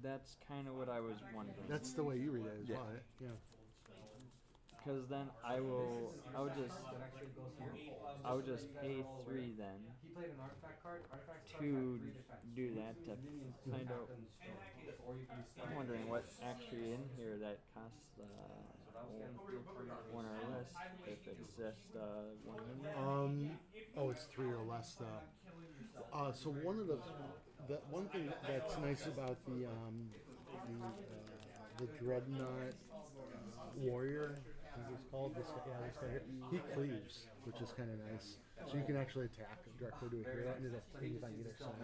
That's kind of what I was wondering. That's the way you read it as well, yeah. Because then I would just pay 3 then to do that to kind of. I'm wondering what actually in here that costs 1 or less. If it's just 1 minion. It's 3 or less. So one thing that's nice about the Dreadnought Warrior, I think it's called, this guy here, he cleaves, which is kind of nice. So you can actually attack directly to a hero and it'll cleave on either side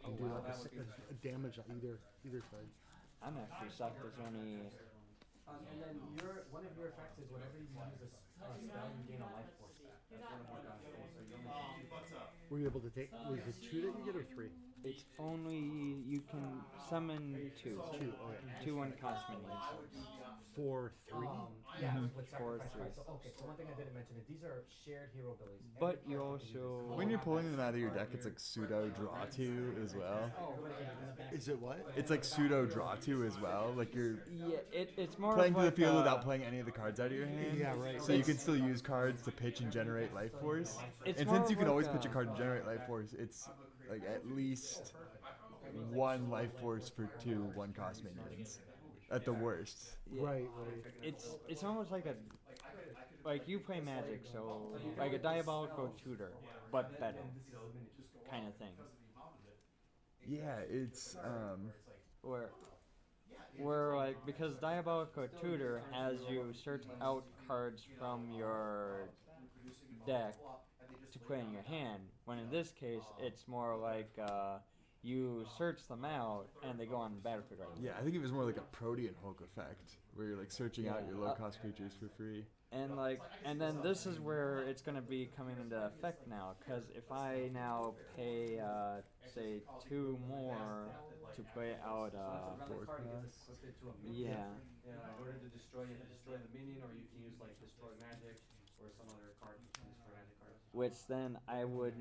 and do like a damage on either side. I'm actually shocked there's only. And then one of your effects is whenever you use a spell, you gain a life force back. That's one of our guys. Were you able to take? Was it 2 that you get or 3? It's only you can summon two. Two, okay. 2 1-cost minions. For 3? Yeah, Mhm. with For sacrifice. three. Right, so, okay, so one thing I didn't mention is these are shared hero abilities. But Every you character can use also- this. When you're pulling them out of your deck, it's like pseudo draw two as well. Oh, right, yeah, in the back. Is it what? It's like pseudo draw two as well. Like you're Yeah, it's more playing of to the like, field without playing any of the cards out of your hand. Yeah, right. So you can still use cards to pitch and generate life force. It's And more since you of can like always a- pitch a card to generate life force, it's like at least 1 life force for 2 1-cost minions. At the worst. Yeah. Right. It's almost like you play Magic, so like a diabolical tutor, but better, kind of thing. Yeah, it's Where like because diabolical tutor has you search out cards from your deck to play in your hand. When in this case, it's more like you search them out and they go on the battlefield right away. yeah, I think it was more like a Protean Hulk effect, where you're like searching out your low-cost creatures for free. And then this is where it's going to be coming into effect now, because if I now pay say 2 more to play out 4 cost. yeah. In order to destroy the minion, or you can use like destroy magic or some other card, destroy magic card. Which then I would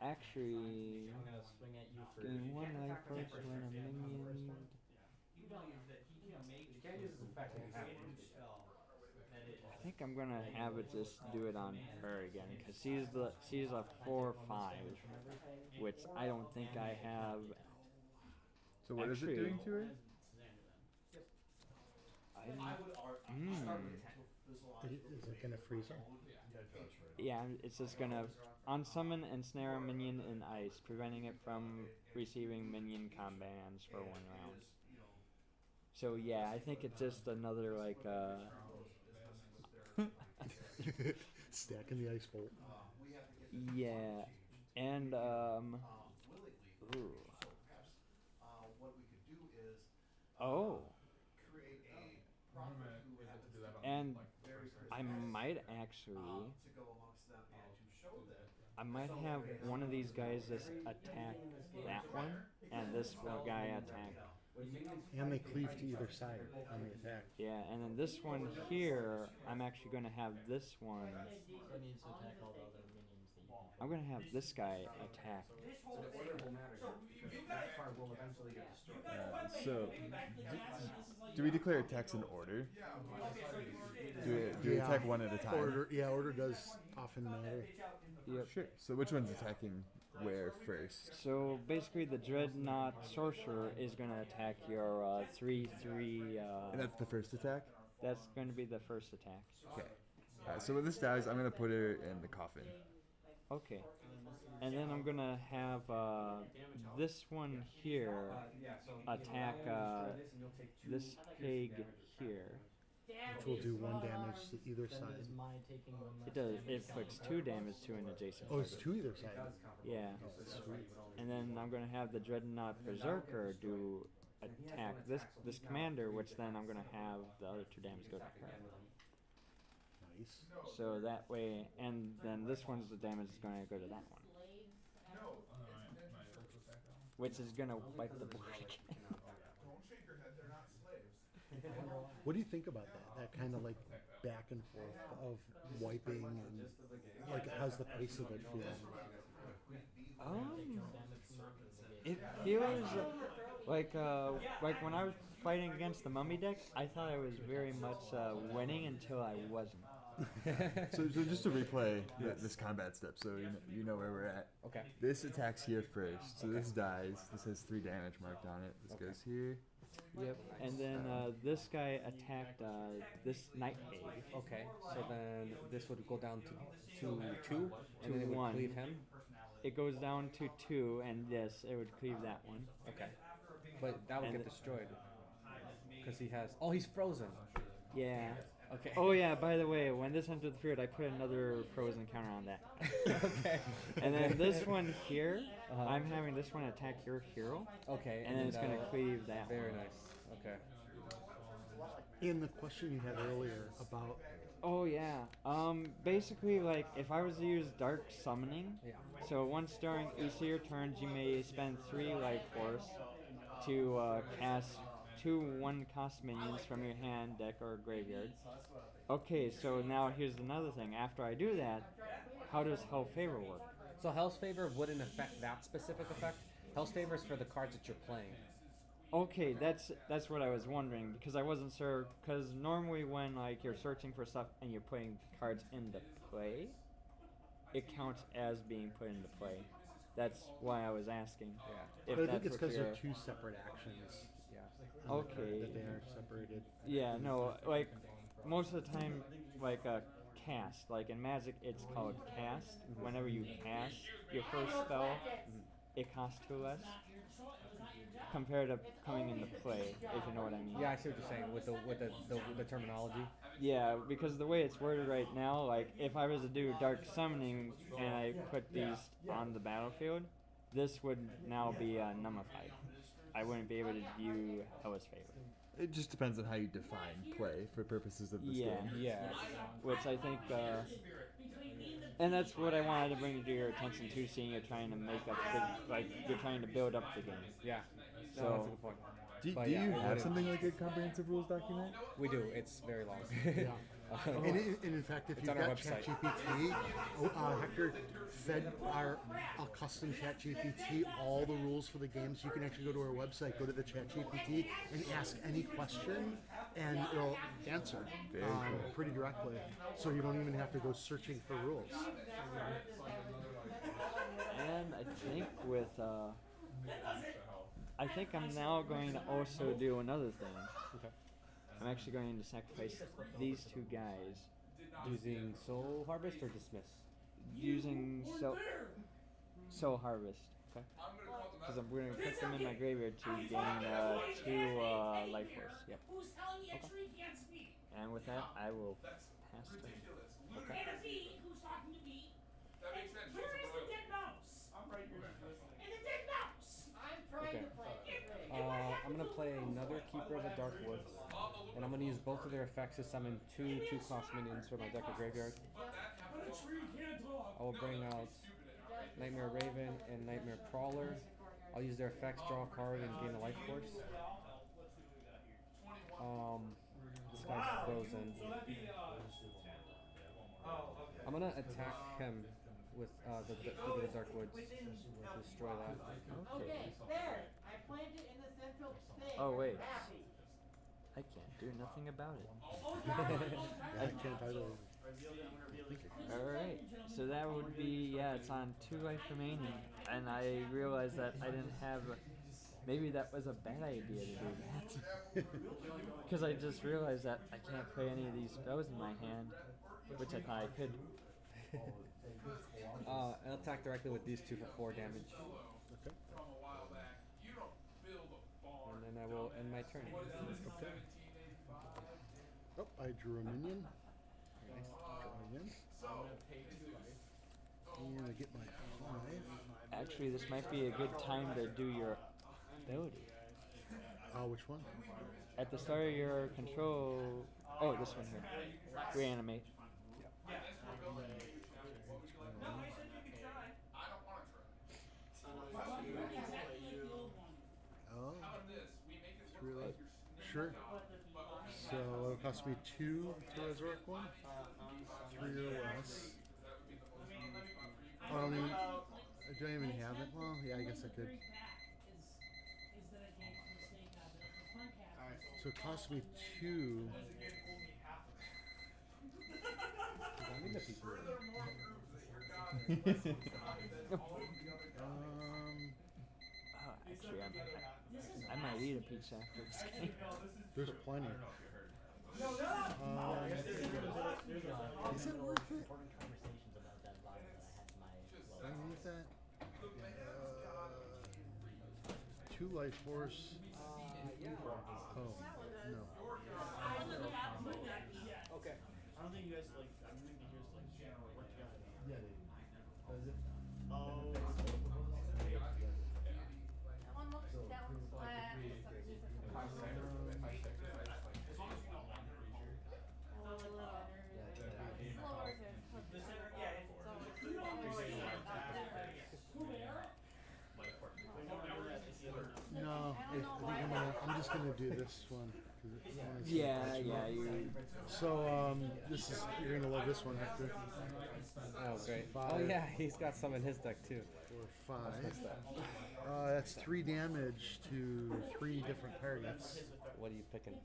actually I'm gonna swing at you for. gain 1 life force when a minion. You know that he can make. You can't use this effect when you have one. I think I'm gonna have it just do it on her again, because she's a 4/5, which I don't think I have. So what is it doing to her? Is it going to freeze her? Yeah, it's just gonna unsummon and snare a minion in ice, preventing it from receiving minion combans for 1 round. So yeah, I think it's just another like Stacking the ice bolt. yeah, and ooh. Oh. And I might actually have one of these guys just attack that one, and this one guy attack. And they cleave to either side on the attack. Yeah, and then this one here, I'm actually going to have this one. I'm going to have this guy attack. So the order will matter. That card will eventually get destroyed. So, do we declare attacks in order? Do we attack one at a time? Order does often matter. Yep. Sure. So which one's attacking where first? So basically, the Dreadnought Sorcerer is going to attack your 3/3. And that's the first attack? That's going to be the first attack. Okay. So when this dies, I'm going to put her in the coffin. Okay. And then I'm going to have this one here attack this pig here. Which will do 1 damage to either side. It does. It inflicts 2 damage to an adjacent. Oh, it's target. to either side. Yeah. Sweet. And then I'm going to have the Dreadnought Berserker do attack this commander, which then I'm going to have the other 2 damage go to her. Nice. So that way, and then this one's the damage is going to go to that one. Which is going to wipe the board again. Don't shake your head, they're not slaves. What do you think about that? That kind of like back and forth of wiping and like how's the pace of it feel? It feels like when I was fighting against the mummy deck, I thought I was very much winning until I wasn't. So just to replay this combat step, so you know where we're at. Okay. This attacks here first, so this dies. This has 3 damage marked on it. This goes here. Yep. And then this guy attacked this Night Pig. Okay. So then this would go down to 2, and then it would 1. cleave him. It goes down to 2, and this it would cleave that one. Okay. But that would get destroyed because he has. Oh, he's frozen. Yeah. Okay. Oh yeah. By the way, when this entered the field, I put another frozen counter on that. Okay. And then this one here, I'm having this one attack your hero. Okay. And then it's gonna cleave that. Very one. nice. Okay. And the question you had earlier about Oh yeah. Basically, like if I was to use Dark Summoning, Yeah. so once during each of your turns, you may spend 3 life force to cast 2 1-cost minions from your hand, deck, or graveyard. Okay, so now here's another thing. After I do that, how does Hell Favor work? So Hell's Favor wouldn't affect that specific effect. Hell's Favor is for the cards that you're playing. Okay, that's what I was wondering because I wasn't sure. Because normally when like you're searching for stuff and you're putting cards into play, it counts as being put into play. That's why I was asking. Yeah. If But I think that's it's what because they're you're- 2 separate actions. Yeah. Okay. That they are separated. Yeah, no, like most of the time, like a cast, like in Magic, it's called cast. Whenever you cast your first spell, it costs 2 less compared to coming into play, if you know what I mean. Yeah, I see what you're saying with the terminology. Yeah, because the way it's worded right now, like if I was to do Dark Summoning and I put these on the battlefield, this would now be nullified. I wouldn't be able to do Hellish Favor. It just depends on how you define play for purposes of this Yeah, game. yeah. Which I think, and that's what I wanted to bring to your attention too, seeing you're trying to make up, like you're trying to build up the game. Yeah. So, No, that's a good point. Do But you yeah, it have wouldn't- something like a comprehensive rules document? We do. It's very long. Yeah. And in fact, if It's you've on our got website. ChatGPT, Hector fed our custom ChatGPT all the rules for the game, so you can actually go to our website, go to the ChatGPT, and ask any question, and it'll answer pretty directly. So you don't even have to go searching for rules. and I think with, I think I'm now going to also do another thing. Okay. I'm actually going to sacrifice these 2 guys. Using Soul Harvest or Dismiss? Using Soul Harvest. Okay. Because I'm going to put them in my graveyard to gain 2 life force. Yep. Who's telling you tree can't speak? And with that, I will pass turn. Okay. And a bee who's talking to me. That makes sense. Where is the dead mouse? I'm right here just listening. And the dead mouse. I'm trying Okay. to play. I'm gonna play another Keeper of the Dark Woods, and I'm gonna use both of their effects to summon 2 2-cost minions from my deck or graveyard. I will bring out Nightmare Raven and Nightmare Prowler. I'll use their effects, draw a card, and gain a life force. This guy's frozen. I'm gonna attack him with the Keeper of the Dark Woods to destroy that. Okay, there. I planted it in the central thing. Oh, wait. Happy. I can't do nothing about it. Yeah, I can't either. Alright, so that would be, yeah, it's on 2 life remaining. And I realized that I didn't have, maybe that was a bad idea to do that. Because I just realized that I can't play any of these spells in my hand, which I thought I could. I'll attack directly with these 2 for 4 damage. Okay. And then I will end my turn. Okay. Oh, I drew a minion. Nice. Draw again. And I get my 5. Actually, this might be a good time to do your ability. Which one? At the start of your control... Oh, this one here. Reanimate. Oh. Really? Sure. So it'll cost me 2 to resurrect one? 3 or less. Do I even have it? Well, yeah, I guess I could. So it costs me 2. Actually, I might eat a pizza after this game. There's plenty. Is it worth it? I need that. 2 life force. Oh, no. Okay. I don't think you guys like. I'm thinking you guys like work together. Yeah. Is it? Oh. That one's flat. No, I think I'm just gonna do this one. 'Cause it's only so Yeah, much yeah, more. you. So you're gonna love this one, Hector. Oh, great. Oh, 5. yeah, he's got some in his deck, too. 4, 5. That's 3 damage to 3 different targets. What are you picking?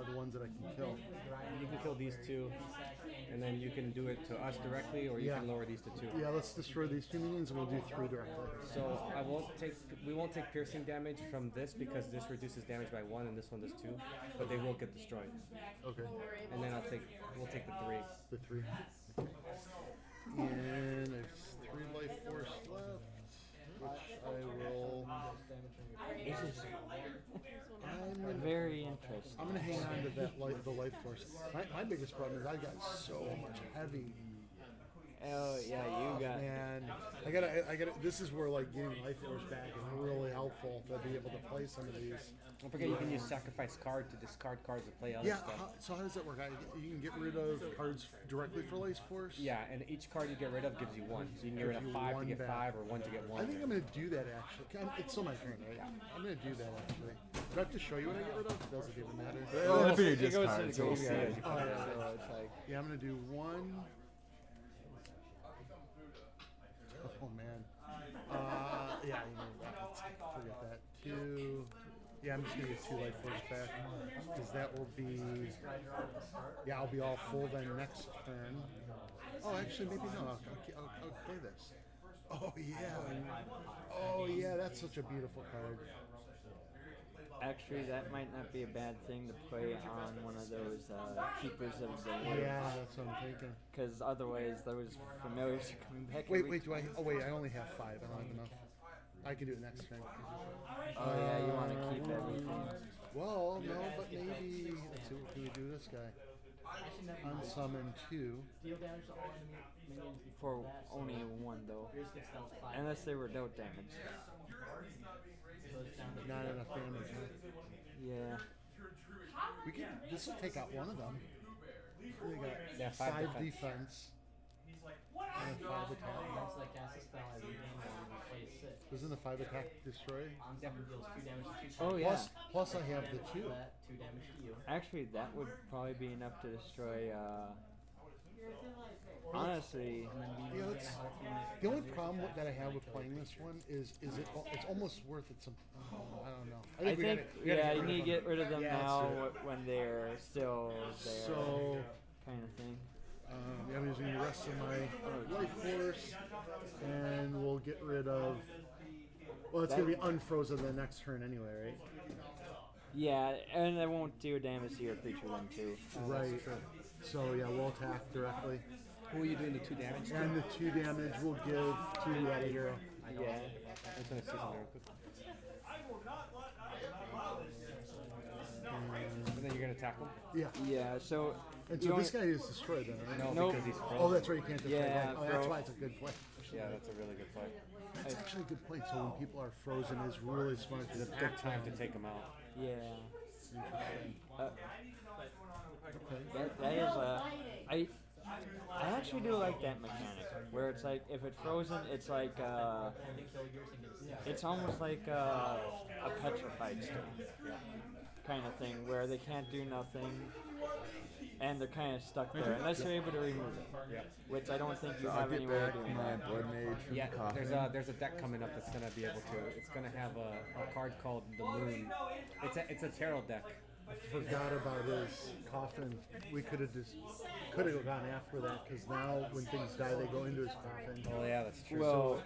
The ones that I can kill. You can kill these 2, and then you can do it to us directly, or you can lower these to 2. Yeah, let's destroy these 2 minions, and we'll do 3 directly. So we won't take piercing damage from this because this reduces damage by 1, and this one does 2, but they will get destroyed. Okay. And then we'll take the 3. The 3. And there's 3 life force left, which I will. This is I'm very interesting. gonna hang on to the life force. My biggest problem is I got so much heavy. Oh yeah, you got. Man, I gotta. This is where like getting life force back is really helpful to be able to play some of these. Don't forget you can use sacrifice card to discard cards to play other Yeah. stuff. So how does that work? You can get rid of cards directly for life force. Yeah, and each card you get rid of gives you 1. So you can get rid of Gives you 5 to 1 get back. 5 or 1 to get 1. I think I'm gonna do that actually. It's still my turn, right? I'm gonna do that actually. Do I have to show you what I get rid of? Does it even matter? Well, if you're It goes to discard, the so we'll see graveyard. as you Oh, put it. yeah. So it's like. Yeah, I'm gonna do 1. Oh man. Yeah, forget that. 2. Yeah, I'm just gonna get 2 life force back because that will be. Yeah, I'll be all full then next turn. Oh, actually, maybe no. I'll play this. Oh yeah. Oh yeah, that's such a beautiful card. Actually, that might not be a bad thing to play on one of those keepers of the woods. Yeah, that's what I'm thinking. Because otherwise, those familiars are coming back. Wait, do I? Oh wait, I only have 5. I don't have enough. I can do it next turn. Oh yeah, you want to keep everything. Well, no, but maybe. Let's see, what can we do this guy? Unsummon 2. For only 1 though. Unless they were dealt damage. Not enough damage. Huh? Yeah. We can. This will take out one of them. They got 5 5 defense. defense. And 5 attack. Doesn't the 5 attack destroy? Oh yeah. Plus I have the 2. Actually, that would probably be enough to destroy. Honestly, Yeah, the only problem that I have with playing this one is it's almost worth it. Some I don't know. I think we gotta yeah, get you rid need to of get them. rid of them Yeah, now that's it. when they're still there. So kind of thing. yeah, I'm using the rest of my life force, and we'll get rid of. Well, it's gonna be unfrozen the next turn anyway, right? Yeah, and it won't do damage to your creature then too. Right. So yeah, we'll attack directly. Who are you doing the 2 damage to? And the 2 damage we'll give to the other hero. Yeah. I'm just gonna see something real quick. And then you're gonna attack him? Yeah. Yeah. So. And you so this only- guy is destroyed then, right? No, Nope. because he's frozen. Oh, that's right. You can't destroy. Yeah, Oh, that's bro. why it's a good play. Yeah, that's a really good play. That's actually a good play. So when people are frozen, is really smart to It's a good time to take him out. Yeah. Interesting. That is I actually do like that mechanic where it's like if it's frozen, it's like it's almost like a petrified stone kind of thing where they can't do nothing and they're kind of stuck there unless you're able to remove it. Yeah. Which I don't think you I'll have get any way of back doing my that. blood mage from Yeah, the coffin. there's a deck coming up that's gonna be able to. It's gonna have a card called the Moon. It's a tarot deck. I forgot about his coffin. We could have gone after that because now when things die, they go into his coffin. Oh yeah, that's true. Well,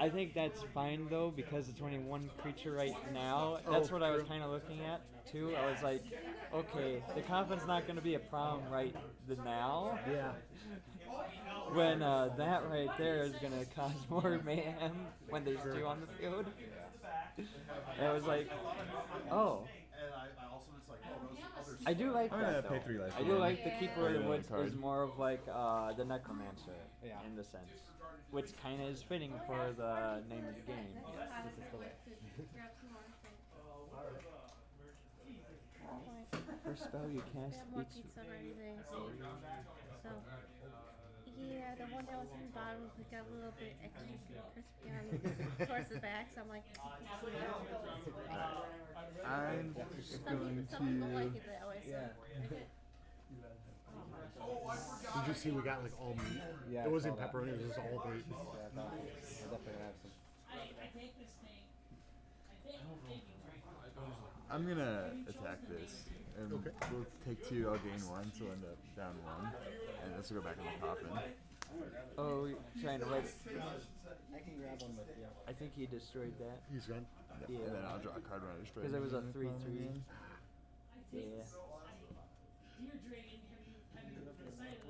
I think that's fine though because it's only 1 creature right now. That's what I was kind of looking at too. I was like, okay, the coffin's not going to be a problem right now. Yeah. When that right there is going to cause more mayhem when there's 2 on the field. And I was like, oh. And I also was like, oh, those others. I do like I'm gonna that pay though. 3 life I do again. like the Keeper of the Right, Woods card. is more of like the Necromancer Yeah. in the sense. Which kind of is fitting for the name of the game. This is the way. First spell you cast more each. pizza and everything. So, yeah, the one that was in the bottom got a little bit extra crispy on towards the back. So I'm like, mind is going Some people to. like it that way. So. Did you see we got like all meat? Yeah, It I wasn't saw that. pepperoni, it was all bait. Yeah, I thought we're definitely gonna have some. I take this thing. I take the thinking right. I'm gonna attack this, and Okay. we'll take 2. I'll gain 1, so we'll end up down 1, and this will go back in the coffin. Oh, you're trying to write it. I can grab one with you. I think he destroyed that. He's gone. Yeah. And then I'll draw a card when I destroy. Because it was a the 3/3. coffin. Yeah. Deer dragon, have you decided on the name?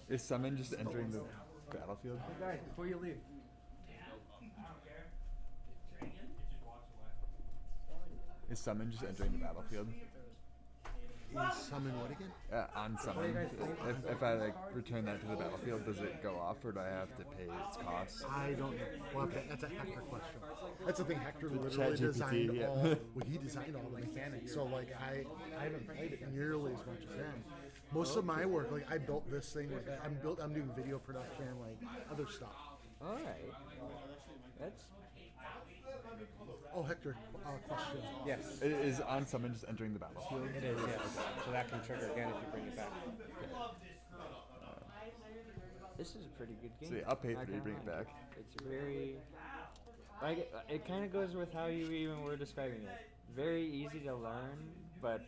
Is summon just entering the battlefield? Hey guys, before you leave. Is summon just entering the battlefield? Is summon what again? On summon. If I like return that to the battlefield, does it go off, or do I have to pay its cost? I don't know. Well, that's a Hector question. That's the thing. Hector The literally ChatGPT, designed yeah. all. Well, he designed all the mechanics. So like I haven't played it nearly as much as him. Most of my work, like I built this thing. Like I'm doing video production, like other stuff. All right. That's. Oh, Hector, question. Yes. Is on summon just entering the battlefield? It is, yes. So that can trigger again if you bring it back. This is a pretty good game. See, I'll pay Not for you to gonna bring it lie. back. It's very. Like it kind of goes with how you even were describing it. Very easy to learn, but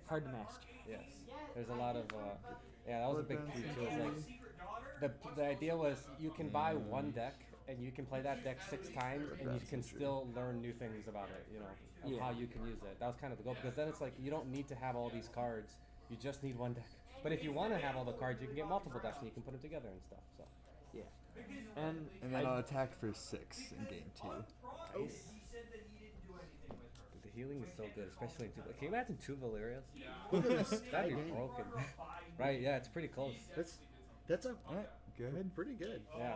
hard to master. Yes. There's a lot of. Yeah, that was a big key too. It's like the idea was you can buy one deck and you can play that deck 6 times and you can still learn new things about it. You know, of Yeah. how you can use it. That was kind of the goal because then it's like you don't need to have all these cards. You just need one deck. But if you want to have all the cards, you can get multiple decks and you can put them together and stuff. So. Yeah. And then I'll attack for 6 and gain 2. Nice. The healing is so good, especially in Tuva. Can you imagine 2 Valerias? That'd be broken. Right, yeah, it's pretty close. That's a good. Pretty good. Yeah.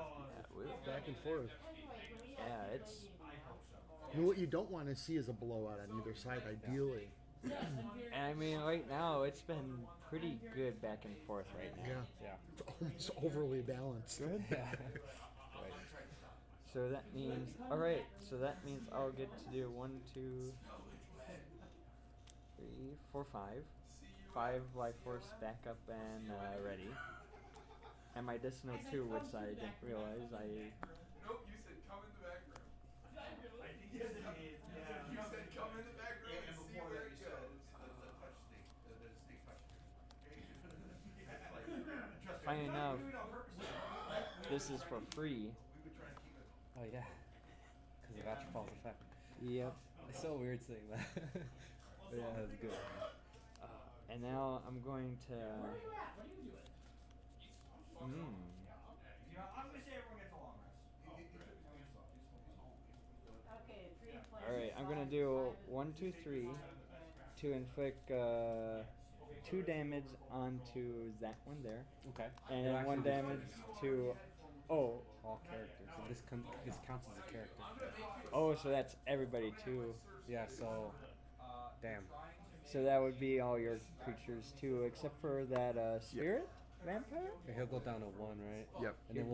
Back and forth. Yeah, it's. You know, what you don't want to see is a blowout on either side, ideally. And I mean, right now it's been pretty good back and forth right now. Yeah. It's almost overly balanced. Good. Yeah. Right. So that means, all right. So that means I'll get to do 1, 2, 3, 4, 5. 5 life force back up and ready. And my Dissonant 2, which I didn't realize I. Nope, you said come in the back room. You said come in the back room and see where it goes. Funny enough, this is for free. Oh yeah. Because of Atropal's effect. Yep. It's so weird saying that. But yeah, that's good. And now I'm going to. Okay, 3 players. All right, I'm gonna do 1, 2, 3 to inflict 2 damage onto that one there. Okay. And It'll then 1 actually be damage to. Oh. all characters. So this counts as a character. Oh, so that's everybody too. Yeah. So. Damn. So that would be all your creatures too, except for that spirit vampire. Okay, he'll go down to 1, right? Yep. And then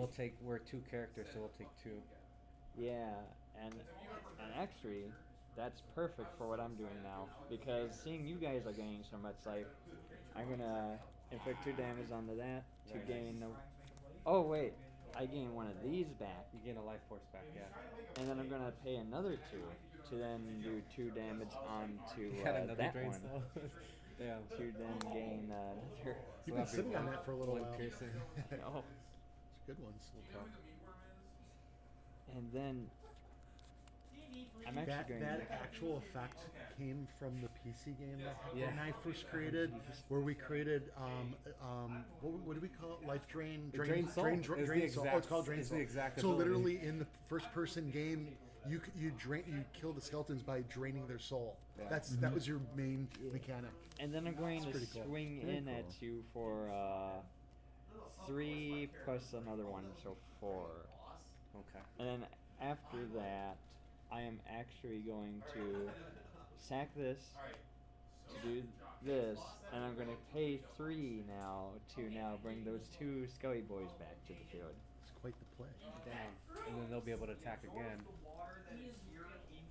we're 2 characters, so we'll take 2. Yeah, and actually, that's perfect for what I'm doing now because seeing you guys are gaining so much life, I'm gonna inflict 2 damage onto that to gain. Oh wait, I gain one of these back. You gain a life force back, yeah. And then I'm gonna pay another 2 to then do 2 damage onto that drain one. spell. Damn. To then gain another. You've been sitting on that for a little while. Piercing. No. It's good ones. And then I'm actually That going to. actual effect came from the PC game that Hector Yeah. and I first created, where we created what do we call it? Life drain, Drain Soul. drain It's the soul. Oh, exact- it's called drain it's soul. the exact So ability. literally in the first person game, you kill the skeletons by draining their soul. Yeah. That was your main mechanic. And then I'm going It's to pretty cool. swing Very in cool. at you for 3 plus another 1, so 4. Okay. And then after that, I am actually going to sack this to do this, and I'm going to pay 3 now to bring those 2 Skelly boys back to the field. It's quite the play. Damn. And then they'll be able to attack again.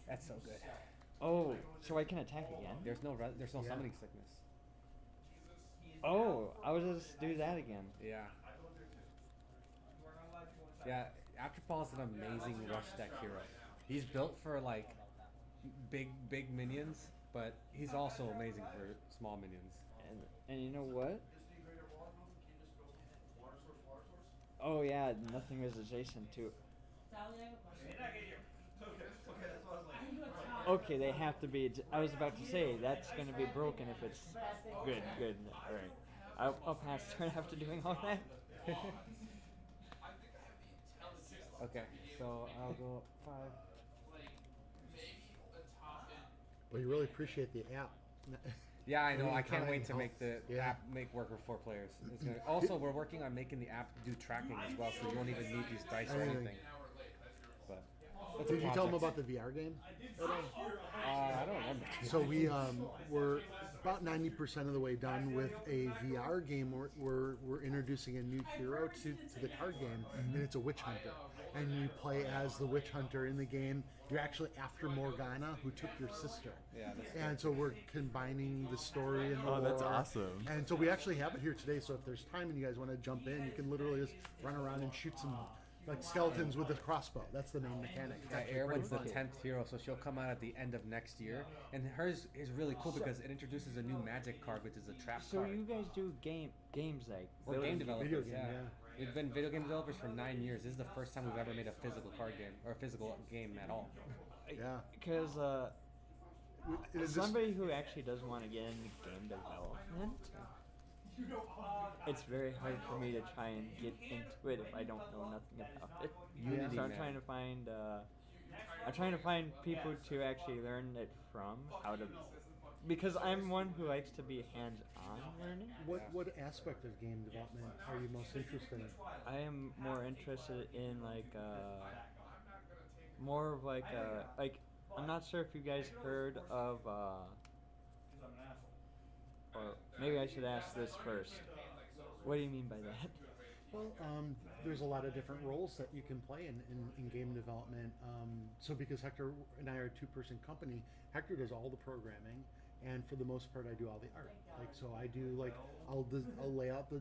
That's so good. Oh, so I can attack again? There's no Yeah. summoning sickness. Oh, I'll just do that again. Yeah. Yeah, Afterpaw's an amazing rush deck hero. He's built for like big minions, but he's also amazing for small minions. And you know what? Oh yeah, nothing is adjacent to. Okay, they have to be. I was about to say that's going to be broken if it's good. All right, I'll pass turn after doing all that. Okay, so I'll go 5. Well, you really appreciate the app. Yeah, I know. Really I can't telling wait to how- make the yeah. app work with 4 players. It's gonna, also, we're working on making the app do tracking as well, so you won't even need these dice or Everything. anything. But that's a Did you tell them project. about the VR game? I don't remember. So we're about 90% of the way done with a VR game. We're introducing a new hero to the card game, and it's a witch hunter. And you play as the witch hunter in the game. You're actually after Morgana, who took your sister. Yeah, that's And so we're combining the story and the Oh, that's lore. awesome. And so we actually have it here today. So if there's time and you guys want to jump in, you can literally just run around and shoot some like skeletons with a crossbow. That's the main mechanic. It's Yeah, actually Erwin's pretty the fun. 10th hero, so she'll come out at the end of next year. And hers is really cool because it introduces a new magic card, which is a trap So card. you guys do games like We're game developers, Video game, yeah. yeah. We've been video game developers for 9 years. This is the first time we've ever made a physical card game, or a physical game at all. Yeah. Because It is somebody who actually does want to get into game development, it's very hard for me to try and get into it if I don't know nothing about it. Unity, So I'm man. trying to find people to actually learn it from, how to, because I'm one who likes to be hands-on learning. What aspect of game development are you most interested in? I am more interested in more of like I'm not sure if you guys heard of or maybe I should ask this first. What do you mean by that? Well, there's a lot of different roles that you can play in game development. So because Hector and I are a 2-person company, Hector does all the programming, and for the most part, I do all the art. Like, so I do like I'll lay out the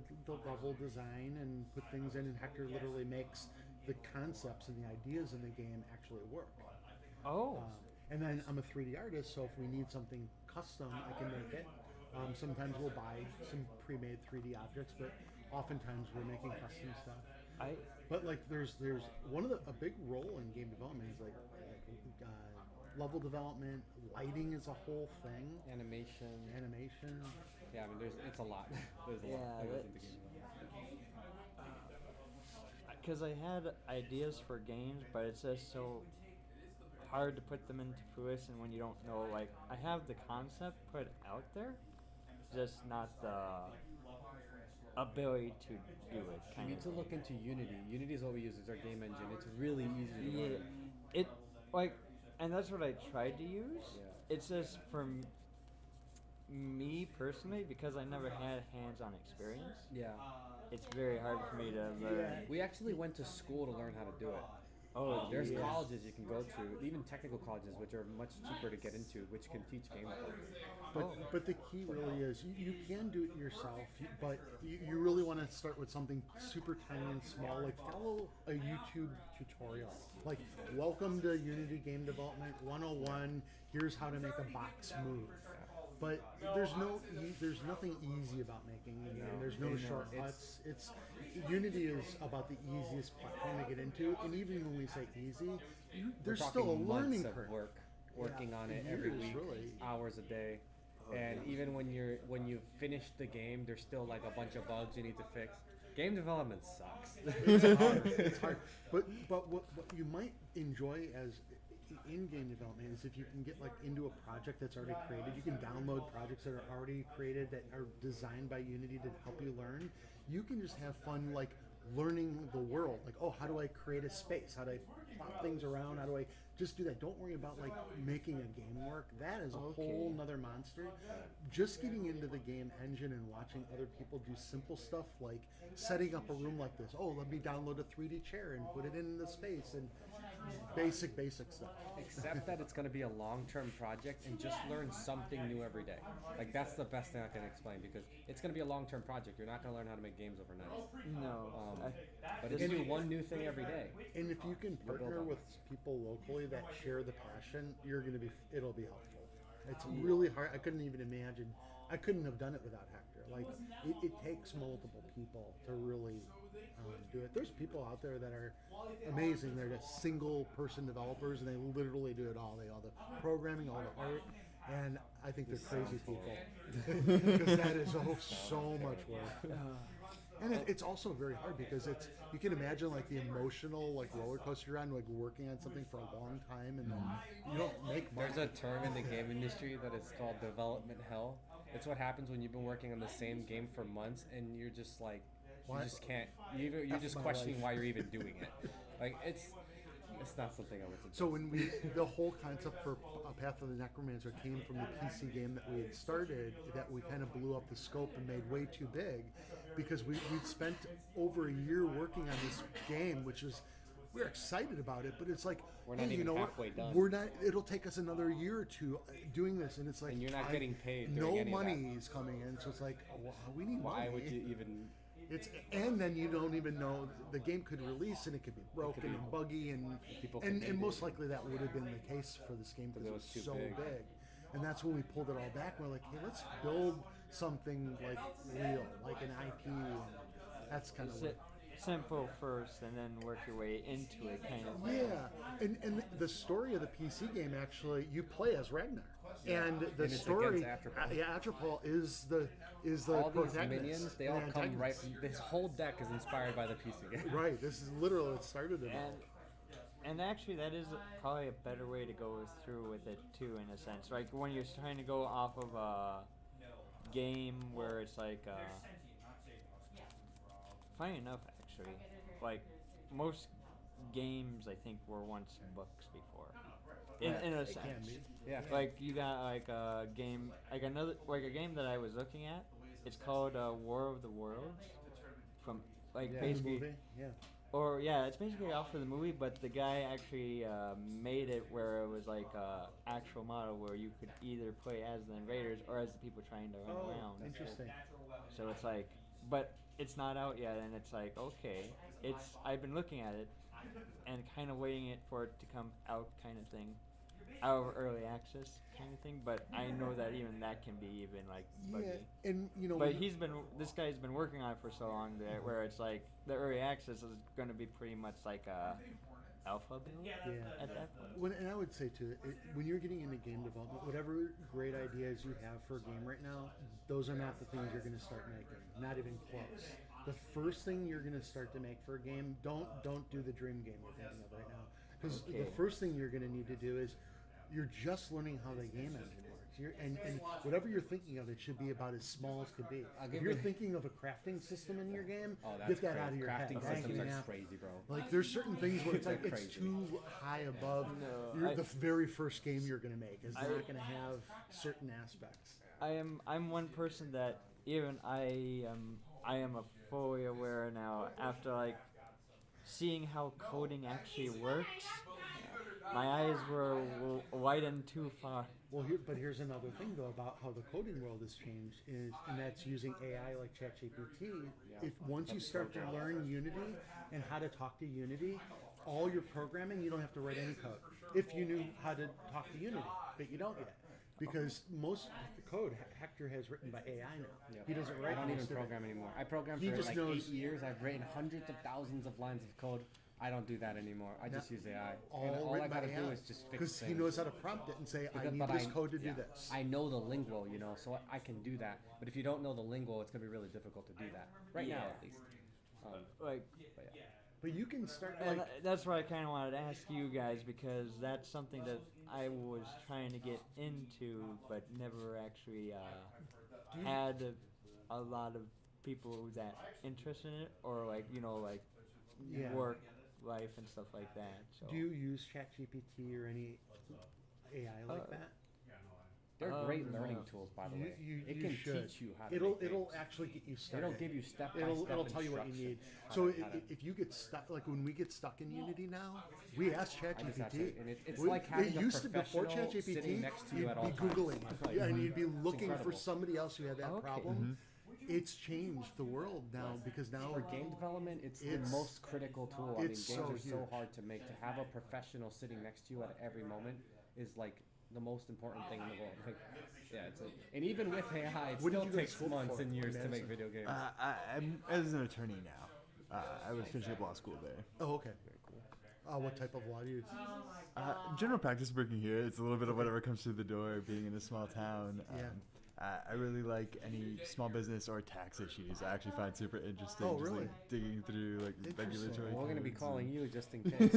level design and put things in, and Hector literally makes the concepts and the ideas in the game actually work. Oh. And then I'm a 3D artist, so if we need something custom, I can make it. Sometimes we'll buy some pre-made 3D objects, but oftentimes we're making custom stuff. But like there's one of a big role in game development is like level development, lighting is a whole thing. Animation. Yeah, I mean, it's a lot. There's a lot that goes into game development. Because I had ideas for games, but it's just so hard to put them into fruition when you don't know. Like, I have the concept put out there, just not the ability to do it. You need to look into Unity. Unity is what we use as our game engine. It's really easy to learn. It like, and that's what I tried to use. Yeah. It's just for me personally, because I never had hands-on experience. Yeah. It's very hard for me to learn. We actually went to school to learn how to do it. Oh, There's yes. colleges you can go to, even technical colleges, which are much cheaper to get into, which can teach game development. But the key really is you can do it yourself, but you really want to start with something super tiny and small. Like follow a YouTube tutorial. Like welcome to Unity Game Development 101. Here's how to make a box move. But there's nothing easy about making a game. There's no shortcuts. It's Unity is about the easiest platform to get into, and even when we say easy, there's still a learning curve. Working on it every Years, week, really. hours a day, and even when you've finished the game, there's still like a bunch of bugs you need to fix. Game development sucks. It's hard. It's hard. But what you might enjoy as in-game development is if you can get like into a project that's already created. You can download projects that are already created that are designed by Unity to help you learn. You can just have fun like learning the world. Like, oh, how do I create a space? How do I plop things around? How do I just do that? Don't worry about like making a game work. That is a whole nother monster. Just getting into the game engine and watching other people do simple stuff like setting up a room like this. Oh, let me download a 3D chair and put it in the space and basic stuff. Except that it's going to be a long-term project and just learn something new every day. Like that's the best thing I can explain because it's going to be a long-term project. You're not going to learn how to make games overnight. No. But it's do one new thing every day. And if you can partner with people locally that share the passion, it'll be helpful. It's really hard. I couldn't even imagine. I couldn't have done it without Hector. Like it takes multiple people to really do it. There's people out there that are amazing. They're just single-person developers, and they literally do it all. They all the programming, all the art, and I think they're crazy people because that is so much work. And it's also very hard because you can imagine like the emotional like roller coaster you're on, like working on something for a long time, and then you don't make money. There's a term in the game industry that is called development hell. It's what happens when you've been working on the same game for months and you're just like, you just can't. You're just questioning why you're even doing it. Like it's not something I would suggest. So when the whole concept for Path of the Necromancer came from the PC game that we had started, that we kind of blew up the scope and made way too big, because we'd spent over a year working on this game, which was. We're excited about it, but it's like we're not even halfway done. We're not. It'll take us another year or two doing this, and it's like and you're not getting paid. No money is coming in, so it's like we need money. Why would you even? And then you don't even know the game could release and it could be broken and buggy and most likely that would have been the case for this game because it was so big. And that's when we pulled it all back. We're like, hey, let's build something like real, like an IP. And that's kind of simple first and then work your way into it, kind of. Yeah, and the story of the PC game actually, you play as Ragnar. And the story, Atropol is the all these protagonist. Minions, they all come right from, this whole deck is inspired by the PC game. Right, this is literally what started it. And actually, that is probably a better way to go through with it too, in a sense. Like when you're trying to go off of a game where it's like, funny enough, actually, like most games I think were once books before. In a sense, yeah. Like you got like a game, like a game that I was looking at. It's called War of the Worlds. From basically, movie? It's basically off of the movie, but the guy actually made it where it was like a actual model where you could either play as the invaders or as the people trying to run around. Interesting. So it's like, but it's not out yet, and it's like, okay, I've been looking at it and kind of waiting for it to come out, kind of thing. Out of early access kind of thing, but I know that even that can be even like buggy. Yeah, and but this guy's been working on it for so long there, where it's like the early access is going to be pretty much like a alpha build at that point. And I would say too, when you're getting into game development, whatever great ideas you have for a game right now, those are not the things you're going to start making. Not even close. The first thing you're going to start to make for a game, don't do the dream game you're thinking of right now, because the first thing you're going to need to do is you're just learning how the game engine works. And whatever you're thinking of, it should be about as small as could be. If you're thinking of a crafting system in your game, get that out of your head. Crafting systems are crazy, bro. Like there's certain things where it's like it's too high above the very first game you're going to make. Is not going to have certain aspects. I'm one person that even I am fully aware now after like seeing how coding actually works. My eyes were widened too far. Well, but here's another thing though about how the coding world has changed, and that's using AI like ChatGPT. If once you start to learn Unity and how to talk to Unity, all your programming, you don't have to write any code. If you knew how to talk to Unity, but you don't yet. Because most code Hector has written by AI now. He doesn't write. I don't even program anymore. I programmed for like 8 years. I've written hundreds of thousands of lines of code. I don't do that anymore. I just use AI. All I gotta do is just fix because he knows how to prompt it and say, I need this code to do this. I know the lingo, so I can do that. But if you don't know the lingo, it's gonna be really difficult to do that. Right now, at least. But you can start. And that's what I kind of wanted to ask you guys, because that's something that I was trying to get into, but never actually had a lot of people that interested in it, or like like Yeah. work life and stuff like that. So Do you use ChatGPT or any AI like Uh, that? They're great learning no. tools, by the way. It You can should. teach you how to It'll make it'll things. actually get you started. It'll give you step-by-step It'll tell you what you need. instructions. So How to- if you get stuck, like when we get stuck in Unity now, we ask I just ask ChatGPT. it, and it's like having it a used to before professional ChatGPT, sitting next to you you'd at all be times. googling, Like, yeah, and you'd be looking for incredible. somebody else who had that Okay. problem. It's changed the world now because now For game development, it's the it's- most critical tool. I mean, it's games so are so huge. hard to make. To have a professional sitting next to you at every moment is like the most important thing in the world. Like, yeah, and even with AI, it What did still you go to takes school months for and years to in make Madison? video games. I'm as an attorney now. I was finishing up law school there. Oh, okay. Very cool. What type of law do you? General practice working here. It's a little bit of whatever comes through the door. Being in a small town. Yeah. I really like any small business or tax issues. I actually find super interesting. Oh, just, really? like, digging through like Interesting. regulatory. We're gonna be codes calling and- you just in case.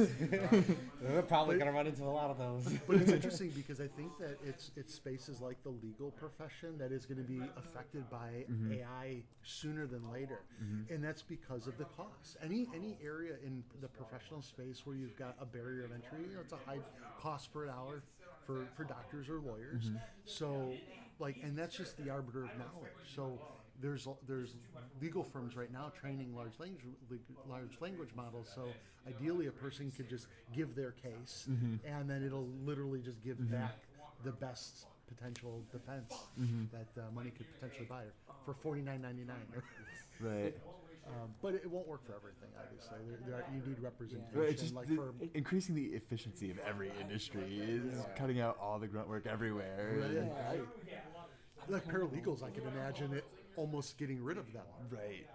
We're probably But- gonna run into a lot of those. But it's interesting because I think that it's spaces like the legal profession that is going to be affected by AI sooner than later, and that's because of the cost. Any area in the professional space where you've got a barrier of entry, it's a high cost per hour for doctors or lawyers. So, and that's just the arbiter of knowledge. So there's legal firms right now training large language models. So ideally, a person could just give their case, and then it'll literally just give back the best potential defense that money could potentially buy for $49.99. Right. But it won't work for everything. Obviously, you need representation. Right, it's just like the, increasing the efficiency of every industry is cutting out all the grunt work everywhere. Right. Like paralegals, I can imagine it almost getting rid of them. Right.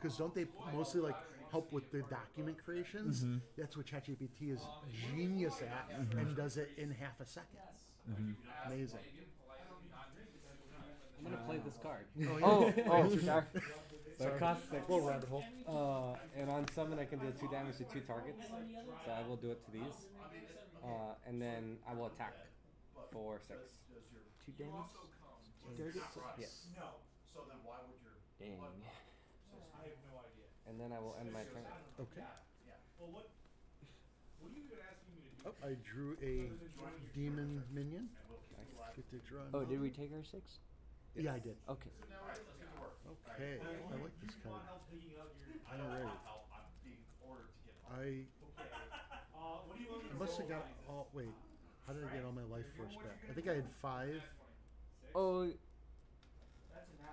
Because don't they mostly help with the document creations? That's what ChatGPT is genius at, and does it in half a second. Amazing. I'm gonna play this card. Sorry. So it costs 6. Well, wonderful. And on summon, I can do 2 damage to 2 targets. So I will do it to these. And then I will attack for 6. 2 damage. 2 targets. Yes. So then why would your Dang. I have no idea. And then I will end my turn. Okay. Well, what are you even asking me to do? Oh, I drew a demon minion. Nice. Get to draw. Oh, did we take our 6? Yeah, I did. Okay. Okay, I like this card. Alright. I must have got all. Wait, how did I get all my life force back? I think I had 5. Oh,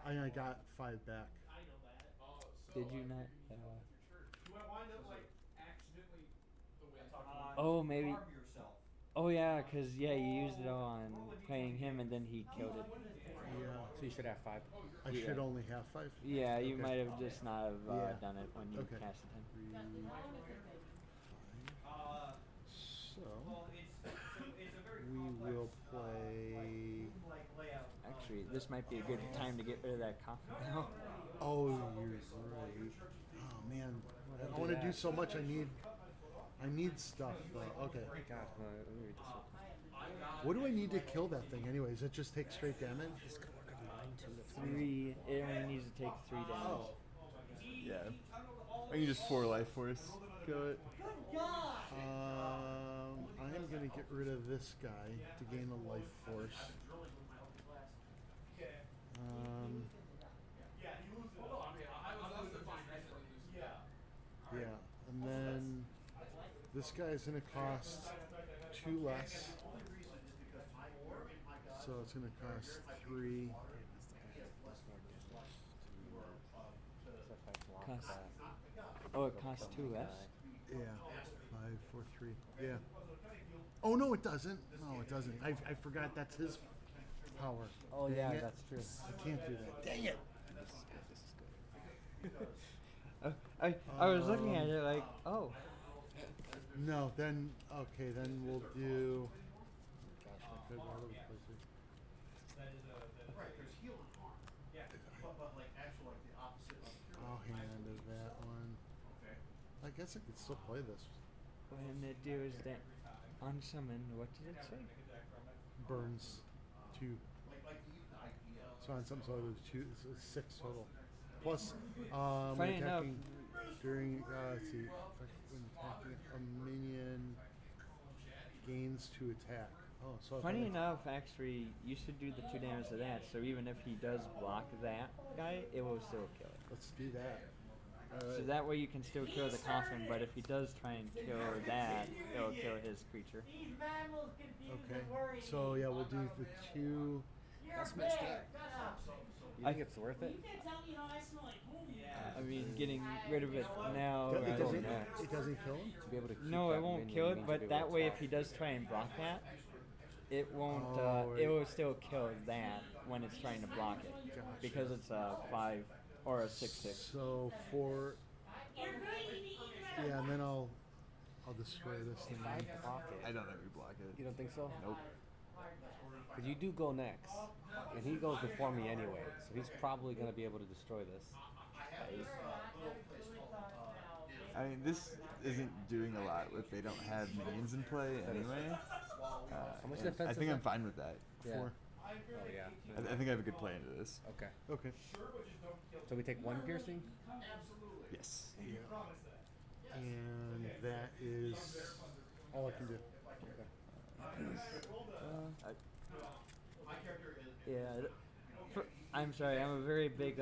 I got 5 back. did you not? You wind up accidentally the way I talked Oh, maybe. Oh yeah, cause you used it on playing him, and then he killed it. Yeah. So you should have 5. I should only have 5. Yeah, you Okay. might have just not have Yeah. done it when you Okay. casted him. 3, 5. So we will play. Actually, this might be a good time to get rid of that coffin now. Oh, you're right. Oh man, I want to do so much. I need stuff. Okay. God, let me read this one. What do I need to kill that thing? Anyways, it just takes straight damage. 3. It only needs to take 3 damage. Oh. Yeah. I can just 4 life force. Kill it. I'm gonna get rid of this guy to gain a life force. Yeah, and then this guy's gonna cost 2 less. So it's gonna cost 3. Cost. Oh, it costs 2 less. Yeah, 5, 4, 3. Yeah. Oh no, it doesn't. No, it doesn't. I forgot that's his power. Oh Dang yeah, it. that's true. I can't do that. Dang it. I was looking at it like, oh. No, then okay, then we'll do. Gosh, I could all over the place here. Right, there's heal and harm. Yeah, but actually the opposite of I'll hand to that one. Okay. I guess I could still play this. When it does that on summon, what did it say? Burns 2. Like even the idea. So on some, so it was 2, so it's 6 total. Plus, when Funny enough, attacking during let's see, when attacking a minion gains to attack. Oh, so if funny I- enough, actually, you should do the 2 damage to that. So even if he does block that guy, it will still kill it. Let's do that. So that way you can still kill the coffin, but if he does try and kill that, it'll kill his creature. Okay. So yeah, we'll do the 2. That's messed up. You think it's worth it? I mean, getting rid of it now. It rather doesn't, than that. it doesn't kill him? To be able to keep No, that it won't minion kill it, means but you'll be able that to way, attack. if he does try and block that, it won't. Oh, It right. will still kill that when it's trying to block it, because it's a 5 or a 6/6. So for yeah, and then I'll destroy this thing. If I block it, I don't think we block it. you don't think so? Nope. Because you do go next, and he goes before me anyway, so he's probably going to be able to destroy this. I mean, this isn't doing a lot if they don't have minions in play anyway. How much and defense I is think I'm that? fine with that. Yeah. 4. Oh, yeah. I think I have a good play into this. Okay. Okay. So we take 1 piercing? Yes. Yeah. And that is all I can do. Yeah. I'm sorry. I'm a very big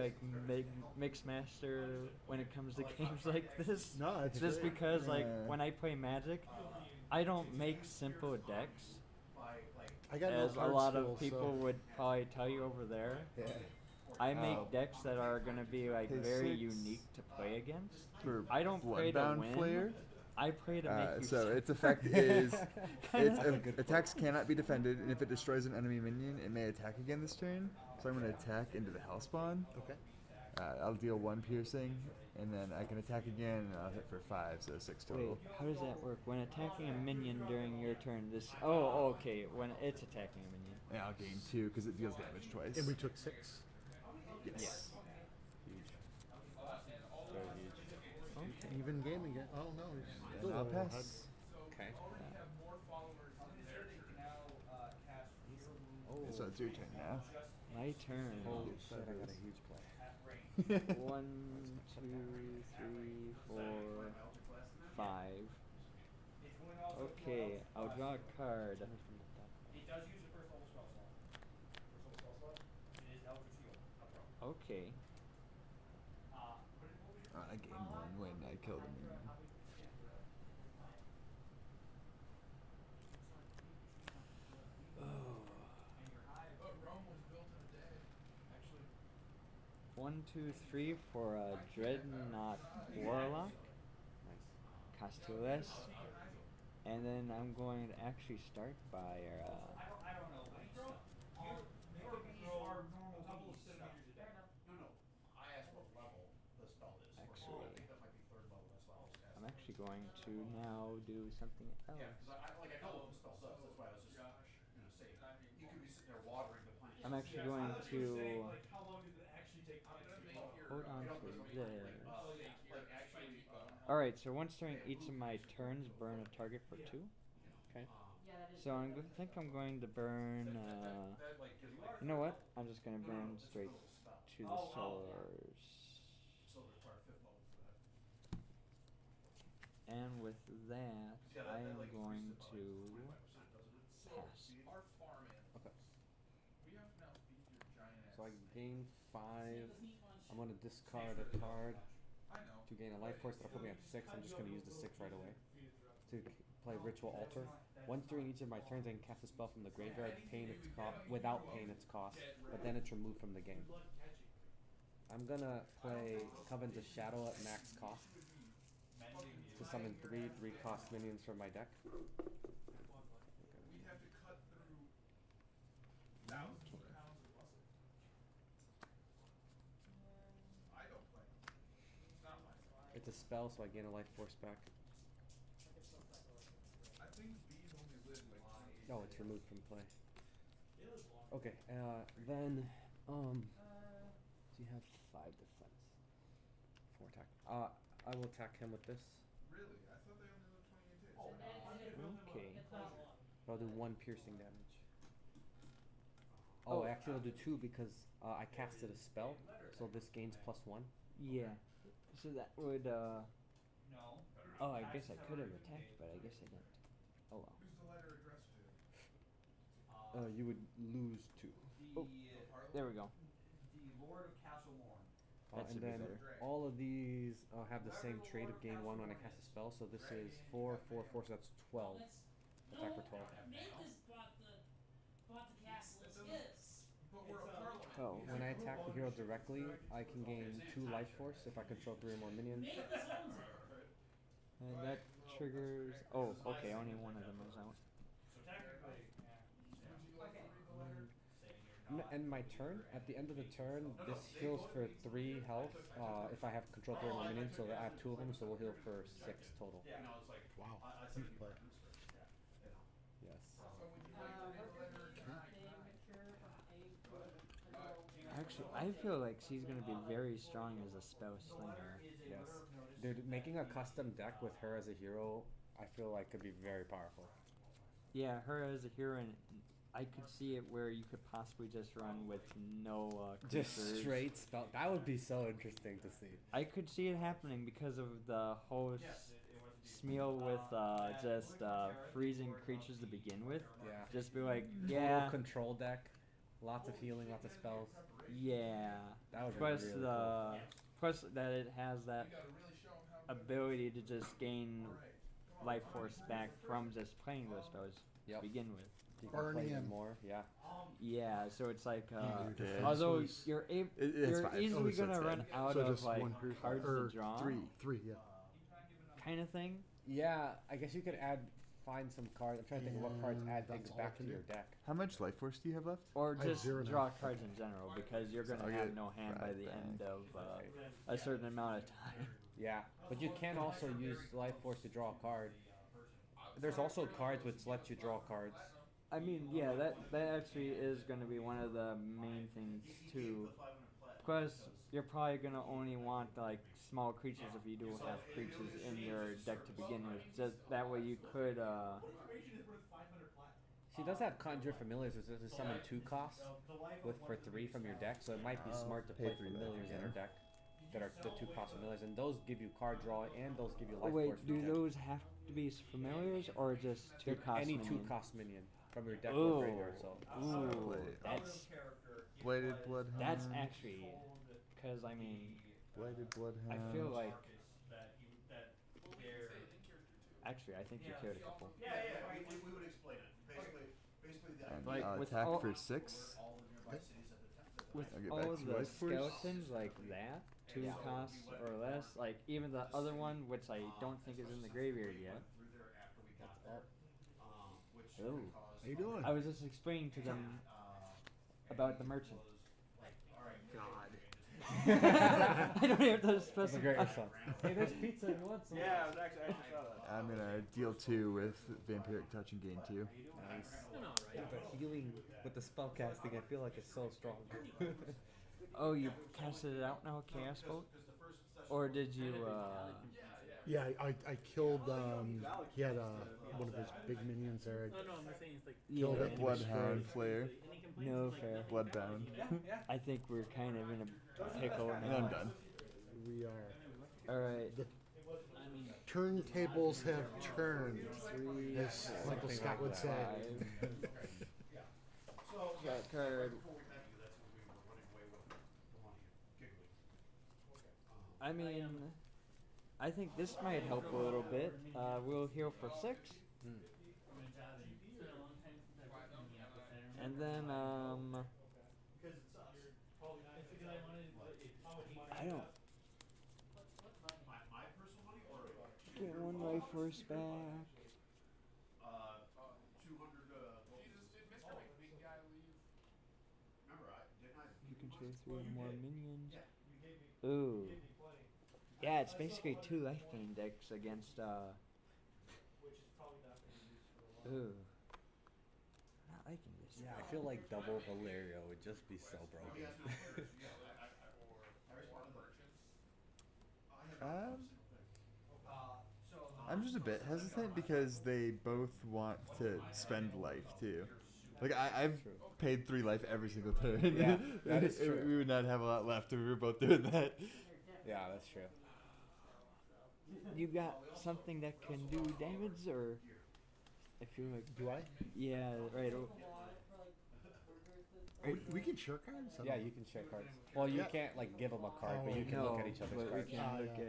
mix master when it comes to games like this. No, it's just great. because like Yeah. when I play Magic, I don't make simple decks. I got no As a card lot skill, of people so. would probably tell you over there. Yeah. I make decks that are gonna be like Pay very 6 unique to play against. For I don't play to Bloodbound win. Flare. I play to make you. So its effect is attacks cannot be defended, and if it destroys an enemy minion, it may attack again this turn. So I'm going to attack into the Hellspawn. Okay. I'll deal 1 piercing, and then I can attack again, and I'll hit for 5, so 6 total. Wait, how does that work? When attacking a minion during your turn, this. Oh, okay. When it's attacking a minion. And I'll gain 2 because it deals damage twice. And we took 6. Yes. Huge. Very huge. Okay. Even game again. Oh no, he's still And I'll a little pass. Okay. Okay, so it's your turn now. My turn. Holy shit, I got a huge play. 1, 2, 3, 4, 5. Okay, I'll draw a card. It does use a first level spell slot. First level spell slot. It is Eldritch Seal. Okay. I gained 1 when I killed a minion. But Rome was built in a day. Actually. 1, 2, 3 for a Dreadnought Warlock. Nice. Cost 2 less. And then I'm going to actually start by I don't know. Your bees are normal bees. No, I asked what level the spell is. Actually, I think that might be 3rd level. That's why I was asking. I'm actually going to now do something else. Yeah, because I know what the spell does. That's why I was just gonna say. You could be sitting there watering the plant. I'm actually going to How long does it actually take to hold on to this. like actually Alright, so once during each of my turns, burn a target for 2. Okay. So I think I'm going to burn. You know what? I'm just going to burn straight to the source. So there's part 5th level for that. And with that, I am going to pass. our farm animals. Okay. We have to now feed your giant ass. So I gain 5. I'm going to discard a card I know. to gain a life force. That'll put me at 6. I'm just going to use the 6 right away. To play Ritual Altar. Once during each of my turns, I can cast a spell from the graveyard without paying its cost, but then it's removed from the game. I'm gonna play Coven's of Shadow at max cost to summon 3 3-cost minions from my deck. We have to cut through thousands of pounds of muscle. I don't play. It's not my style. It's a spell, so I gain a life force back. I think bees only live like 20. Oh, it's removed from play. Okay, then, you have 5 defense, 4 attack. I will attack him with this. Really? I thought they only lived 28 days. Okay. I'll do 1 piercing damage. Oh, actually, I'll do 2 because I casted a spell, so this gains +1. Yeah. So that would oh, I guess I could have attacked, but I guess I didn't. Oh well. Who's the letter addressed to? You would lose 2. Oh, there we go. The Lord of Castle Morn. That And should be then better. all of these have the same trait of gain 1 when I cast a spell, so this is 4, 4, 4, so that's 12. Attack for 12. Magus bought the castle as is. But we're a parliament. Oh. When I attack the hero directly, I can gain 2 life force if I control 3 or more minions. Magus owns it. And that triggers. Oh, okay. Only one of them is out. So technically, would you like to read the letter? And my turn, at the end of the turn, this heals for 3 health if I have control 3 or more minions, so I have 2 of them, so we'll heal for 6 total. You know, it's like, Wow. I Huge think play. Yes. So would you like to read the letter? Actually, I feel like she's gonna be very strong as a spell slinger. Yes. Dude, making a custom deck with her as a hero, I feel like could be very powerful. Yeah, her as a hero, and I could see it where you could possibly just run with no Just creatures. straight spell. That would be so interesting to see. I could see it happening because of the whole Smeal with just freezing creatures to begin with. Yeah. Just be like, Total yeah, control deck. Lots of healing, lots of spells. yeah. That would be Plus really the plus that it has that You gotta really show 'em how good ability to just gain life force back from just playing those spells Yep. to begin with. You can play Burning even him. more, yeah. Yeah, so it's like defense although was- you're it's you're 5. easily Oh, so gonna it's run dead. out So of just like one per cards or to draw, three, yeah. kind of thing. Yeah, I guess you could find some cards. I'm trying to think of what cards And add that's things all I back to can your do. deck. How much life force do you have left? Or I have just 0 now. draw cards in general because you're gonna I'll have get no hand by 5 the back. end of a certain amount of time. Yeah, but you can also use life force to draw a card. There's also cards which let you draw cards. I mean, yeah, that actually is gonna be one of the main things too. Plus, you're probably gonna only want like small creatures if you do have creatures in your deck to begin with. Just that way you could. She does have Conjure Familiars, which is a summon 2 costs for 3 from your deck, so it might be smart to pay play 3 life, Familiars in yeah. her deck. That are the 2 cost Familiars, and those give you card draw and those give you Oh life wait, force. do from your deck. those have to be familiars or just 2 cost? Any minion? 2 cost minion from your deck Ooh, or graveyard, so. ooh, Play that's Bladed Bloodhound. that's actually, because I mean, Bladed Bloodhound. I feel like Well, we can say it in character too. actually I think you killed a couple. Yeah, we would explain it. Basically the And, Like, with attack all- for 6. all the nearby cities at the time. With I'll get all back of to the life force. skeletons like that, 2 costs or less, like even the other one, which I don't think is in the graveyard yet. Through there after we got there, which Oh. caused How you doing? I was just explaining to them about the merchant. God. I don't have to That's a specify. great response. Hey, there's pizza. You want some? Yeah, I was actually I actually saw that. I'm gonna deal 2 with Vampiric Touch and gain 2. Nice. The healing with the spell casting, I feel like it's so strong. Oh, you casted it out now, Chaos Bolt? Or did you, Yeah, I killed. He had one of his big minions there. No, no, I'm just saying it's like. Killed yeah, it. Bloodhound Flare. Any complaints? no Like, fair. Bloodbound. I think we're kind of in a pickle And now. I'm done. We are. Alright. I mean, Turntables have turned, 3, as Michael Something Scott like would that. say. 5. So Got card. before we met you, that's when we were running away with the money and giggling. I mean, I think this might help a little bit. We'll heal for 6. it's been a long time since I've worked in the office. I And remember. then, Because it's us. It's because I wanted. I don't My personal money or get 1 life force back. 200. Jesus, did Mr. Big Guy leave? Remember, didn't I? You control 3 or more minions. Yeah. Ooh. Yeah, it's basically 2 life gain decks against, Ooh. Not liking this. Yeah, I feel like double Valerio would just be so broken. I'm just a bit hesitant because they both want to spend life too. Like I've paid 3 life every single turn. Yeah, that is true. We would not have a lot left if we were both doing that. Yeah, that's true. You got something that can do damage, or I feel like Do I? yeah, right. We can share cards. Yeah, you can share cards. Well, you can't like give them a card, but you can look at each other's but cards. we can look yeah.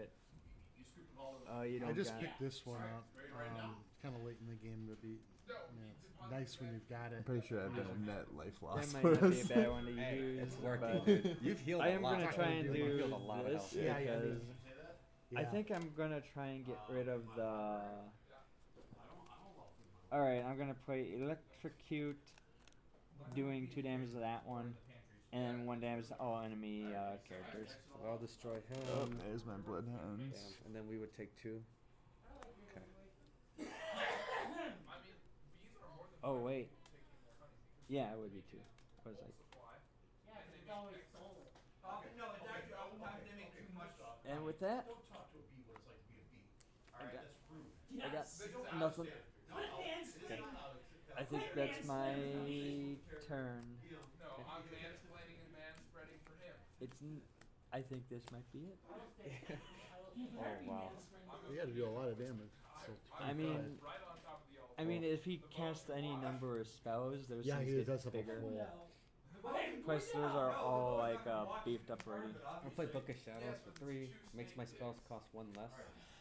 at. You don't I just got picked this one up. It's kind of late in the game to be. It's nice when you've got I'm it. pretty sure I've done a net life loss. That for might not be a us. bad one to Hey, use. it's working, but dude. You've healed I a am lot. gonna try and You've do healed a lot of this health. Yeah, yeah, because I Yeah. think I'm gonna try and get rid of the. All right, I'm gonna play electrocute, doing 2 damage to that one, and then 1 damage to all enemy characters. So I'll destroy him. Oh, there's my bloodhounds. Damn, and then we would take 2. Okay. Oh wait. Yeah, it would be 2. I was like. Yeah, 'cause it's always solar. No, it's actually oftentimes they make too much. And with that, Don't talk to a bee what it's like to be a bee. I Alright, got- that's rude. I got Yes. nothing. Quit mansplaining. I think that's my turn. No, I'm mansplaining and manspreading for him. I think this might be it. You better be wow. mansplaining. We got to do a lot of damage. So I mean, Right on top of the yellow. I mean, if he casts any number of spells, those yeah, things he get does have a bigger. full. Plus, those are all like beefed up already. I'll play Book of Shadows for 3. Makes my spells cost 1 less.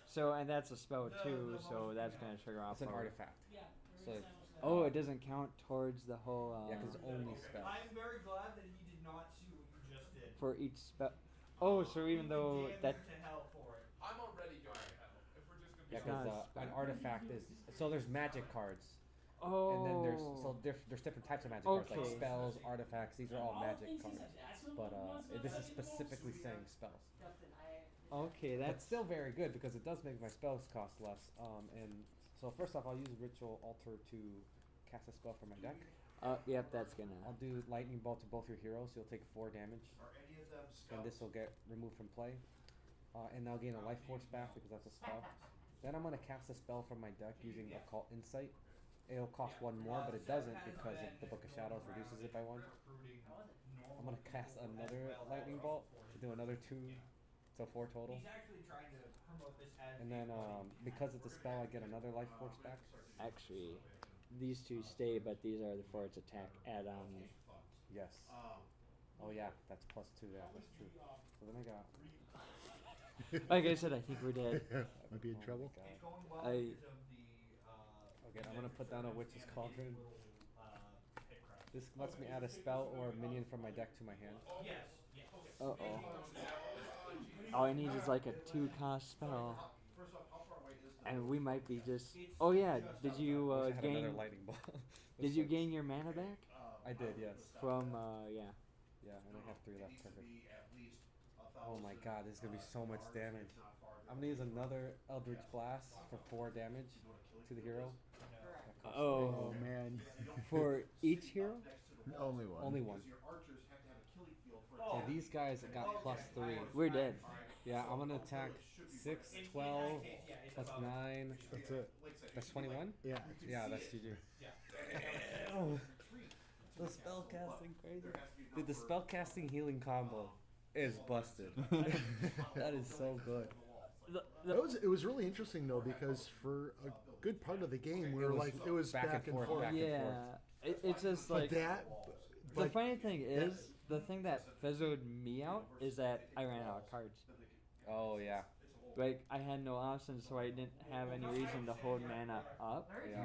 So, and that's a spell too. So that's gonna trigger off. It's an our- artifact. Yeah. So Oh, it doesn't count towards the whole. yeah, because it's only spells. I'm very glad that he did not see what you just did. For each spell. Oh, so even though Damn that. to hell for it. I'm already going to hell. If we're just Yeah, gonna be It's because not a an spell. artifact is so there's magic cards, Oh. and then there's different types of magic cards like Okay. spells, artifacts. These are all All magic things he cards, said, that's what but wants to this is let you know, specifically so saying spells. Okay, That's that's still very good because it does make my spells cost less. And so first off, I'll use Ritual Altar to cast a spell from my deck. Yep, that's gonna. I'll do Lightning Bolt to both your heroes. You'll take 4 damage, Are any of them and this will get removed from play. And I'll gain a Life Force back because that's a spell. Then I'm gonna cast a spell from my deck using Occult Insight. It'll cost 1 more, but it doesn't because of the Book of Shadows reduces it by 1. I'm gonna cast another Lightning Bolt to do another 2, so 4 total. He's actually trying to promote this as. And then because it's a spell, I get another Life Force back. Actually, these 2 stay, but these are the for its attack add-on. Yes. Oh yeah, that's +2. Yeah, that's true. So then I got. Like I said, I think we're dead. Might be in trouble. God. It's going well I- because of the. Okay, I'm gonna put down a Witch's Cauldron. Pit crap. This lets me add a spell or a minion from my deck to my hand. Yes. Yes. Uh oh. All I need is like a 2-cost spell, First off, how far away is the and we might be just. Oh yeah, did you Wish I had gain? another lightning bolt. Did you gain your mana back I did, yes. from? Yeah. Yeah, and I have 3 left. needs to Perfect. be at least Oh my god, this is gonna be so much damage. I'm gonna use another Eldritch Blast for 4 damage to the hero. That costs Oh Oh man. for each hero. Only one. Only 1. your archers have to have a killing field for So these guys got +3. We're dead. Yeah, I'm gonna attack 6, 12, plus 9. That's it. That's 21? Yeah. Yeah, that's GG. The spell casting crazy. Dude, the spell casting healing combo is busted. That is so good. It was really interesting though because for a good part of the game we were like it was back and forth. back and Yeah. forth. It's just But like. that. The But funny thing is, the thing that fizzled me out is that I ran out of cards. Oh yeah. Like, I had no options, so I didn't have any reason to hold mana up. Yeah.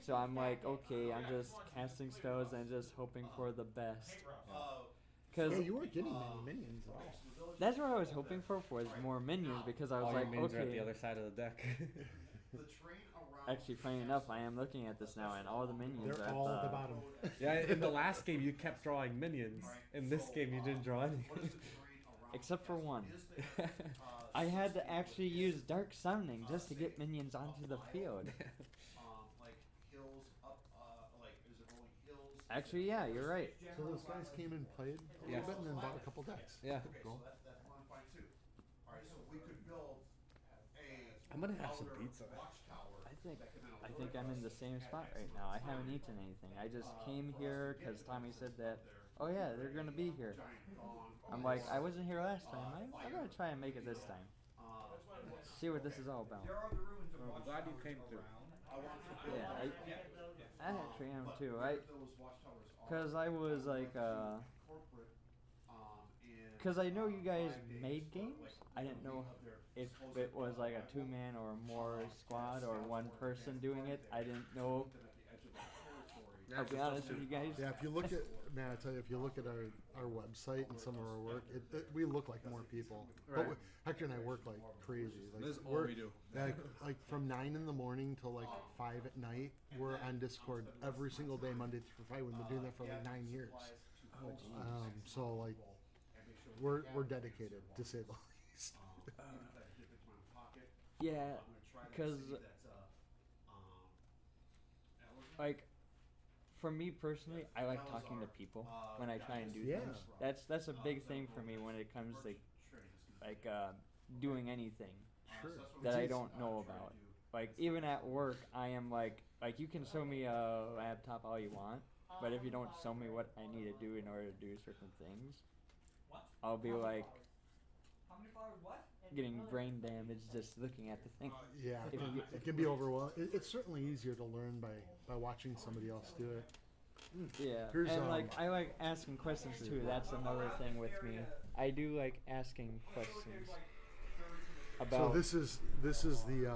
So I'm like, okay, I'm just casting spells and just hoping for the best. Because yeah, you weren't getting many minions at all. that's what I was hoping for was more minions, because I was All like, your minions are at the okay. other side of the deck. Actually, funny enough, I am looking at this now, and all the minions They're are all at the the bottom. Yeah, in the last game you kept drawing minions. In this game you didn't draw any. except for one. I had to actually use Dark Summoning just to get minions onto the field. like hills up, like is it rolling hills? Actually, yeah, you're right. So those guys came and played a little bit and then bought a couple decks. Yeah. Okay, so that's one fine too. All right, so we could build a I'm gonna have some pizza. I think I'm in the same spot right now. I haven't eaten anything. I just came here because Tommy said that. Oh yeah, they're gonna be here. I'm like, I wasn't here last time. I'm gonna try and make it this time. See what this is all about. Well, I'm glad you came through. Yeah, I actually am too. Cause I was like, cause I know you guys made games. I didn't know if it was like a 2-man or more squad or one person doing it. I didn't know. I'll be honest with you guys. Yeah, if you look at man, I tell you, if you look at our website and some of our work, we look like more people. Right. But Hector and I work like crazy. Like, This is all we do. Like from 9 in the morning till like 5 at night, we're on Discord every single day, Monday through Friday. We've been doing that for like 9 years. Oh, geez. So like, we're dedicated to say the least. Yeah, because like for me personally, I like talking to people when I try and do Yeah. things. That's a big thing for me when it comes to like doing anything Sure. that I don't know about. Like even at work, I am like you can show me a laptop all you want, but if you don't show me what I need to do in order to do certain things, I'll be like getting brain damage just looking at the thing. Yeah, it can be overwhelming. It's certainly easier to learn by watching somebody else do it. Yeah, Here's, and like I like asking questions too. That's another thing with me. I do like asking questions about. So this is the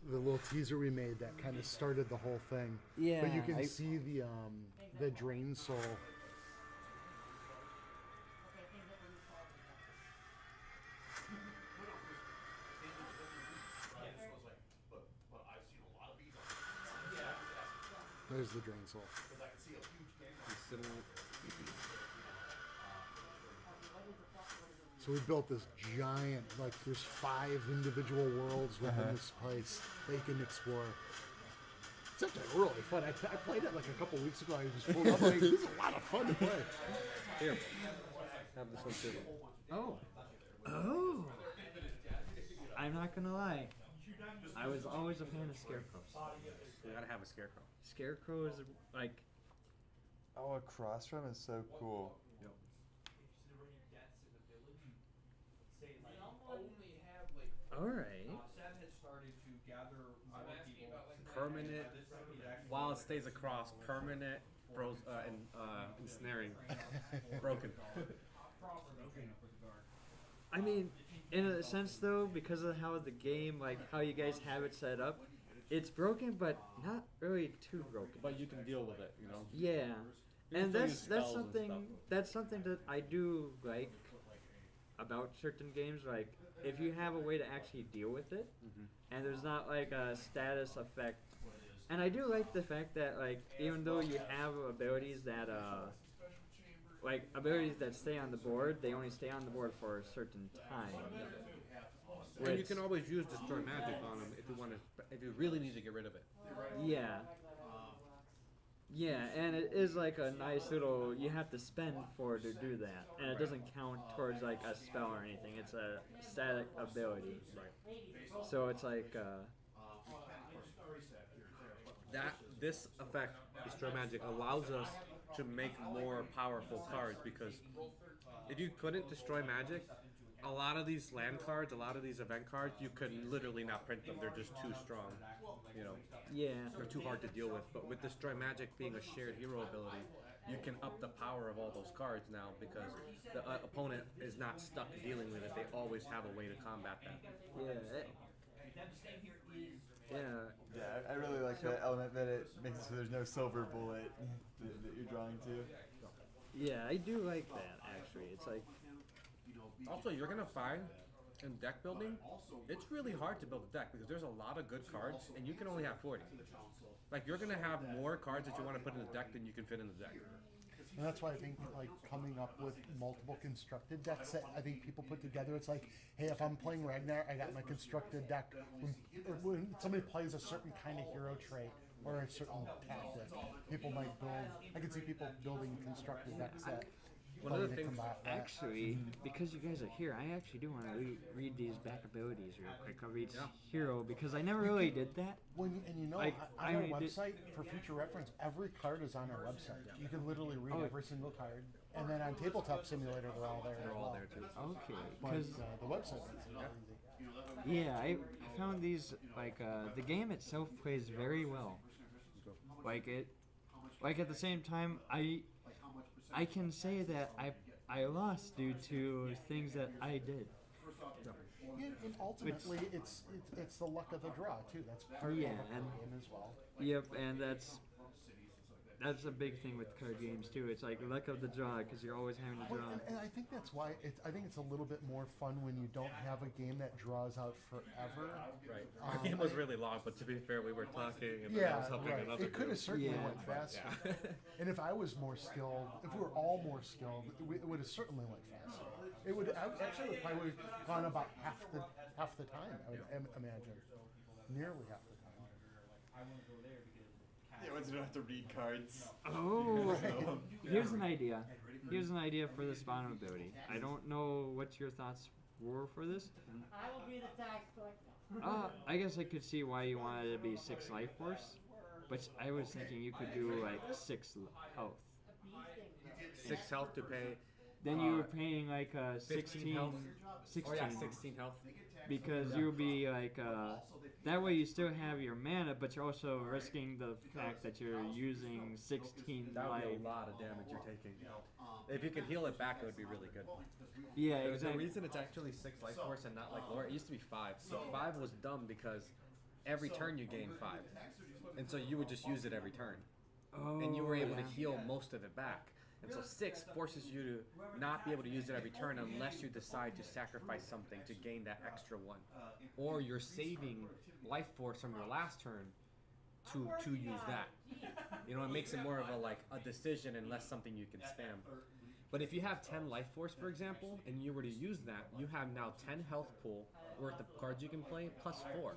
little teaser we made that kind of started the whole thing. Yeah, But you can see the drain soul. There's the drain soul. So we built this giant, like there's 5 individual worlds within this place that you can explore. It's actually really fun. I played it like a couple weeks ago. I just pulled up like, this is a lot of fun to play. Here, have this one too. Oh, I'm not gonna lie. I was always a fan of scarecrows. You gotta have a scarecrow. Scarecrow is like. Oh, a cross drum is so cool. Yep. All right. Permanent, while it stays across, permanent ensnaring, broken. I mean, in a sense though, because of how the game, like how you guys have it set up, it's broken, but not really too broken. But you can deal with it, you know. Yeah, You and can still use that's spells and something stuff. that I do like about certain games. Like if you have a way to actually deal with it, and there's not like a status effect. And I do like the fact that like even though you have abilities that like abilities that stay on the board, they only stay on the board for a certain time. And you can always use destroy magic on them if you want to, if you really need to get rid of it. Yeah. Yeah, and it is like a nice little. You have to spend for to do that, and it doesn't count towards like a spell or anything. It's a static ability. Right. So it's like. This effect, destroy magic, allows us to make more powerful cards because if you couldn't destroy magic, a lot of these land cards, a lot of these event cards, you could literally not print them. They're just too strong, you know. Yeah. They're too hard to deal with. But with destroy magic being a shared hero ability, you can up the power of all those cards now because the opponent is not stuck dealing with it. They always have a way to combat that. Yeah. Yeah, I really like that element that it makes it so there's no silver bullet that you're drawing to. Yeah, I do like that actually. It's like. Also, you're gonna find in deck building, it's really hard to build a deck because there's a lot of good cards and you can only have 40. Like you're gonna have more cards that you want to put in the deck than you can fit in the deck. And that's why I think like coming up with multiple constructed decks that I think people put together, it's like, hey, if I'm playing Ragnar, I got my constructed deck. When somebody plays a certain kind of hero trait or a certain tactic, people might build. I can see people building constructed decks that One of the to things, combat that. Actually, because you guys are here, I actually do want to read these back abilities real quick of each hero because I never really did that. And you know, Like, on our I did- website, for future reference, every card is on our website. You can literally read Oh. every single card. And then on Tabletop Simulator, they're all there. they're as all well. there too. Okay, But because the website makes it easy. yeah, I found these like the game itself plays very well. Like at the same time, I can say that I lost due to things that I did. And ultimately, it's the luck of the draw too. That's part of the Yeah, and game as well. yep, and that's a big thing with card games too. It's like luck of the draw because you're always having to Well, draw. and I think that's why I think it's a little bit more fun when you don't have a game that draws out forever. Right. Our game was really long, but to be fair, we were talking and then I was helping right. another It could have group. certainly Yeah. went faster. Yeah. And if I was more skilled, if we were all more skilled, it would have certainly went faster. It would actually probably have gone about half the time. I would imagine, nearly half the time. Yeah, once you don't have to read cards. Oh, So- here's an idea. Here's an idea for the spawn ability. I don't know what your thoughts were for this. I will be the tax collector. I guess I could see why you wanted it to be 6 life force, but I was thinking you could do like 6 health. 6 health to pay. Then you were paying like 16 health. 16. Oh yeah, 16 health. Because you'll be like that way you still have your mana, but you're also risking the fact that you're using 16 That would life. be a lot of damage you're taking. If you could heal it back, it would be really good. Yeah, The exactly. reason it's actually 6 life force and not like lower, it used to be 5. So 5 was dumb because every turn you gain 5. And so you would just use it every turn. And you were able to heal most of it back. And so 6 forces you to not be able to use it every turn unless you decide to sacrifice something to gain that extra 1. Or you're saving life force from your last turn to use that. You know, it makes it more of a decision and less something you can spam. But if you have 10 life force, for example, and you were to use that, you have now 10 health pool worth of cards you can play plus 4.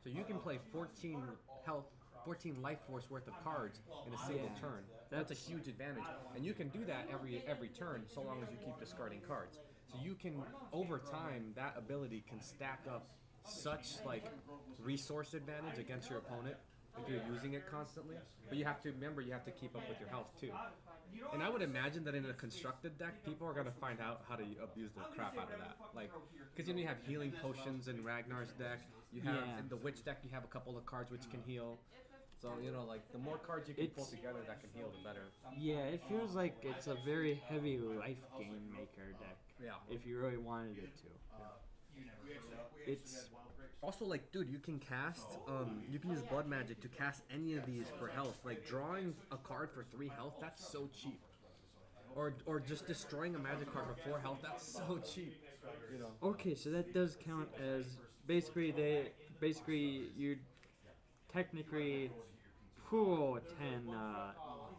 So you can play 14 health, 14 life force worth of cards in a single turn. That's a huge advantage. And you can do that every turn so long as you keep discarding cards. So you can, over time, that ability can stack up such resource advantage against your opponent if you're using it constantly. But you have to remember, you have to keep up with your health too. And I would imagine that in a constructed deck, people are going to find out how to abuse the crap out of that. Because you have healing potions in Ragnar's deck. You have in the Witch deck, you have a couple of cards which can heal. So, the more cards you can pull together that can heal, the better. Yeah, it feels like it's a very heavy life gain maker deck. Yeah. If you really wanted it to. It's also dude, you can cast, you can use blood magic to cast any of these for health. Drawing a card for 3 health, that's so cheap. Or just destroying a magic card for 4 health, that's so cheap. Okay, so that does count as basically you technically pool 10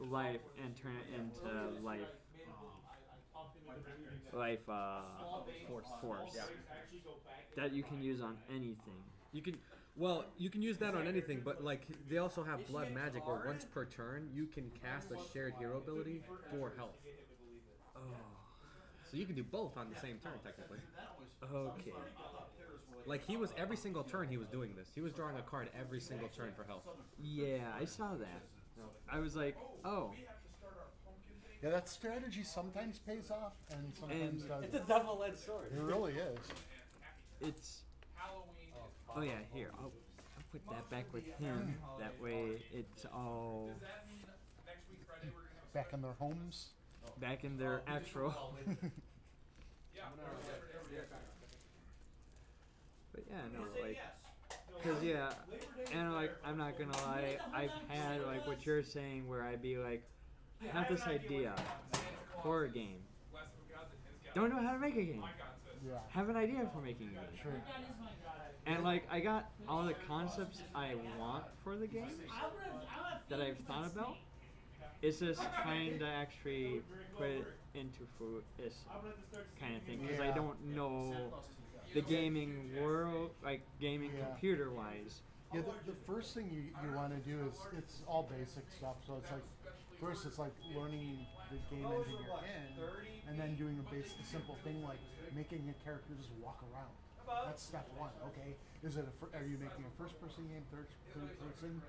life and turn it into life force. Yeah. That you can use on anything. You can use that on anything, but they also have blood magic where once per turn you can cast a shared hero ability for health. Oh. So you can do both on the same turn technically. Okay. He was every single turn he was doing this. He was drawing a card every single turn for health. Yeah, I saw that. I was like, oh. Yeah, that strategy sometimes pays off and sometimes doesn't. It's a double-edged sword. It really is. It's. Oh yeah, here. I'll put that back with him. That way, it's all back in their homes. Back in their actual. But yeah, no, cause and I'm not gonna lie, I've had what you're saying where I'd be I have this idea for a game. Don't know how to make a game. Yeah. Have an idea for making a game. Sure. And I got all the concepts I want for the games that I've thought about. It's just trying to actually put it into fruition kind of thing because I don't know the gaming world, gaming computer wise. Yeah, the first thing you want to do is it's all basic stuff. So it's First, it's like learning the game engine you're in, and then doing a simple thing like making a character just walk around. That's step one. Okay, are you making a first-person game, third person?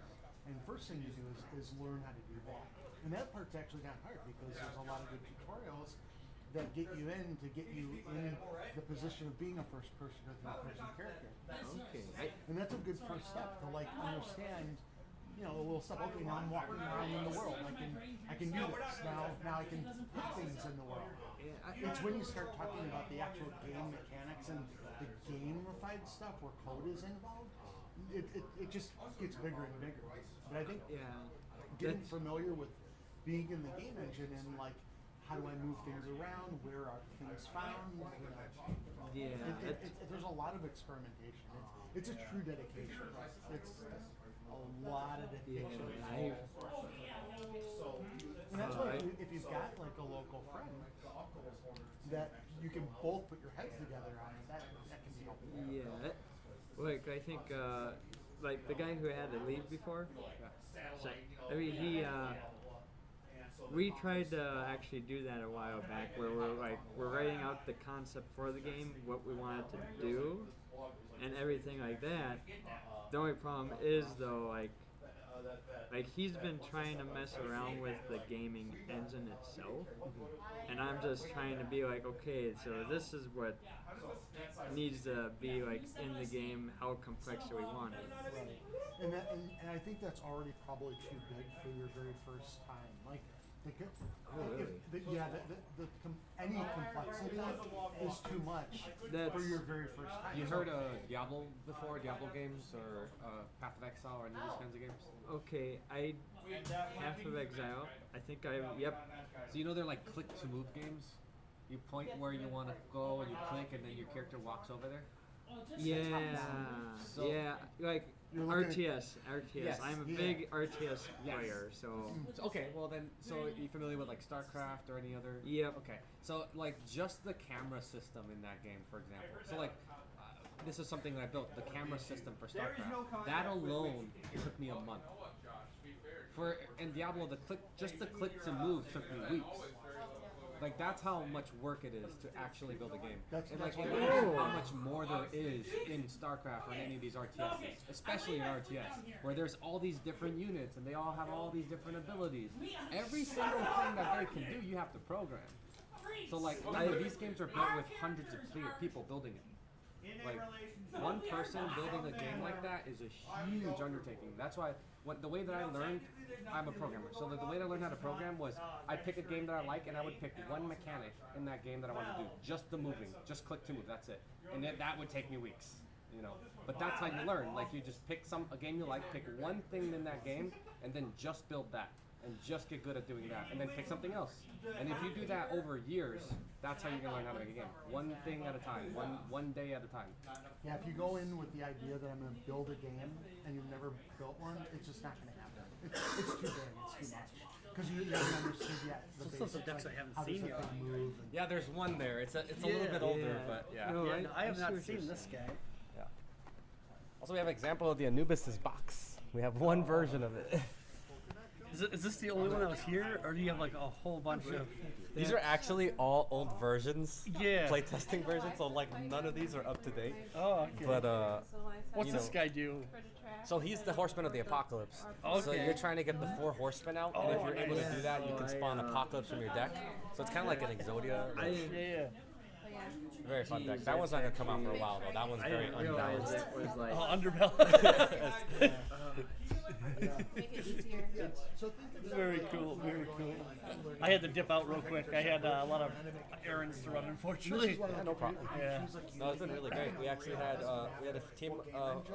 And first thing you do is learn how to do that. And that part's actually not hard because there's a lot of good tutorials that get you in the position of being a first-person or third-person character. Okay. And that's a good first step to like understand, a little stuff. Okay, now I'm walking around in the world. I can do this. Now I can put things in the world. It's when you start talking about the actual game mechanics and the gamified stuff where code is involved, it just gets bigger and bigger. But I think getting familiar with being in the game engine and like how do I move things around, where are things found, there's a lot of experimentation. It's a true dedication. It's a lot of dedication. And that's why if you've got like a local friend that you can both put your heads together on it, that can be helpful. Yeah, like I think like the guy who had to leave before. So, I mean, we tried to actually do that a while back, where we're writing out the concept for the game, what we wanted to do, and everything like that. The only problem is though, like he's been trying to mess around with the gaming engine itself, and I'm just trying to be like, okay, so this is what needs to be like in the game. How complex do we want it? Right. And I think that's already probably too big for your very first time. Like, any complexity is too much for your very first time. You heard of Diablo before? Diablo games or Path of Exile or any of these kinds of games? Okay, Path of Exile. I think yep. So you know they're like click to move games? You point where you want to go and you click and then your character walks over there? Yeah, So, like RTS. Yes, I'm a big RTS player, so. Okay, well then, so are you familiar with like StarCraft or any other? Yep. Okay, so like just the camera system in that game, for example. So like, this is something that I built, the camera system for StarCraft. That alone took me a month. For in Diablo, the click to move took me weeks. Like that's how much work it is to actually build a game. And like how much more there is in StarCraft or in any of these RTSs, especially in RTS, where there's all these different units and they all have all these different abilities. Every single thing that they can do, you have to program. So like, remember, these games are built with hundreds of people building it. Like one person building a game like that is a huge undertaking. That's why the way that I learned, I'm a programmer. So the way that I learned how to program was I'd pick a game that I like and I would pick one mechanic in that game that I wanted to do. Just the moving, just click to move, that's it. And that would take me weeks, But that's how you learn. Like you just pick a game you like, pick one thing in that game, and then just build that. And just get good at doing that, and then pick something else. And if you do that over years, that's how you're gonna learn how to make a game. One thing at a time, one day at a time. Yeah, if you go in with the idea that I'm gonna build a game and you've never built one, it's just not gonna happen. It's too big, it's too much. Because you haven't understood yet the basics, some decks I haven't how does seen the yet. thing move. Yeah, there's one there. It's a little bit older, but yeah. No, I have not seen this guy. Yeah. Also, we have an example of the Anubis' box. We have one version of it. Is this the only one that was here, or do you have like a whole bunch of? These are actually all old versions. Yeah. Playtesting versions, so like none of these are up to date. Oh, okay. But what's this guy do? So he's the Horseman of the Apocalypse. Okay. So you're trying to get the 4 horsemen out, and if you're able to do that, you can spawn Apocalypse from your deck. So it's kind of like an Exodia. Yeah. Very fun deck. That one's not gonna come out for a while though. That one's very unbalanced. Underbalanced. Make it easier. Very cool, very cool. I had to dip out real quick. I had a lot of errands to run, unfortunately. Yeah, no problem. Yeah. No, it's been really great. We actually had a team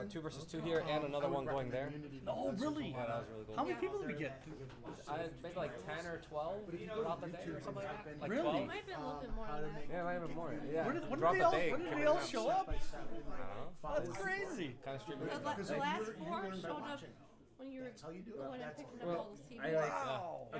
2 versus 2 here and another one going there. Oh, really? Yeah, that was really cool. How many people did we get? Maybe like 10 or 12 throughout the day or something like that. Like Really? 12? It might have been a little bit more than that. Yeah, it might have been more. Yeah. When did Throughout they the all, day, when did it they came all out. show up? I don't know. That's crazy. Kind of streaming. The last 4 showed up when you were going and picking up all the CDs. A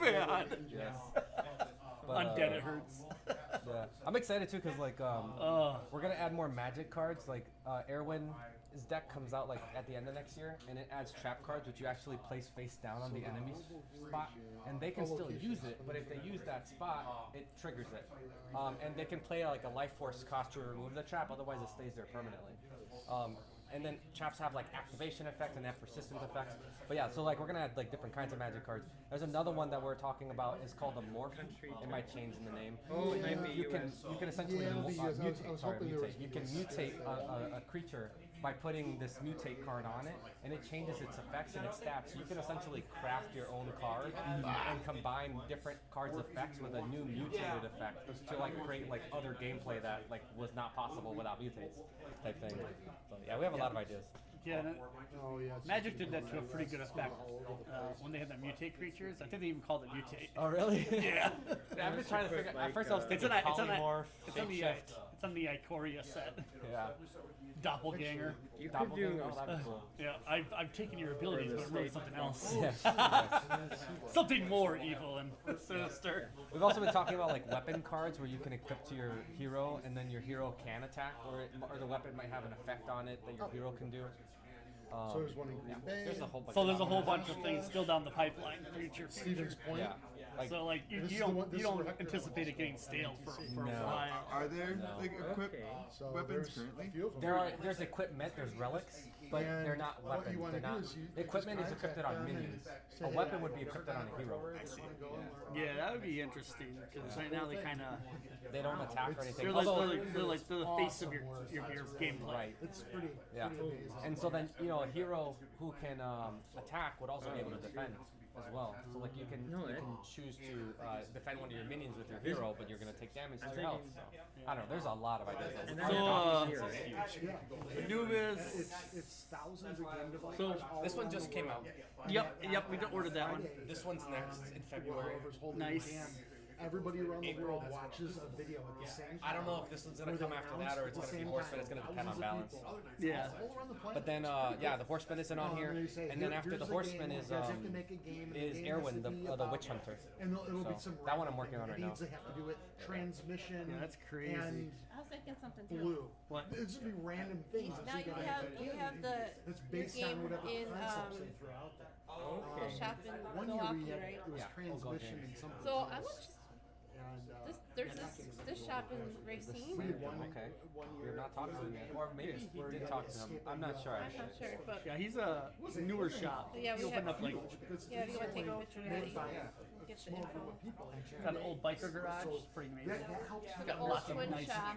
bad. Yes. But, Undead, it hurts. Yeah, I'm excited too because like we're gonna add more magic cards. Like Erwin's deck comes out like at the end of next year, and it adds trap cards which you actually place face down on the enemy's spot, and they can still use it. But if they use that spot, it triggers it, and they can play like a life force cost to remove the trap. Otherwise, it stays there permanently. and then traps have like activation effects and they have persistence effects. But yeah, so like we're gonna add like different kinds of magic cards. There's another one that we're talking about. It's called a morph. It might change in the name. Oh, it might be you can essentially I was hoping there was mutate. You can mutate a creature by putting this mutate card on it, and it changes its effects and its stats. So you can essentially craft your own card and combine different cards' effects with a new mutated effect to like create like other gameplay that like was not possible without mutates type thing. So yeah, we have a lot of ideas. Yeah, and Oh yeah. Magic did that to a pretty good effect when they had the mutate creatures. I think they even called it mutate. Oh really? Yeah. Yeah, I've been trying to figure. At first I was thinking polymorph, shapeshift. It's on the Ikoria set. Yeah. Doppelganger. You could do. Yeah, I've taken your abilities, but I'm really something else. Yes. Something more evil and sinister. We've also been talking about like weapon cards where you can equip to your hero, and then your hero can attack, or the weapon might have an effect on it that your hero can do. So there's one in Green Bay. There's a whole bunch. So there's a whole bunch of things still down the pipeline for future. Stevens Point. Yeah. Like, So like you don't anticipate it getting stale for a while. Are there like equipped So weapons there's currently? a few of them. there's equipment, there's relics, but And they're not what weapons. you wanna They're do not. is you The equipment is just equipped contact on them and minions. say, A hey, weapon I- would be equipped on a hero. Yeah, that would be interesting because right now they kind of They don't attack or anything. they're like Although- they're the face of your gameplay. Right. It's pretty Yeah. amazing. And so then a hero who can attack would also be able to defend as well. So like you can choose to defend one of your minions with your hero, but you're gonna take damage to your health. So I don't know. There's a lot of ideas. And Anubis. It's thousands of game developers. So all This one around just the came world. out. Yep, we ordered that one. This one's next in February. Developers holding Nice. the hand. Everybody around the world watches a video at the same time. I don't know if this one's gonna come after that or it's gonna be Horseman. It's gonna depend on balance. Yeah. All around the planet. But then, the Horseman isn't on here, they say, and then "Here- after here's the a Horseman game, is you guys have to make a game, and the game has Erwin, to be the about- Witch Hunter. And it'll be So some that one I'm random working thing. on right It now. needs to have to do with transmission. Yeah, that's crazy. And I was thinking something too. blue. What? It's just be random things. Now you have the It's your based on game whatever in concepts they throw out there. the shop in One year Milwaukee, we had right? it was Yeah, transmission and something. So I was just And, there's this shop in Racine. we had one Okay. one We're year. not talking to him yet. Or maybe he did talk to him. I'm not sure. I'm not sure, but Yeah, he's a newer shop. But yeah, he we opened have- up like yeah, if you want to take a picture of that, you can get the Smoke info. with people. got an old biker garage. It's pretty amazing. That helps. He's got old lots of twin nice, shop.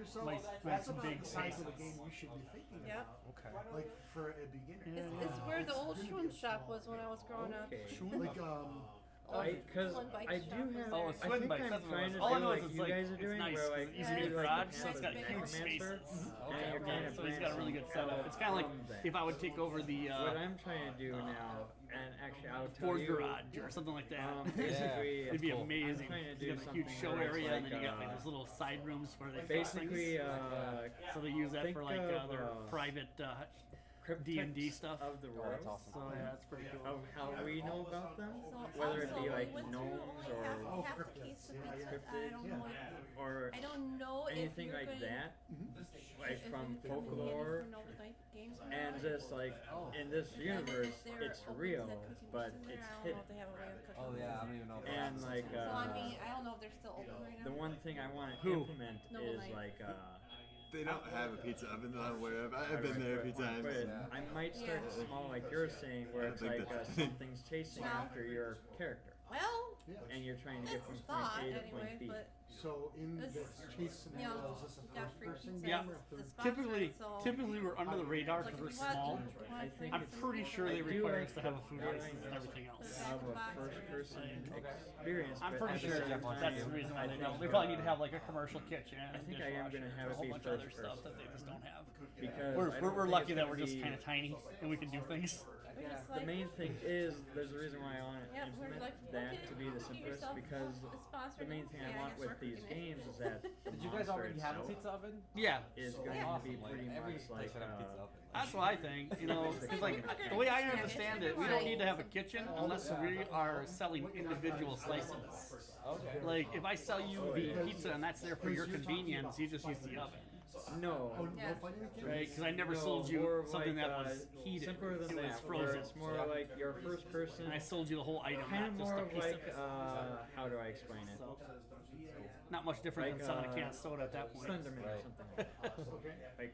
nice about big the size spaces. of the game you should be thinking Yep. Okay. about. Like for a beginner. It's where the old Schwinn shop was when I was growing up. Like Because Schwinn bike I shop do was have. Oh, I swim think bikes. I'm That's what it trying was. to All I do know is like it's you like guys are it's doing, nice where 'cause like it's easy to Yeah, get it's garage, big, so it's got big. huge Necromancer, spaces. and you're kind of So he's got a really good setup. It's kind of like if I would take over the What I'm trying to do now, and actually I'll tell Ford you, garage or something like that. basically, It'd be cool. amazing. I'm trying to You do got a huge something show where it's area, and then like, you got like those little side rooms where they fix basically, things. So they use that think for like of, their private D&D stuff. of the Oh, world. that's awesome. So yeah, that's pretty cool. Of how we know about them, So whether it also, be we like went through gnomes half the case of pizza. I don't know if or I don't know anything if you're like going that, like if from you're gonna be in folklore, for no type games or and not. just like in this universe, They're it's open to real, cooking but in there. it's I don't know hidden. if they have a way of cooking Oh yeah, I don't even know. And like So I mean, I don't know if they're still open right now. the one thing I want to Who? implement Noble is Knight. like They don't have a pizza oven that I'm aware of. I've been there a few times. But I might start Yeah. small, like you're saying, where it's I like think that's- something's chasing Well- after your character, Well, and you're trying to it's get from a point thought A to anyway, point B. but so in This- this chase scenario, you know, is this a got first free person pizza. Yeah. game or the third? sponsor, Typically, so typically we're under the radar like because if we're you want, small. you want I think I'm it's- pretty sure they I do require like us to have a the food feeling license and everything else. Of a first-person experience, I'm but pretty at the sure same that's time, the reason why I they think, don't. They probably need to have like a commercial kitchen. I think I am gonna have a it whole be bunch of other first stuff person. that they just don't have. because We're, I we're, don't we're think lucky it's that gonna we're just be- kind of tiny and we can do things. we're just The like, main thing is, there's a reason why I want to yeah, we're implement like, that okay, to be the get simplest, yourself because a sponsor the main now. thing Yeah, I I want guess with we're these cooking it. games is that the Did you guys monster already have a itself pizza oven? Yeah, is going Yeah. to be pretty Every much place like should have a pizza oven. that's what I think. You know, because like the way I understand it, we don't need to have a kitchen unless we are selling individual slices. Okay. Like if I sell you the pizza and that's there for your convenience, you just use the oven. no. Yeah. Right, because I never No, sold more you of something like, that was heated. simpler than It was that, where frozen. it's more like your first person, And I sold you the whole item, kind of not just more a of piece like of it. how do I explain it? So, not much different Like, than selling a can of soda at that point. Slenderman or Right. something. Like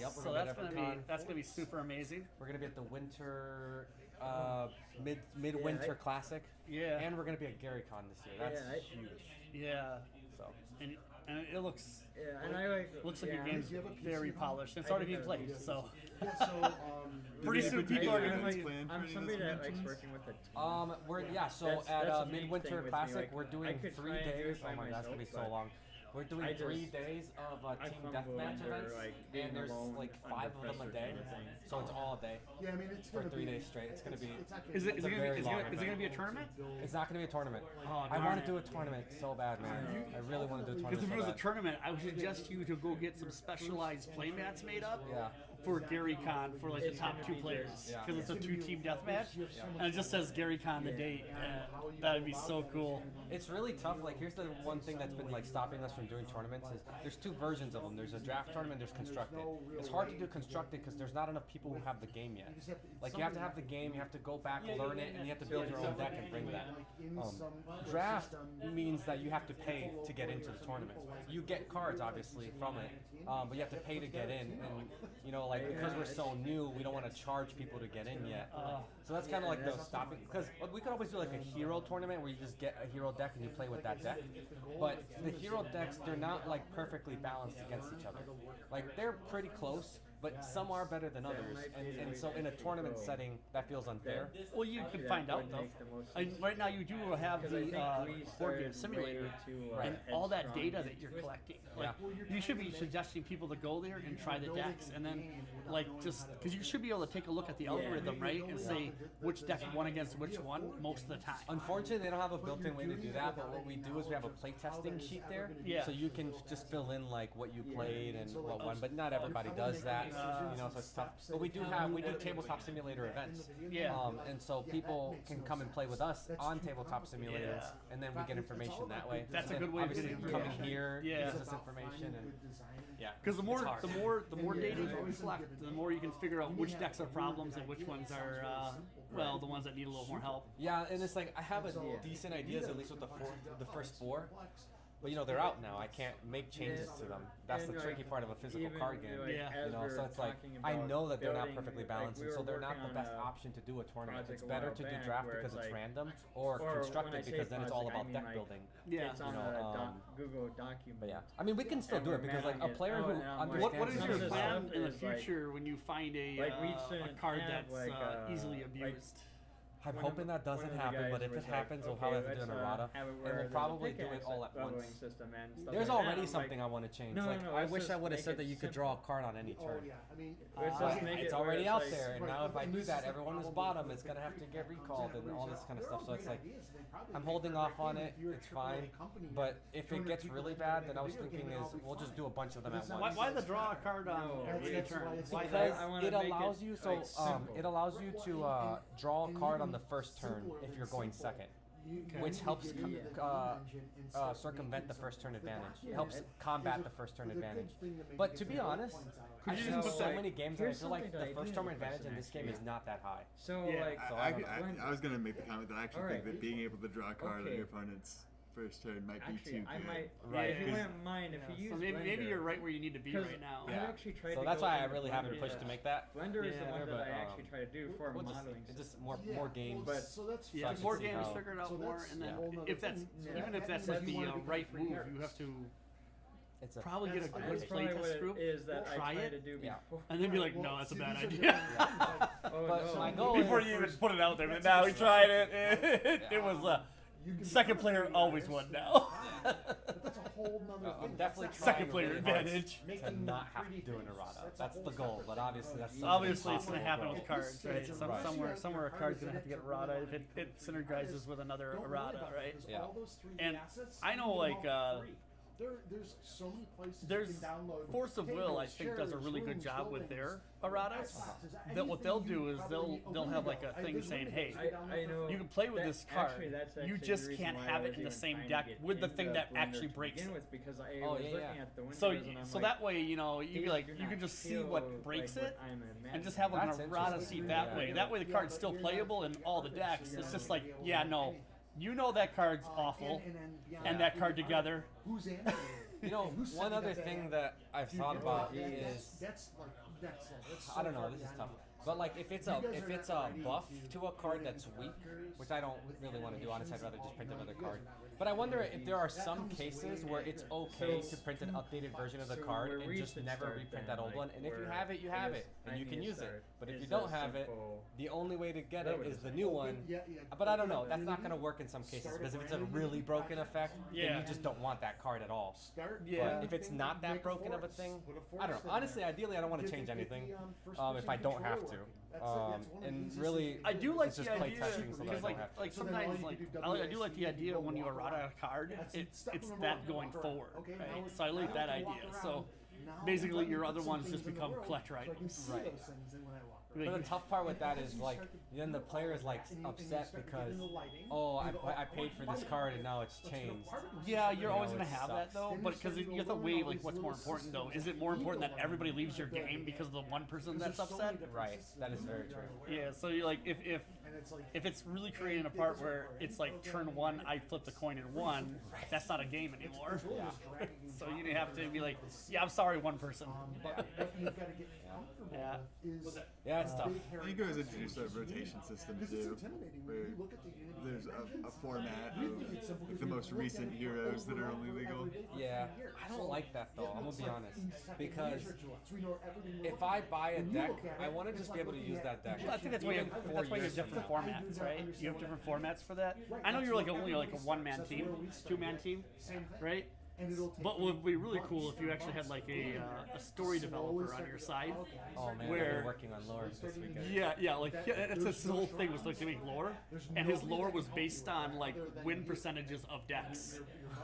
Yep, we're So gonna that's be at gonna be EverCon. that's gonna be super amazing. We're gonna be at the winter, midwinter classic. Yeah. And we're gonna be at GaryCon this year. That's huge. Yeah. So. And it looks. Yeah, and I like. Looks like yeah. your game's very polished. It's already being played, so. Yeah, so Pretty soon people are gonna be. I'm somebody that likes working with a team. So That's at the main Midwinter thing with me, Classic, like, we're I doing could 3 try and do days. it by Oh my god, that's gonna be so myself, long. We're doing I 3 just- days of I team fumble deathmatch under, events, like, being and there's alone like under 5 of them a pressure day, kind of thing. so it's all day. Yeah, I mean, it's for gonna 3 be- days straight. It's gonna be. it's not gonna Is it, it's is a it, gonna, very is, it, long gonna, is it event. gonna be a tournament? It's not gonna be a tournament. Oh, I darn want it. to do a tournament so bad, man. I really want to do a Because tournament. if it was so a bad. tournament, I would suggest you to go get some specialized playmats made up for Gary Con for like the top 2 players. Yeah. Because it's a 2-team deathmatch, and it just says Gary Con the date. That'd be so cool. It's really tough. Like, here's the one thing that's been like stopping us from doing tournaments is there's 2 versions of them. There's a draft tournament. There's constructed. It's hard to do constructed because there's not enough people who have the game yet. Like, you have to have the game. You have to go back, learn it, and you have to build your own deck and bring that. Draft means that you have to pay to get into the tournament. You get cards obviously from it, but you have to pay to get in. And you know, like, because we're so new, we don't want to charge people to get in yet. So that's kind of like the stopping. Because we could always do like a hero tournament where you just get a hero deck and you play with that deck. But the hero decks, they're not like perfectly balanced against each other. Like, they're pretty close, but some are better than others. And so in a tournament setting, that feels unfair. Well, you can find out though. And right now you do have the board game simulator and all that data that you're collecting. Like, you should be suggesting people to go there and try the decks, and then like just because you should be able to take a look at the algorithm, right, and say which deck won against which one most of the time. Unfortunately, they don't have a built-in way to do that, but what we do is we have a playtesting sheet there, so you can just fill in like what you played and what won. But not everybody does that, you know, so it's tough. But we do tabletop simulator events, and so people can come and play with us on tabletop simulators, and then we get information that way. That's and a then good way of obviously getting coming here Yeah. gives us information, and Because the it's hard. more data you collect, the more you can figure out which decks are problems and which ones are the ones that need a little more help. Yeah, and it's like I have a decent ideas at least with the first 4. But you know, they're out now. I can't make changes to them. That's the tricky part of a physical card game. You know, so it's like I know that they're not perfectly balanced, and so they're not the best option to do a tournament. It's better to do draft because it's random, or constructed because then it's all about deck building. Yeah, It's on a Google document. But yeah, I mean, we can still do it because like a player who understands. What is your plan in the is like- future when you find a we a shouldn't card have, that's like, easily abused? I'm One hoping that one doesn't of the happen, guys but if it was like, happens, we'll okay, probably have to do let's, an errata, have it and where we'll there's a probably do it pickaxe, all like, at once. leveling system and stuff There's like already that. something Like, I want to change. no, Like, no, I let's wish I just would have make said it that you could simple. draw a card on any turn. Let's just make It's it where already it's out like- there, and now if I do that, everyone who's bottom is gonna have to get recalled and all this kind of stuff. So it's like I'm holding off on it. It's fine, but if it gets really bad, then I was thinking is we'll just do a bunch of them at once. Why the draw a card on every turn? Why Because I wanna it make allows it, you so like, simple. it allows you to draw a card on the first turn if you're going second, which helps circumvent the first turn advantage. It helps combat the first turn advantage. But to be honest, I've you seen just put so like- many games that I here's feel like something the that I first do turn have a advantage in question, this game is actually. not that high. So Yeah. like, So I don't know. I was gonna make the comment that I actually think Alright. that being able to draw a card on Okay. your opponent's first turn might be actually, too I good. might. Right. If you wouldn't mind, if you use So maybe Blender, you're right where you need to be 'cause right now. I've actually tried So to that's go why I into really haven't Blender. pushed to make that. Blender is the Yeah. one But, that I actually try to do for we'll just, modeling. it's just more games. But so that's Yeah, Sucks more to see games how- figure it out so more, that's and then a whole nother if that's thing. even if that's That's the why we right do move, free you have to it's a probably get a that's good probably what playtest it group, is that I try try it, to do Yeah. before. and then be like, no, that's a bad idea. Oh, But no. my goal Before is you even put it out there, but now we tried it. It was second player always won now. That's a whole nother I'm thing. definitely That's trying Second player really hard advantage. to not have to do an errata. That's the goal, but obviously that's something Obviously, it's going to impossible, happen bro. with cards, right? Right. Somewhere a card's going to have to get errata if it synergizes with another errata, right? Yeah. All those 3D And assets, I know, you can like, get them all for free. There's so many places There's you can download. Force of Will, I tables, think, does a chairs, really good rooms, job with buildings, their erratas. That what they'll do is they'll have like a thing saying, hey, I know. you can play with that- this card. Actually, that's You actually just the reason can't why have I it was in the even same trying to deck get with the into thing that Blender actually to breaks begin it. with, because I Oh, was yeah, looking yeah. at the windows So and I'm so like, that way, you know, you these be like do you not can just see feel what breaks like it, what I'm and just have like That's an errata interesting. seat that Yeah. way. That way the card's still playable in all the decks. It's just like, yeah, no, you know that card's awful, and that card together. Who's animated? You know, Who's one setting other up thing that? that I've Dude, thought you know, about that's is like next level. It's I so don't know. far This is behind tough. me. But like if it's a buff to a card that's weak, which I don't really want to do. Honestly, I'd rather just print another card. But I wonder if there are some cases where it's okay to print an updated version of the card and just never reprint that old one. And if you have it, you have it, and you can use it. But if you don't have it, the only way to get it is the new one. But I don't know. That's not going to work in some cases because if it's a really broken effect, then you just don't want that card at all. But if it's not that broken of a thing, I don't know. Honestly, ideally, I don't want to change anything if I don't have to. And really, I do like it's the just play idea testing so that I because don't have to. like sometimes I do like the idea when you errata a card, it's that going forward, right? So I like that idea. So basically, your other ones just become collector items. Right. But the tough part with that is like then the player is like upset because I paid for this card and now it's changed. Yeah, you're always gonna have that though, but because you have to weigh like what's more important though. Is it more important that everybody leaves your game because of the one person that's upset? Right. That is very true. Yeah. So you're like if it's really creating a part where it's like turn one, I flip the coin and won, that's not a game anymore. Yeah. So you have to be like, yeah, I'm sorry, one person. Yeah. Yeah, it's tough. I think it was introduced a rotation system too, where there's a format of like, the most recent heroes that are only legal. Yeah, I don't like that though, I'm gonna be honest. Because if I buy a deck, I want to just be able to use that deck. Well, I think that's why you have different formats, right? You have different formats for that. I know you're like only like a one-man team, two-man team, right? But what would be really cool if you actually had like a story developer on your side. Oh man, where, I've been working on lore this weekend. Yeah, like that's his whole thing was like to make lore, and his lore was based on like win percentages of decks,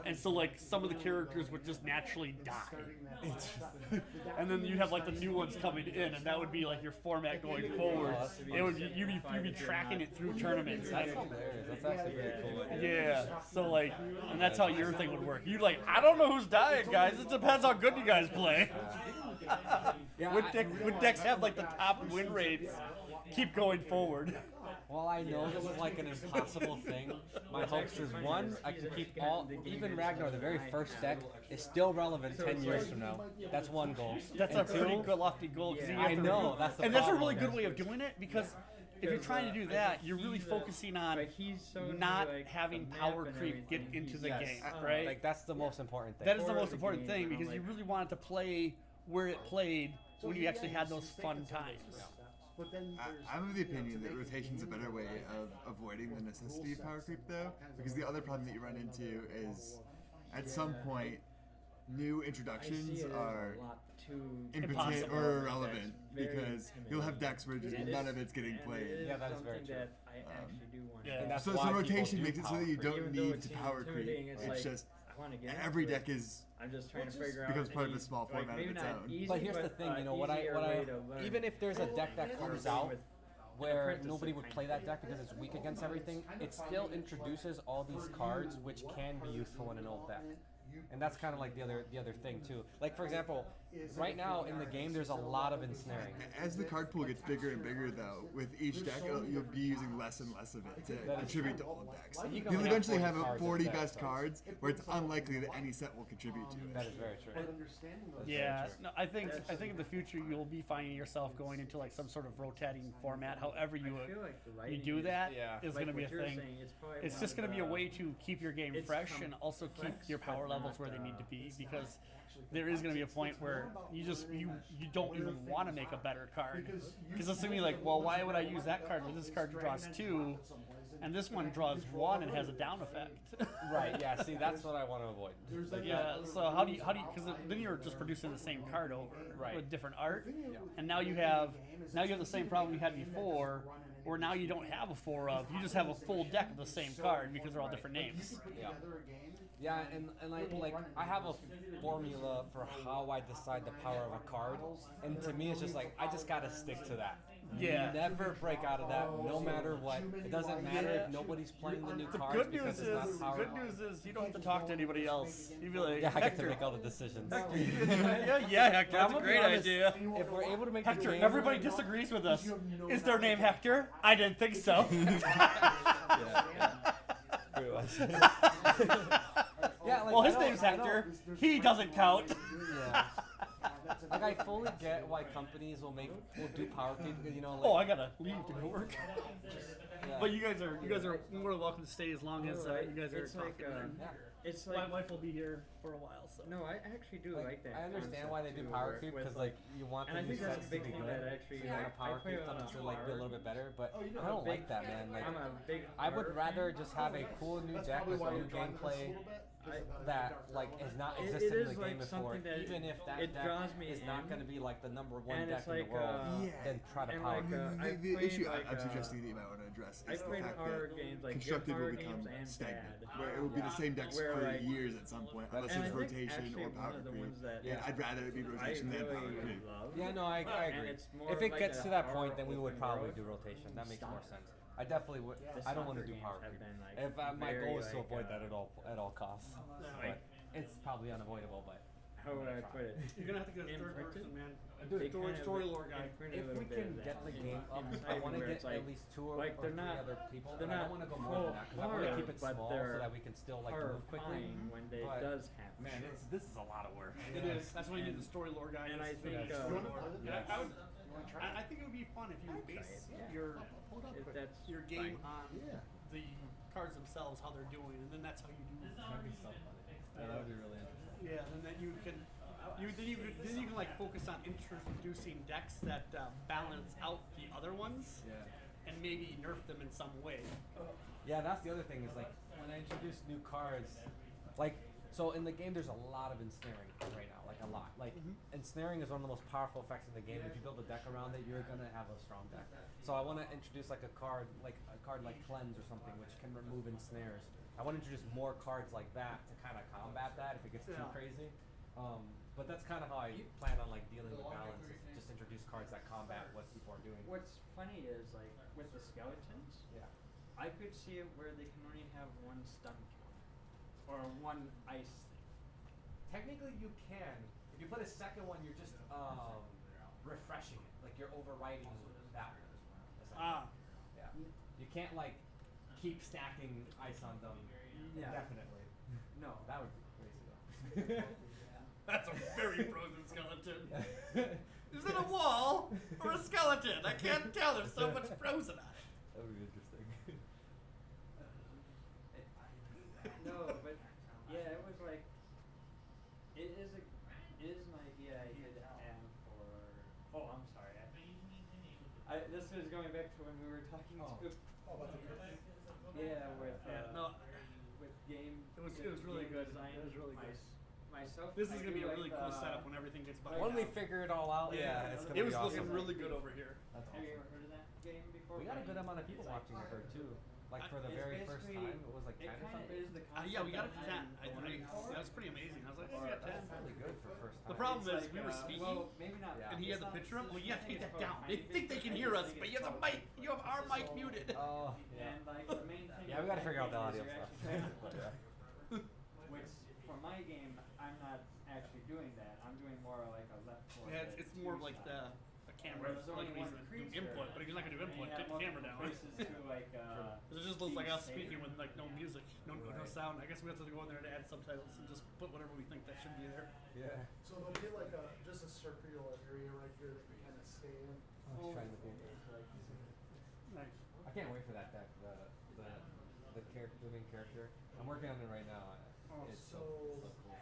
and so like some of the characters would just naturally die, and then you'd have like the new ones coming in, and that would be like your format going forward. It would you'd be tracking it through tournaments. That's hilarious. That's actually pretty cool. Yeah, so like, and that's how your thing would work. You like, I don't know who's dying, guys. It depends how good you guys play. Would decks have like the top win rates keep going forward? Well, I know this is like an impossible thing. My hopes is one, I can keep even Ragnar, the very first deck, is still relevant 10 years from now. That's one goal. That's a pretty good lofty goal. I know, that's the and problem. that's a really good way of doing it because if you're trying to do that, you're really focusing on not having power creep get into the game, right? Like that's the most important thing. That is the most important thing because you really want it to play where it played when you actually had those fun times. I'm of the opinion that rotation's a better way of avoiding the necessity of power creep though, because the other problem that you run into is at some point new introductions are impotent or irrelevant because you'll have decks where just none of it's getting played. Yeah, that is very true. So rotation makes it so that you don't need to power creep. It's just every deck is becomes part of a small format of its own. But here's the thing, you know, what I even if there's a deck that comes out where nobody would play that deck because it's weak against everything, it still introduces all these cards which can be useful in an old deck. And that's kind of like the other thing too. Like for example, right now in the game there's a lot of ensnaring. As the card pool gets bigger and bigger though, with each deck you'll be using less and less of it to contribute to old decks. You'll eventually have 40 best cards where it's unlikely that any set will contribute to it. That is very true. Yeah, no, I think in the future you'll be finding yourself going into like some sort of rotating format. However you do that is going to be a thing. It's just going to be a way to keep your game fresh and also keep your power levels where they need to be because there is going to be a point where you don't even want to make a better card because it's going to be like, well, why would I use that card when this card draws 2 and this one draws 1 and has a down effect? Right. Yeah. See, that's what I want to avoid. Yeah. So how do you because then you're just producing the same card over with different art, and now you have the same problem you had before. Or now you don't have a 4 of, you just have a full deck of the same card because they're all different names. Yeah. Yeah, and like I have a formula for how I decide the power of a card, and to me it's just like I just gotta stick to that. Yeah. Never break out of that, no matter what. It doesn't matter if nobody's playing the new cards. Good because news it's not good news is you don't have to talk to anybody else. You'd be like, yeah, I get Hector. to make all the decisions. yeah, Hector, that's a great idea. If we're able to make Hector, the game, everybody disagrees with us. Is their name Hector? I didn't think so. Yeah, like, well, his name's Hector. He doesn't count. Yeah. like I fully get why companies will do power creep because Oh, I gotta leave to go work. Yeah. But you guys are more than welcome to stay as long as you guys are It's like, talking. it's My like wife will be here for a while, so. no, I actually do like that. I understand concept why they do too, power where- creep with, because like you want and the I new think that's sets a to big be thing good. that actually So you want to power play creep on them a to like be a little bit better, but I I'm a don't like big- that, man. Like I'm a big I would horror rather fan. just have a cool new That's deck probably with why new you're driving this a gameplay little bit. that like is not It existent is in the like game before. something that Even if that it deck draws me is not in, going to be like the number one and deck it's in like, the world, then try to and power like, creep. I The played issue like, I'm suggesting that you might want to address I is the played fact horror that games, like good constructed will horror become games and stagnant, bad. where it will be the same decks Where, for like- years at some point, unless And I there's think rotation actually or one power of the creep. ones that And I'd rather it be rotation than power really creep. love. Yeah, no, I And agree. it's more If it like gets a to that horror point, then we would open probably world do rotation. That makes more style. sense. I definitely would. The I don't want to soccer do games power have creep. been, like, If my very, goal is to like, avoid that at all costs, like- but it's probably unavoidable. But How would I put it? You're gonna have to get a third Imprinted? person, man. Dude, They kind of story lore guy. imprinted a if little we bit can of get that the in- game up, I inside want to where get it's like- at least two or, like or they're three not- other people. they're But I not don't want to go more than that because I want to full keep it horror, small but so they're that we can still like move quickly. horrifying when they But, does happen. Man, this is a lot of work. It is. That's why you need the story lore guy. And I It's- think, it's uh, story lore. Yeah. I think it would be fun if you would base your If that's your game fine. on the cards themselves, how they're doing, and then that's how you do it. That'd be so funny. Yeah, that would be really interesting. Yeah, and then you can like focus on introducing decks that balance out the other ones, Yeah. and maybe nerf them in some way. Yeah, that's the other thing is like when I introduce new cards, like so in the game there's a lot of ensnaring right now, like a lot. Like ensnaring is one of the most powerful effects in the game. If you build a deck around it, you're gonna have a strong deck. So I want to introduce like a card like Cleanse or something, which can remove ensnares. I want to introduce more cards like that to kind of combat that if it gets too crazy. But that's kind of how I plan on like dealing with balance. Is just introduce cards that combat what people are doing. What's funny is like with the skeletons, Yeah. I could see it where they can only have one stun counter or one ice thing. Technically, you can. If you put a second one, you're just refreshing it. Like you're overriding that one. Ah. Yeah. You can't like keep stacking ice on them indefinitely. No. That would be crazy though. That's a very frozen skeleton. Is it a wall or a skeleton? I can't tell. There's so much frozen on it. That would be interesting. No, but yeah, it was like it is an idea I did have for. Oh, I'm sorry. This was going back to when we were talking to. Yeah, with with game. It was really good. Design It was really good. Myself. This is I gonna be do a really like cool the- setup when everything gets better. When we figure it all out, yeah, it's gonna It be was awesome. looking really good over here. That's Have you awesome. ever heard of that game before? We got a good amount of people watching it too. Like for the It's very first basically- time, it was like 10 or It kind of something. is the Yeah, we got it to concept 10. That was pretty amazing. I was like, oh, we got 10. That's really good for first time. The problem It's is like, we were speaking, well, maybe not. and he had the picture up. Well, you have to take that It's down. called They think they can hear us, but you have the mic. You have our mic muted. Oh, yeah. And like the main thing. Yeah, we gotta figure out the audio is you're stuff. actually But, yeah. Which for my game, I'm not actually doing that. I'm doing more like a left forward. Yeah, it's more of like the camera, There's like only he's one gonna do creature, input, but he's not gonna do and you input. have Take the camera down. multiple faces to, like, It just looks like us be speaking safe. with like no music, no sound. I guess we have to go in there and add subtitles and just put whatever we think that should be there. Yeah. So there'll be like just a circular area right here that you kind of stay in. I'm trying to think. Nice. I can't wait for that deck. The character, the main character. I'm working on it right now. It's so cool.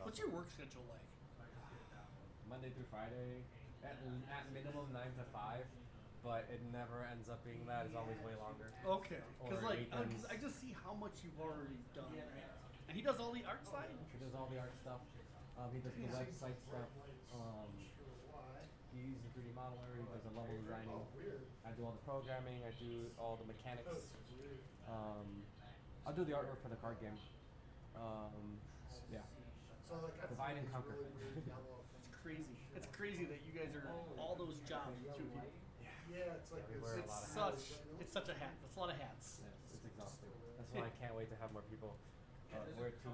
What's your work schedule like? Monday through Friday, at minimum 9 to 5, but it never ends up being that. It's always way longer. Okay, because Or like weekends. I just see how much you've already done, right? And he does all the art side. He does all the art stuff. He does the website stuff. He's a 3D modeler. He does the level designing. I do all the programming. I do all the mechanics. I'll do the artwork for the card game. Yeah. So like Divide and conquer. It's crazy. It's crazy that you guys are all those jobs with 2 people. Yeah, it's like We wear a It's lot of hats. such a hat. That's a lot of hats. Yeah, it's exhausting. That's why I can't wait to have more people. We're too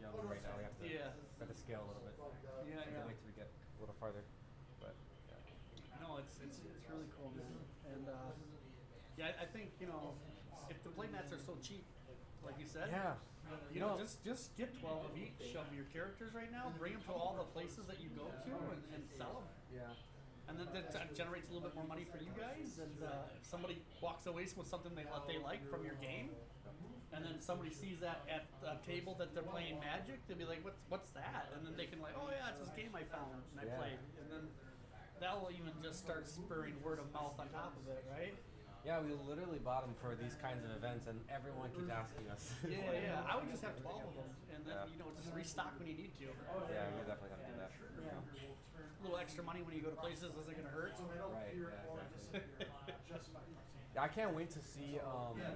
young right now. We have to scale a little bit. Yeah, I yeah. can't wait till we get a little farther. But yeah. No, it's really cool, man. And yeah, I think if the playmats are so cheap, like you said, Yeah. You know, just get 12 of each of your characters right now. Bring them to all the places that you go to and sell them. Yeah. And then that generates a little bit more money for you guys. And if somebody walks away with something they like from your game, and then somebody sees that at a table that they're playing Magic, they'll be like, "What's that?" And then they can like, "Oh yeah, it's this game I found and I played." And then that'll even just start spurring word of mouth on top of it, right? Yeah, we literally bought them for these kinds of events, and everyone keeps asking us. Yeah. I would just have 12 of them, and then just restock when you need to. Yeah, we're definitely gonna do that. Yeah. A little extra money when you go to places isn't gonna hurt. Right. Yeah. Exactly. I can't wait to see. There's oh man,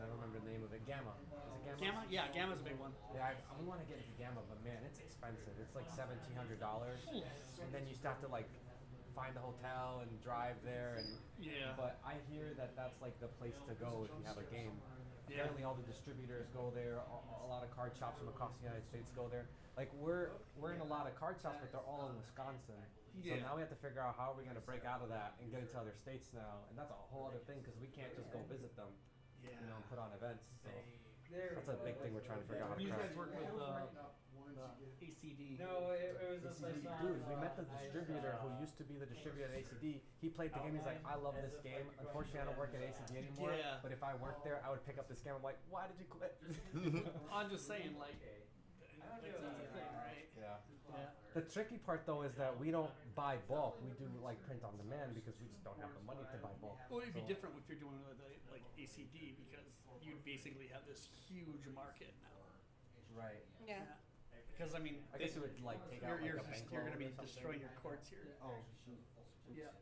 I don't remember the name of it. Gamma. Is it Gamma? Gamma? Yeah, Gamma's a big one. Yeah, I want to get into Gamma, but man, it's expensive. It's like $1,700, and then you still have to like find a hotel and drive there. And but I hear that that's like the place to go if you have a game. Yeah. Apparently, all the distributors go there. A lot of card shops from across the United States go there. Like we're in a lot of card shops, but they're all in Wisconsin. So now we have to figure out how are we going to break out of that and get into other states now, and that's a whole other thing because we can't just go visit them, you know, and put on events. So that's a big thing we're trying to figure out how to You crack. guys work with ACD. No, it was a place Dude, we met the distributor who used to be the distributor at ACD. He played the game. He's like, I love this game. Unfortunately, I don't work at ACD anymore. Yeah. But if I worked there, I would pick up this game. I'm like, why did you quit? I'm just saying, like, that's the thing, right? Yeah. Yeah. The tricky part though is that we don't buy bulk. We do like print on demand because we just don't have the money to buy bulk. Well, it'd be different if you're doing like ACD because you'd basically have this huge market now. Right. Yeah. Because I mean, I guess it would like take out you're like a bank going to loan be or something. destroying your courts here. Oh. Yeah.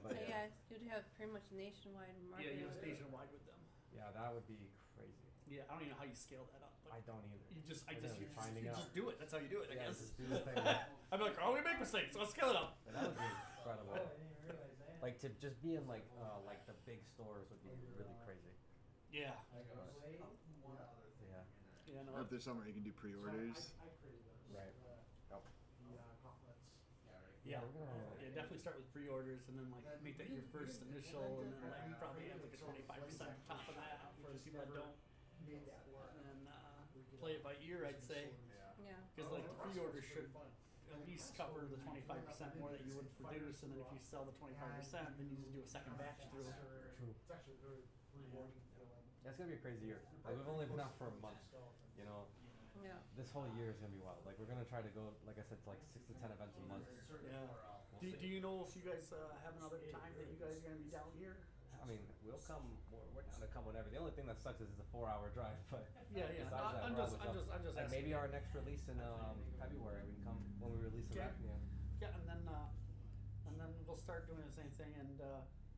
So yeah, you'd have pretty much nationwide market. Yeah, you have nationwide with them. Yeah, that would be crazy. Yeah, I don't even know how you scale that up. But I don't either. You just finding out. just do it. That's how you do it, I guess. Just do the thing. I'm like, oh, we make mistakes. So let's scale it up. That would be incredible. Like to just be in like the big stores would be really crazy. Yeah. Yeah. Yeah. No. After summer, you can do pre-orders. Right. Oh. Yeah. Yeah, definitely start with pre-orders and then like make that your first initial and then like probably have like a 25% top of that for the people that don't. And play it by ear, I'd say. Yeah. Because like the pre-orders should at least cover the 25% more that you would produce, and then if you sell the 25%, then you just do a second batch through. True. That's gonna be a crazy year. Like we've only been out for a month, you know. Yeah. This whole year is gonna be wild. Like we're gonna try to go, like I said, to like 6 to 10 events a month. Yeah. Do you know if you guys have another time that you guys are gonna be down here? I mean, we'll come. We're down to come whenever. The only thing that sucks is it's a 4-hour drive. But Yeah. besides that, I'm we're just always up. like maybe asking. our next release in February. We can come when we release it. Okay. Yeah. Yeah, and then we'll start doing the same thing. And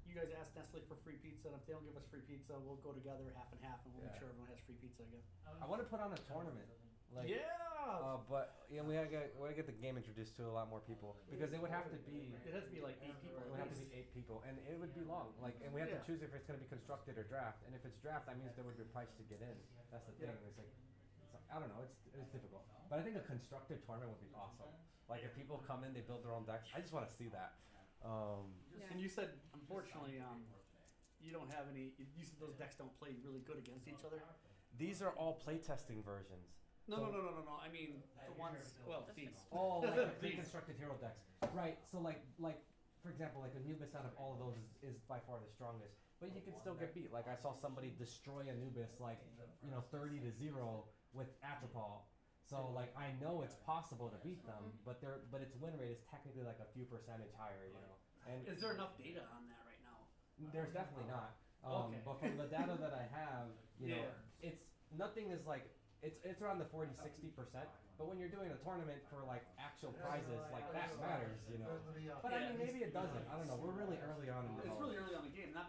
you guys ask Nestle for free pizza, and if they don't give us free pizza, we'll go together half and half, and we'll make sure everyone has free pizza again. I want to put on a tournament. Like, yeah. But we gotta get the game introduced to a lot more people because it would have to be. It has to be like 8 people. It would have to be 8 people, and it would be long. Like, and we have to choose if it's going to be constructed or draft. And if it's draft, that means there would be a price to get in. That's the thing. It's like, I don't know. It's difficult. But I think a constructed tournament would be awesome. Like if people come in, they build their own decks. I just want to see that. And you said, unfortunately, you don't have any. You said those decks don't play really good against each other. These are all playtesting versions. No. I mean the ones. Well, these. Oh, like the pre-constructed hero decks. Right. So like for example, like Anubis out of all of those is by far the strongest. But you can still get beat. Like I saw somebody destroy Anubis 30-0 with Atropal. So like I know it's possible to beat them, but its win rate is technically like a few percentage higher, you know. And is there enough data on that right now? There's definitely not. Okay. But from the data that I have, you know, it's nothing is like it's around the 40-60%. But when you're doing a tournament for like actual prizes, like that matters, you know. But I mean, maybe it doesn't. I don't know. We're really early on in the It's really early on in the game. No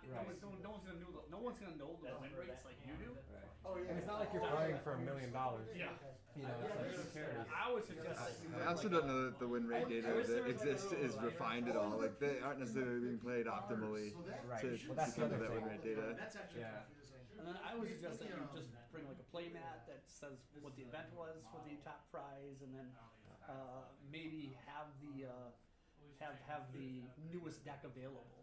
one's gonna know the win rates like you do. Right. And it's not like you're playing for $1 million. Yeah. You know, it's like, who cares? I would suggest that you I also don't know that the win rate data that exists is refined at all. Like they aren't necessarily being played optimally to come to that win rate data. Yeah. And then I would suggest that you just bring like a play mat that says what the event was for the top prize, and then maybe have the newest deck available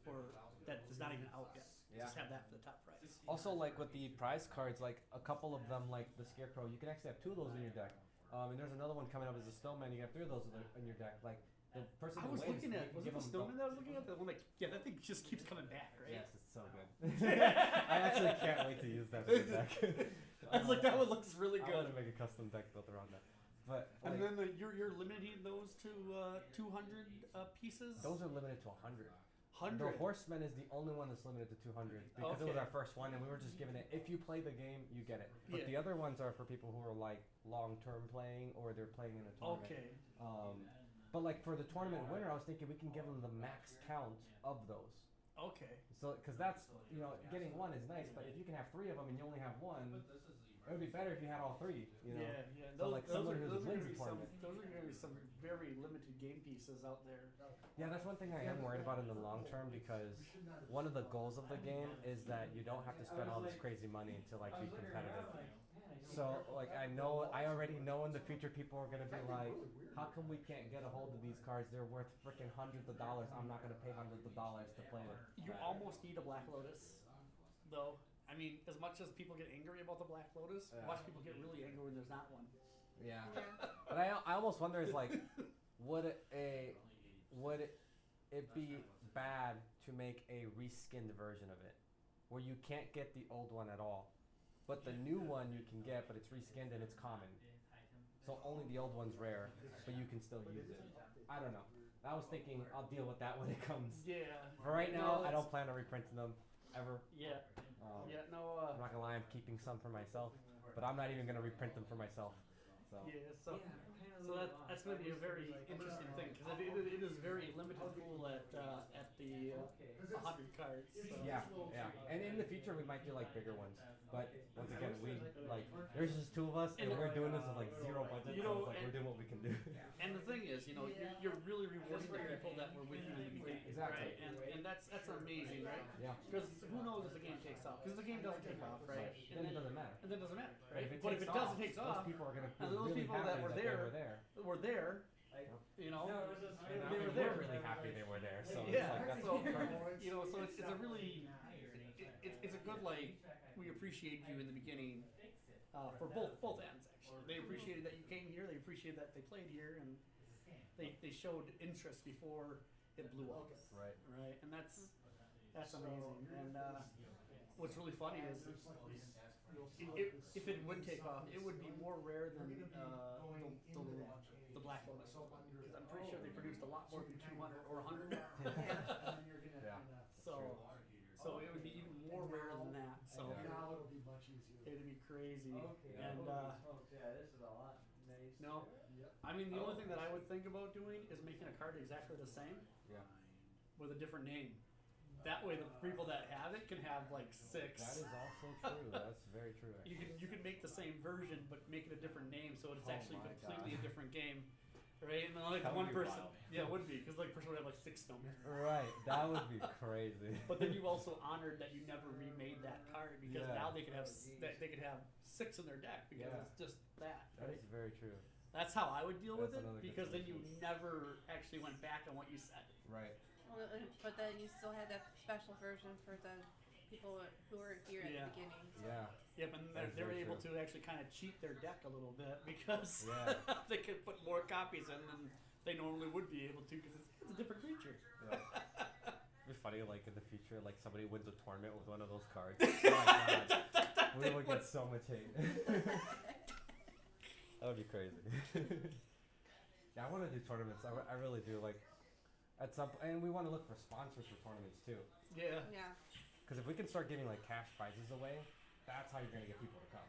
for that is not even out yet. Yeah. Just have that for the top price. Also, like with the prize cards, like a couple of them, like the Scarecrow, you can actually have 2 of those in your deck. And there's another one coming up as a Snowman. You have 3 of those in your deck. Like the person I who was wins, looking you at can was it give the them Snowman that I was looking at? The one that thing just keeps coming back, right? Yes, it's so good. I actually can't wait to use that for the deck. I was like, that one looks really I good. want to make a custom deck built around that. But And like, then you're limiting those to 200 pieces. those are limited to 100. 100. The Horseman is the only one that's limited to 200 because it was Okay. our first one, and we were just giving it. If you play the game, you get it. But Yeah. the other ones are for people who are like long-term playing or they're playing in a tournament. Okay. But like for the tournament winner, I was thinking we can give them the max count of those. Okay. So, because that's getting one is nice, but if you can have 3 of them and you only have one, it would be better if you had all 3. You know. Yeah. So like someone who those are wins gonna the be some. tournament. Those are going to be some very limited game pieces out there. Yeah, that's one thing I am worried about in the long term because one of the goals of the game is that you don't have to spend all this crazy money to like be competitive. So like I already know in the future people are gonna be like, how come we can't get a hold of these cards? They're worth freaking hundreds of dollars. I'm not gonna pay hundreds of dollars to play it. You almost need a Black Lotus, though. I mean, as much as people get angry about the Black Lotus, watch people get really angry when there's not one. Yeah. But I almost wonder is like, would it be bad to make a reskinned version of it, where you can't get the old one at all, but the new one you can get, but it's reskinned and it's common. So only the old one's rare, but you can still use it. I don't know. I was thinking I'll deal with that when it comes. Yeah. For right now, I don't plan on reprinting them ever. Yeah. I'm not gonna lie, I'm keeping some for myself, but I'm not even gonna reprint them for myself. So. Yeah, so that's going to be a very interesting thing because it is very limited pool at the 100 cards. So. Yeah, and in the future we might do like bigger ones, but once again there's just 2 of us and we're doing this with like 0 budget, so it's like we're doing what we can do. And the thing is, you're really rewarding the people that were with you in the beginning, Exactly. right? And that's amazing, right? Yeah. Because who knows if the game takes off? Because the game doesn't take off, right? Then it doesn't matter. And then it doesn't matter, But right? if it But if it takes does, off, it takes those off. people are gonna and feel those really people happy that were that they there, were there. you know, And they were we're there. really happy they were there. So Yeah, it's like, that's so perfect. so it's a really it's a good like we appreciate you in the beginning for both ends actually. They appreciated that you came here. They appreciated that they played here, and they showed interest before it blew up. Right, and that's amazing. And what's really funny is if it would take off, it would be more rare than the Black Lotus. Because I'm pretty sure they produced a lot more than 200 or 100. Yeah. So it would be even more rare than that. So Now it'll be much easier. it'd be crazy. And this is a lot. Nice. no, I mean the only thing that I would think about doing is making a card exactly the same Yeah. with a different name. That way, the people that have it can have like 6. That is also true. That's very true. Actually. You can make the same version, but make it a different name, so it's Oh actually my completely God. a different game, right? And then like That would one be person, wild. yeah, it would be because like person would have like 6 snowmen. Right. That would be crazy. But then you also honored that you never remade that card because Yeah. now they could have 6 in their deck because Yeah. it's just that. That Right? is very true. That's how I would deal with That's it another good because then you solution. never actually went back on what you said. Right. Well, but then you still had that special version for the people who were here at Yeah. the beginning. Yeah. Yeah, but That is they were very able true. to actually kind of cheat their deck a little bit because Yeah. they could put more copies in than they normally would be able to because it's a different creature. Yeah. It'd be funny, like in the future, like somebody wins a tournament with one of those cards. Oh my God. We would get so much hate. That would be crazy. Yeah, I want to do tournaments. I really do. Like, at some and we want to look for sponsors for tournaments too. Yeah. Yeah. Because if we can start giving like cash prizes away, that's how you're gonna get people to come.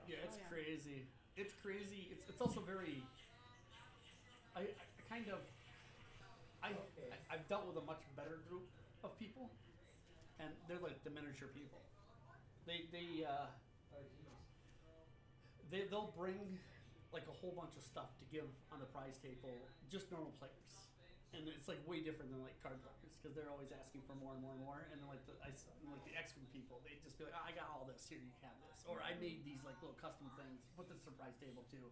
Yeah, it's Oh, yeah. crazy. It's crazy. It's also very. I've dealt with a much better group of people, and they're like the miniature people. They'll bring like a whole bunch of stuff to give on the prize table, just normal players, and it's like way different than like card players because they're always asking for more and more and more. And then like the X-Men people, they just be like, oh, I got all this, here you can have this, or I made these like little custom things, put this surprise table too.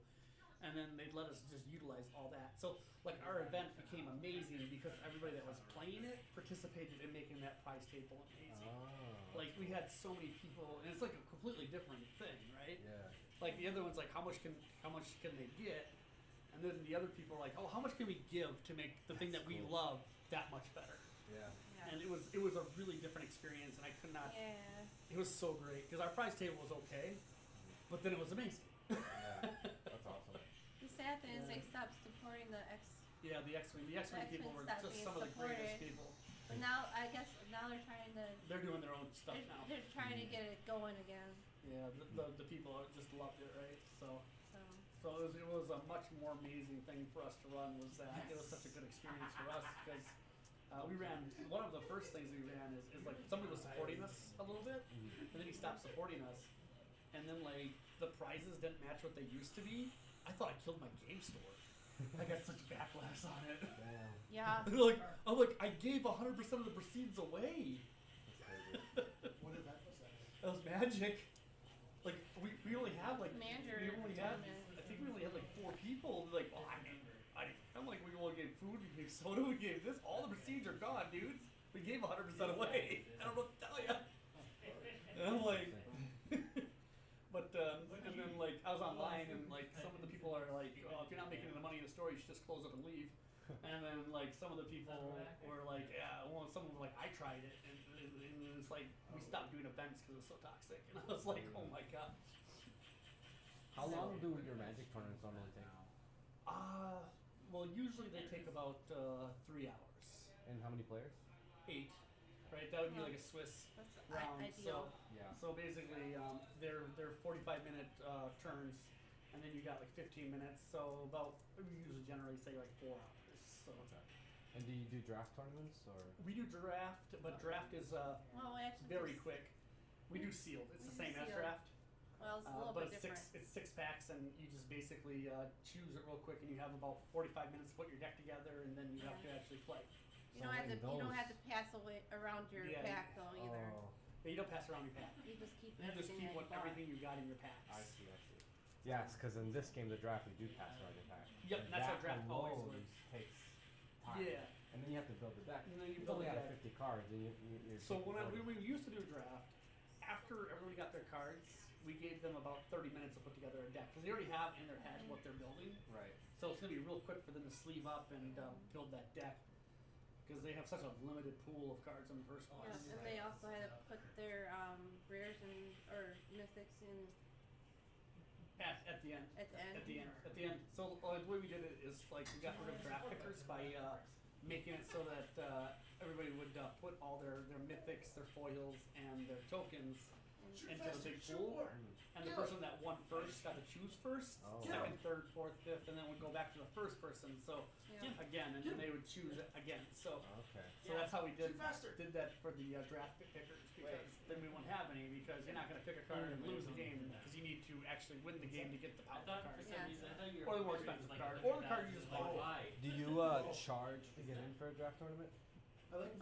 And then they'd let us just utilize all that. So like our event became amazing because everybody that was playing it participated in making that prize table amazing. Oh. Like we had so many people, and it's like a completely different thing, right? Yeah. Like the other one's like, how much can they get? And then the other people are like, oh, how much can we give to make the thing that we love that much better? Yeah. And it was a really different experience, and I could not. Yeah. It was so great because our prize table was okay, but then it was amazing. Yeah. That's awesome. The sad thing is they stopped supporting the X. Yeah, the X-wing people were stopped just being some of the greatest supported. people. But now, I guess, now they're trying to. They're doing their own stuff now. They're trying to get it going again. Yeah, the people just loved it, right? So So. it was a much more amazing thing for us to run. Was that it was such a good experience for us because we ran. One of the first things we ran is like somebody was supporting us a little bit, and then he stopped supporting us, and then like the prizes didn't match what they used to be. I thought I killed my game store. I got such backlash on it. Damn. Yeah. I'm like, I gave 100% of the proceeds away. What is that? That was magic. Like we only have like Commander we only had tournament. I think we only had like 4 people. Like, well, I'm like we only gave food, we gave soda, we gave this. All the proceeds are gone, dudes. We gave 100% away. I don't know what to tell you. And I'm like, but and then like I was online and like some of the people are like, oh, if you're not making any money in the store, you should just close up and leave. And then like some of the people were like, yeah, well, some of them were like, I tried it, and it's like we stopped doing events because it was so toxic. And I was like, oh my god. How long do your Magic tournaments normally take? Well, usually they take about 3 hours. And how many players? 8, right? That would be like a Swiss That's round. ideal. Yeah. So basically, they're 45-minute turns, and then you got like 15 minutes. So about we usually generally say like 4 hours. So. Okay. And do you do draft tournaments or? We do draft, but draft is Well, actually, very quick. We do sealed. It's the We do same as sealed. draft. Well, it's a little But bit it's different. it's 6 packs, and you just basically choose it real quick, and you have about 45 minutes to put your deck together, and then you have to actually play. You don't have to pass away around your Yeah, pack though either. Oh, Yeah, you don't pass around your pack. You just keep You just everything keep that you bought. everything you got in your packs. I see. Yes, because in this game, the draft, we do pass around your pack. Yep, And that's how that draft always alone works. takes time. Yeah. And then you have to build the deck. And then you It's build only the out of deck. 50 cards, and you're So taking when 40. we used to do a draft, after everybody got their cards, we gave them about 30 minutes to put together a deck because they already have in their head what they're building. Right. So it's gonna be real quick for them to sleeve up and build that deck because they have such a limited pool of cards in the first Yeah, place. and they also had to put their rares and or mythics in At the end. at the end. At the end. So the way we did it is like we got rid of draft pickers by making it so that everybody would put all their mythics, their foils, and their tokens into the big pool. And the person that won first got to choose first, Oh. second, third, fourth, fifth, and then would go back to the first person. So Yeah. again, and then they would choose it again. So Okay. that's how we did Shoot faster. that for the draft pickers because then we won't have any because you're not going to pick a card and lose the game because you need to actually win the game to get the I powerful thought card. for some reason, I thought you were Or the more figuring expensive like card. $100,000, Or the card you just like, bought. why? Do you charge to get in for a draft tournament? I like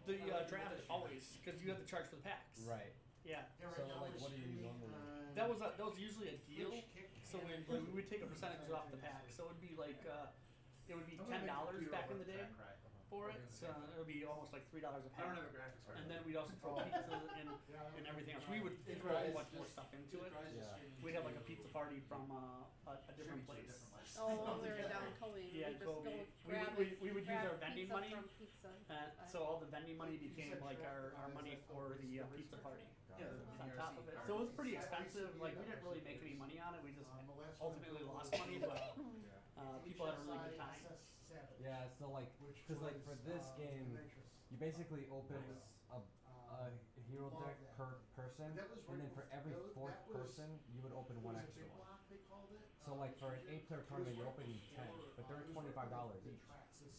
The draft always because you have to charge for the packs. Right. Yeah. So, like, what do you normally? That was usually a deal. So we would take a percentage off the pack. So it would be like it would be $10 back in the day for it. So it would be almost like $3 a I don't pack. have a graphics card. And then we'd also throw pizza and everything else. We would throw a whole bunch more stuff into it. Yeah. We'd have like a pizza party from a different place. Oh, when we were down Kobe, Yeah, we just Kobe. go We grab would- we would use grab our vending pizza money. from pizza. So all the vending money became like our money for the pizza party. On top of it. So it was pretty expensive. Like we didn't really make any money on it. We just ultimately lost money, but people had a really good time. Yeah, so like, cause like for this game, you basically open a hero deck per person, and then for every fourth person, you would open one extra one. So like for an 8-player tournament, you're opening 10, but they're $25 each.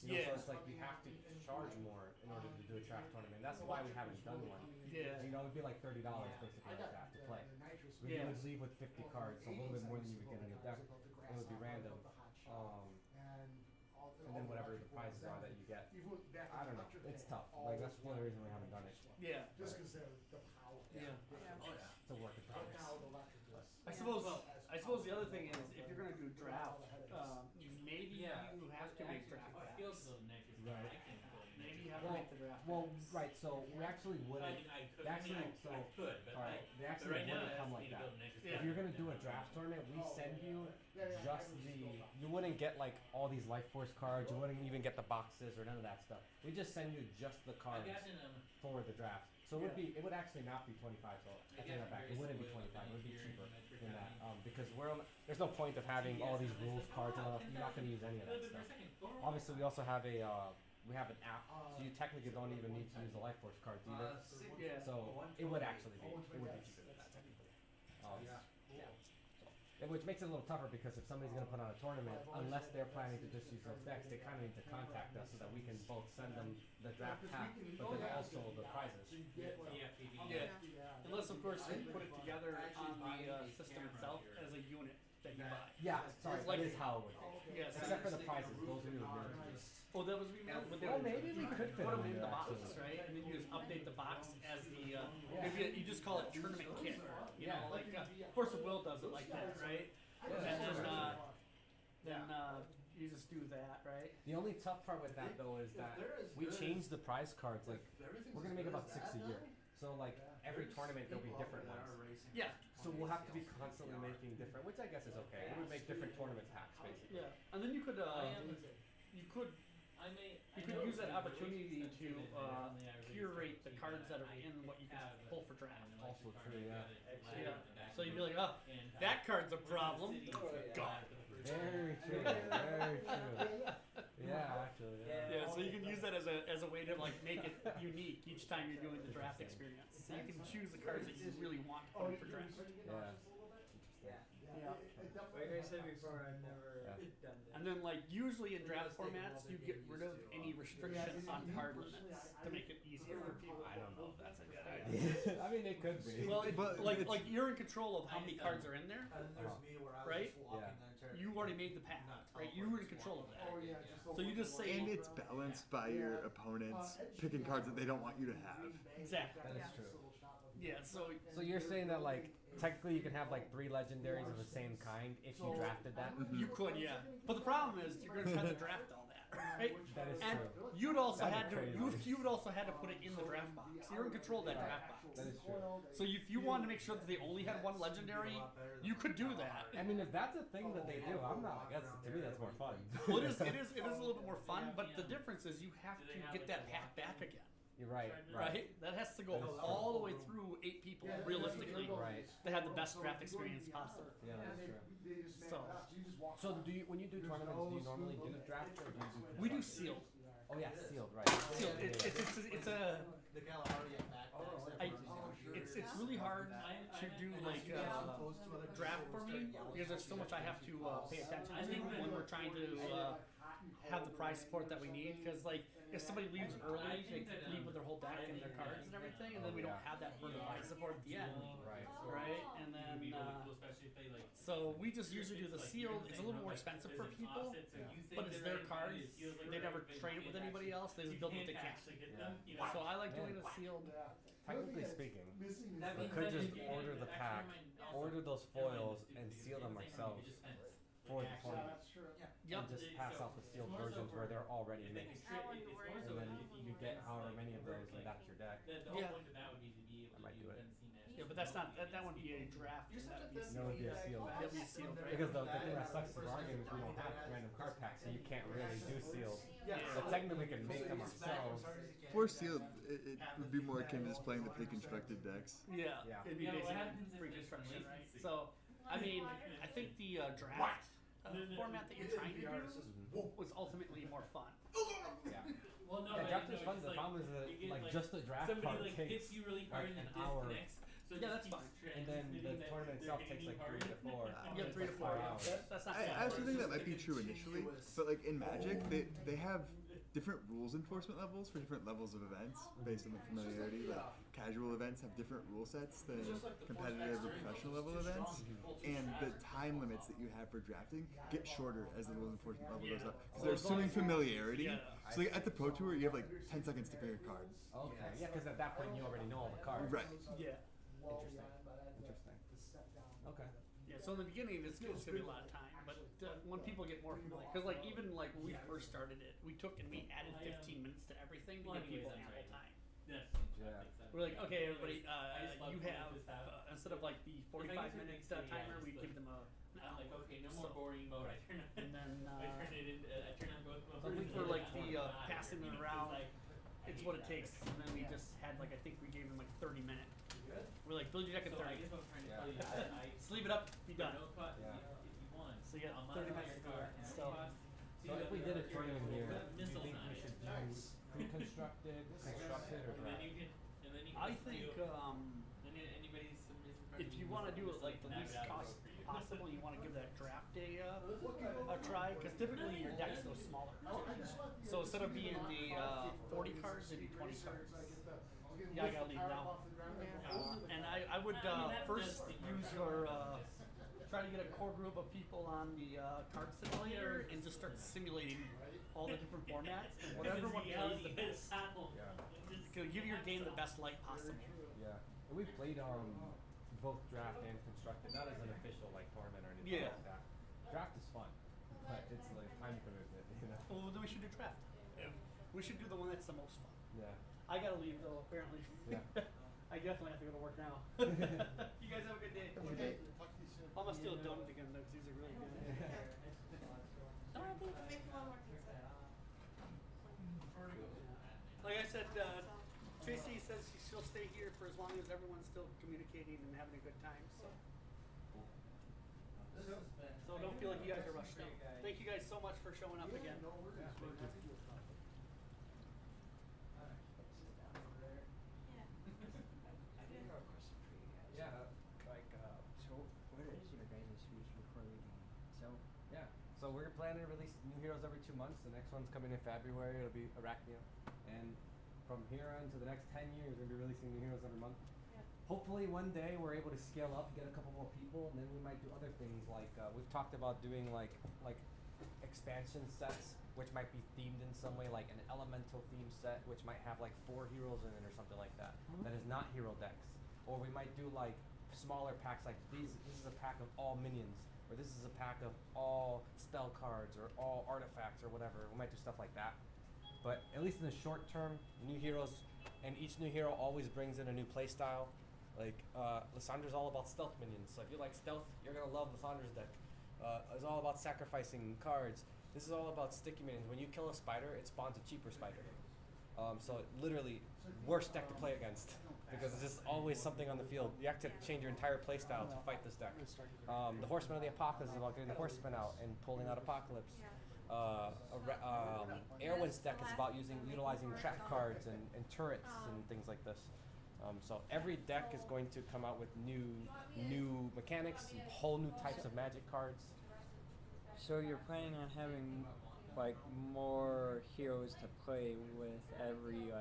You know, so it's like you have to charge more in order to do a draft tournament. That's why we haven't done one. Yeah. You know, it'd be like $30 basically like that to play. But you would leave with 50 cards, so a little bit more than you would get in a deck. It would be random. And then whatever the prizes are that you get. I don't know. It's tough. Like that's one of the reasons we haven't done it. Yeah. Just because the power. Yeah. It's a work in progress. I suppose the other thing is if you're gonna do draft, maybe you have to make draft I packs. feel so Nick is Right. I can feel Nick. Maybe you have to make the draft Well, packs. right. So we actually wouldn't. They actually, they actually wouldn't come like that. If you're gonna do a draft tournament, we send you just the. You wouldn't get like all these Life Force cards. You wouldn't even get the boxes or none of that stuff. We just send you just the cards for the draft. So it would be. It would actually not be 25. So I take that back. It wouldn't be 25. It would be cheaper than that. Because there's no point of having all these rules cards and all. You're not gonna use any of that stuff. Obviously, we also have we have an app, so you technically don't even need to use the Life Force cards either. So it would actually be cheaper than that technically. Which makes it a little tougher because if somebody's going to put on a tournament, unless they're planning to just use those decks, they kind of need to contact us so that we can both send them the draft pack, but then also the prizes. Unless of course you put it together on the system itself as a unit that you buy. Yeah, sorry, that is how it would be. Yes. Except for the prizes, those we would mail. Oh, that was emailed? Well, maybe we could fit put them them in the here, box, actually. right? And then you just update the box as the, maybe you just call it tournament kit. You know, like, Force of Will does it like that, right? And then you just do that, right? The only tough part with that though is that we change the prize cards, like, we're going to make about 6 a year. So like, every tournament there'll be different ones. Yeah. So we'll have to be constantly making different, which I guess is okay. We would make different tournament packs, basically. Yeah. And then you could use that opportunity to curate the cards that are in what you can pull for draft. Also true, yeah. So you'd be like, oh, that card's a problem. Gone. Very true. Very true. Yeah, actually. Yeah. So you can use that as a way to like make it unique each time you're doing the draft experience. So you can choose the cards that you really want to put for draft. Like I said before, I've never done that. And then, like, usually in draft formats, you get rid of any restrictions on card limits to make it easier for people. I don't know if that's a good idea. I mean, it could be. Well, like you're in control of how many cards are in there, right? Yeah. You already made the pack, right? You were in control of that. So you just say. And it's balanced by your opponents picking cards that they don't want you to have. Exactly. That is true. Yeah. So you're saying that like technically you can have like 3 legendaries of the same kind if you drafted that? You could, yeah. But the problem is you're going to have to draft all that, right? That is and true. you'd also That'd had be to crazy. you would also had to put it in the draft box. You're in control of that draft box. That is true. So if you wanted to make sure that they only had one legendary, you could do that. I mean, if that's a thing that they do, I'm not. To me, that's more fun. Well, it is a little bit more fun, but the difference is you have to get that pack back again. You're right. Right? That has to go all the way through 8 people, realistically, Right. that have the best draft experience possible. Yeah, that's true. So do you, when you do tournaments, do you normally do draft or do you do? we do sealed. Oh yeah, sealed, right. Sealed. It's it's really hard to do like draft for me because there's so much I have to pay attention to when we're trying to have the prize support that we need. Because like if somebody leaves early, they could leave with their whole deck and their cards and everything, and then we don't have that for the prize support at the end. Right. And then so we just usually do the sealed. It's a little more expensive for people, but it's their cards. They never trade it with anybody else. They just build what they can. So I like doing the sealed. Technically speaking, we could just order the pack, order those foils, and seal them ourselves for the tournament. And just pass out the sealed versions where they're already mixed. And then you get however many of those, and that's your deck. Yeah. I might do it. Yeah, but that's not that wouldn't be a draft. That would be No, it'd be a sealed. That'd be a sealed, right? Because the thing that sucks for our game is we don't have random card packs, so you can't really do sealed. So technically we can make them ourselves. For sealed, it would be more akin to just playing the pre-constructed decks. Yeah. It'd be basically pre-construction, right? So, I mean, I think the draft format that you're trying to do was ultimately more fun. Yeah. Well, no, Yeah, draft is fun. The problem is that like just the draft part takes hits you really hard like and an then hour. disconnects. So Yeah, that's fine. And then the tournament itself takes like 3 to 4. Yeah, 3 to 4 hours. That's not I also think that might be true initially, but like in Magic, they have different rules enforcement levels for different levels of events based on the familiarity. Like casual events have different rule sets than competitive or professional level events, and the time limits that you have for drafting get shorter as the rules enforcement level goes up. Because they're assuming familiarity. So like at the Pro Tour, you have like 10 seconds to pick a card. Okay, yeah, because at that point you already know all the cards. Right. Yeah. Interesting. Okay. Yeah, so in the beginning, it's going to be a lot of time, but when people get more familiar, because like even like when we first started it, we took and we added 15 minutes to everything to give people ample time. Yes. Yeah. We're like, okay, everybody, just love you going have with that. instead of like the 45 minutes timer, we give them a. I'm like, okay, no more boring mode. I turn And then I turn it in. I turn on both modes. but for like the passing it around, it's what it takes. And then we just had like I think we gave them like 30 minutes. We're like build your deck in 30. I guess what I'm trying to tell you, Sleeve it up, be done. No cost, if you want. So you got I'll 30 modify minutes your to do car. it. No So cost. So if we did a tournament here, do you Missiles think on we it. should do pre-constructed, constructed, or And then draft? you can, and then you can I just think do, then anybody's some if you want to do it like the least cost possible, you want to give that draft a try because typically your decks go smaller. So instead of being the 40 cards, it'd be 20 cards. Yeah, I gotta leave now. And I would first use your try to get a core group of people on the card simulator and just start simulating all the different formats and whatever one plays the best. Give your game the best light possible. Yeah. And we played both draft and constructed, not as an official like tournament or anything like that. Draft is fun, but it's like time commitment, you know. Well, then we should do draft. We should do the one that's the most fun. Yeah. I gotta leave though, apparently. Yeah. I definitely have to go to work now. You guys have a good day. I'm gonna steal donuts again though, 'cause these are really good. No, I think maybe one more pizza. Like I said, Tracy says she'll stay here for as long as everyone's still communicating and having a good time. So don't feel like you guys are rushed out. Thank you guys so much for showing up again. Yeah. So what is your guys' future for the game? So Yeah. So we're planning to release new heroes every 2 months. The next one's coming in February. It'll be Arachnia. And from here on to the next 10 years, we'll be releasing new heroes every month. Hopefully one day we're able to scale up, get a couple more people, and then we might do other things like we've talked about doing like expansion sets, which might be themed in some way, like an elemental theme set, which might have like 4 heroes in it or something like that. That is not hero decks. Or we might do like smaller packs, like these. This is a pack of all minions, or this is a pack of all spell cards or all artifacts or whatever. We might do stuff like that. But at least in the short term, new heroes, and each new hero always brings in a new play style. Like, Lissandra's all about stealth minions, so if you like stealth, you're gonna love Lissandra's deck. It's all about sacrificing cards. This is all about sticky minions. When you kill a spider, it spawns a cheaper spider. So literally, worst deck to play against, because there's just always something on the field. You have to change your entire play style to fight this deck. The Horseman of the Apocalypse is about getting the Horseman out and pulling out Apocalypse. Erwin's deck is about utilizing trap cards and turrets and things like this. So every deck is going to come out with new mechanics, and whole new types of magic cards. So you're planning on having like more heroes to play with every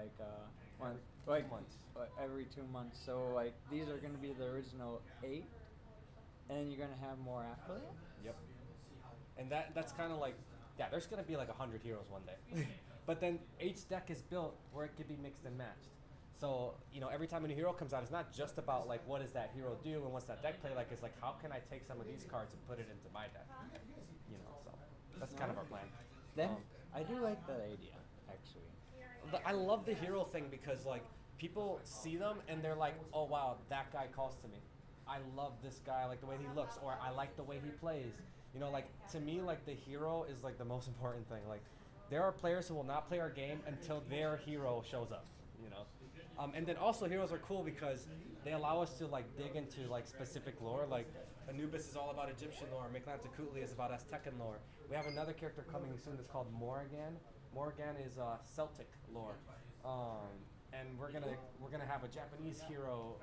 month, like 2 months. Every 2 months. So like these are going to be the original 8, and then you're going to have more after that. Yep. And that's kind of like, yeah, there's going to be like 100 heroes one day. But then each deck is built where it can be mixed and matched. So, every time a new hero comes out, it's not just about like what does that hero do and what's that deck play like. It's like, how can I take some of these cards and put it into my deck? So that's kind of our plan. Then I do like that idea, actually. I love the hero thing because like people see them and they're like, oh wow, that guy calls to me. I love this guy, I like the way he looks, or I like the way he plays. Like to me, like the hero is like the most important thing. Like there are players who will not play our game until their hero shows up. And then also heroes are cool because they allow us to like dig into like specific lore. Like Anubis is all about Egyptian lore. Mictlantecuhtli is about Aztecan lore. We have another character coming soon that's called Morrigan. Morrigan is Celtic lore. And we're gonna have a Japanese hero.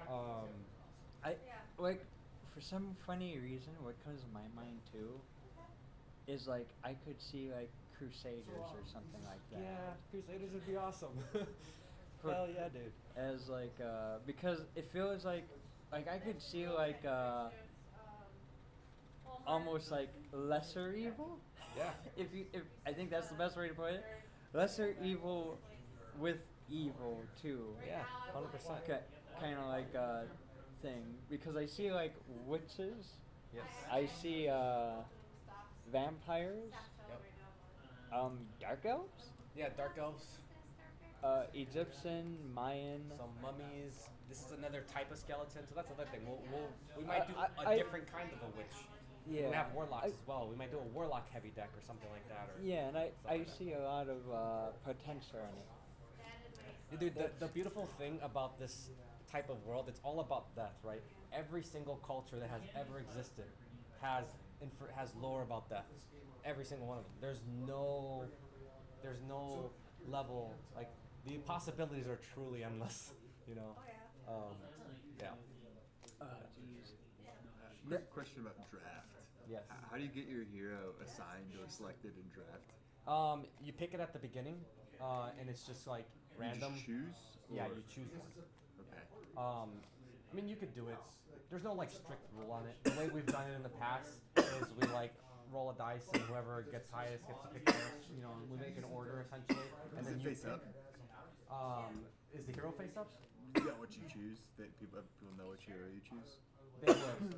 I like, for some funny reason, what comes to my mind too is like I could see like Crusaders or something like that. Yeah, Crusaders would be awesome. Hell yeah, dude. As like because it feels like I could see like almost like lesser evil. Yeah. if I think that's the best way to put it, lesser evil with evil too. Yeah, 100%. Kind of like thing, because I see like witches. Yes. I see vampires. Yep. Dark elves. Yeah, dark elves. Egyptian, Mayan. Some mummies. This is another type of skeleton, so that's another thing. We might do I- a different kind of a witch. Yeah. We have warlocks I- as well. We might do a warlock heavy deck or something like that. Or Yeah, and I something like that. see a lot of potential in it. Dude, the beautiful thing about this type of world, it's all about death, right? Every single culture that has ever existed has lore about death. Every single one of them. There's no level, like the possibilities are truly endless. You know. Yeah. Jeez. Quick question about draft. Yes. How do you get your hero assigned or selected in draft? You pick it at the beginning, and it's just like random. You just choose? Yeah, or- you choose one. Okay. I mean, you could do it. There's no like strict rule on it. The way we've done it in the past is we like roll a dice and whoever gets highest gets to pick first. You know, we make an order essentially, and Is then it you face pick. up? Is the hero face up? Yeah, what you choose. That people know which hero you choose. They would,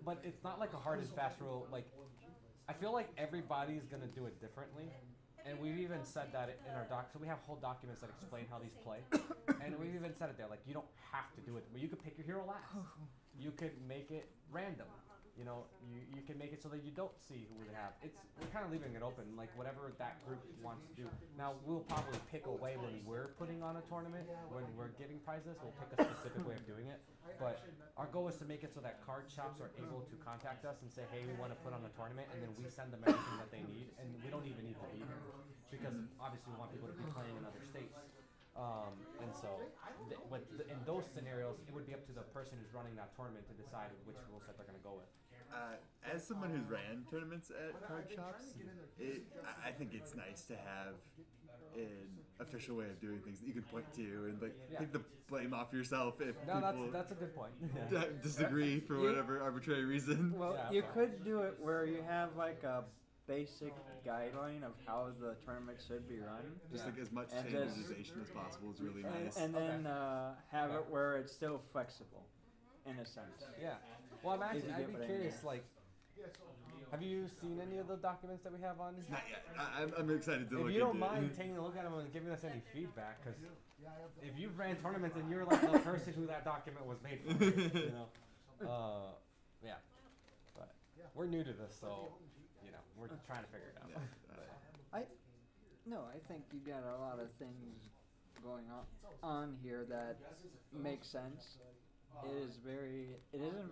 but it's not like a hard and fast rule. Like, I feel like everybody's gonna do it differently, and we've even said that in our doc. So we have whole documents that explain how these play, and we've even said it there. Like, you don't have to do it, but you could pick your hero last. You could make it random. You know, you can make it so that you don't see who we have. We're kind of leaving it open, like whatever that group wants to do. Now we'll probably pick a way when we're putting on a tournament, when we're giving prizes, we'll pick a specific way of doing it. But our goal is to make it so that card shops are able to contact us and say, hey, we want to put on a tournament, and then we send them everything that they need, and we don't even need to be here because obviously we want people to be playing in other states. And so, in those scenarios, it would be up to the person who's running that tournament to decide which rule set they're going to go with. As someone who's ran tournaments at card shops, I think it's nice to have an official way of doing things that you can point to and like take the blame off yourself if people that's a good point. disagree for whatever arbitrary reason. Well, you could do it where you have like a basic guideline of how the tournament should be run. Just like as much standardization as possible is really nice. And then have it where it's still flexible, in a sense. Yeah. Well, I'd be curious, like, have you seen any of the documents that we have on? Not yet. I'm excited to look If you don't into mind it. taking a look at them and giving us any feedback, because if you've ran tournaments and you're like the person who that document was made for, you know, yeah. But we're new to this, so you know we're trying to figure it out. I think you got a lot of things going on here that make sense. It is a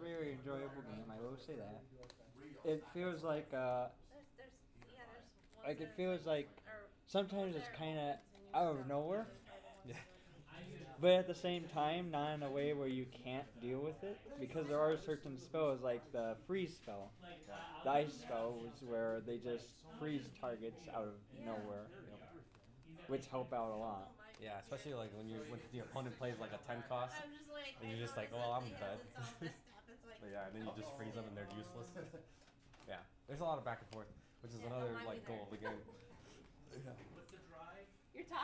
very enjoyable game. I will say that. It feels like it feels like sometimes it's kind of out of nowhere. Yeah. But at the same time, not in a way where you can't deal with it, because there are certain spells like the freeze spell, the ice spell, where they just freeze targets out of nowhere, which help out a lot. Yeah, especially like when the opponent plays like a 10 cost, and you're just like, oh, I'm dead. But yeah, and then you just freeze them and they're useless. Yeah, there's a lot of back and forth, which is another like goal of the game. You're talking.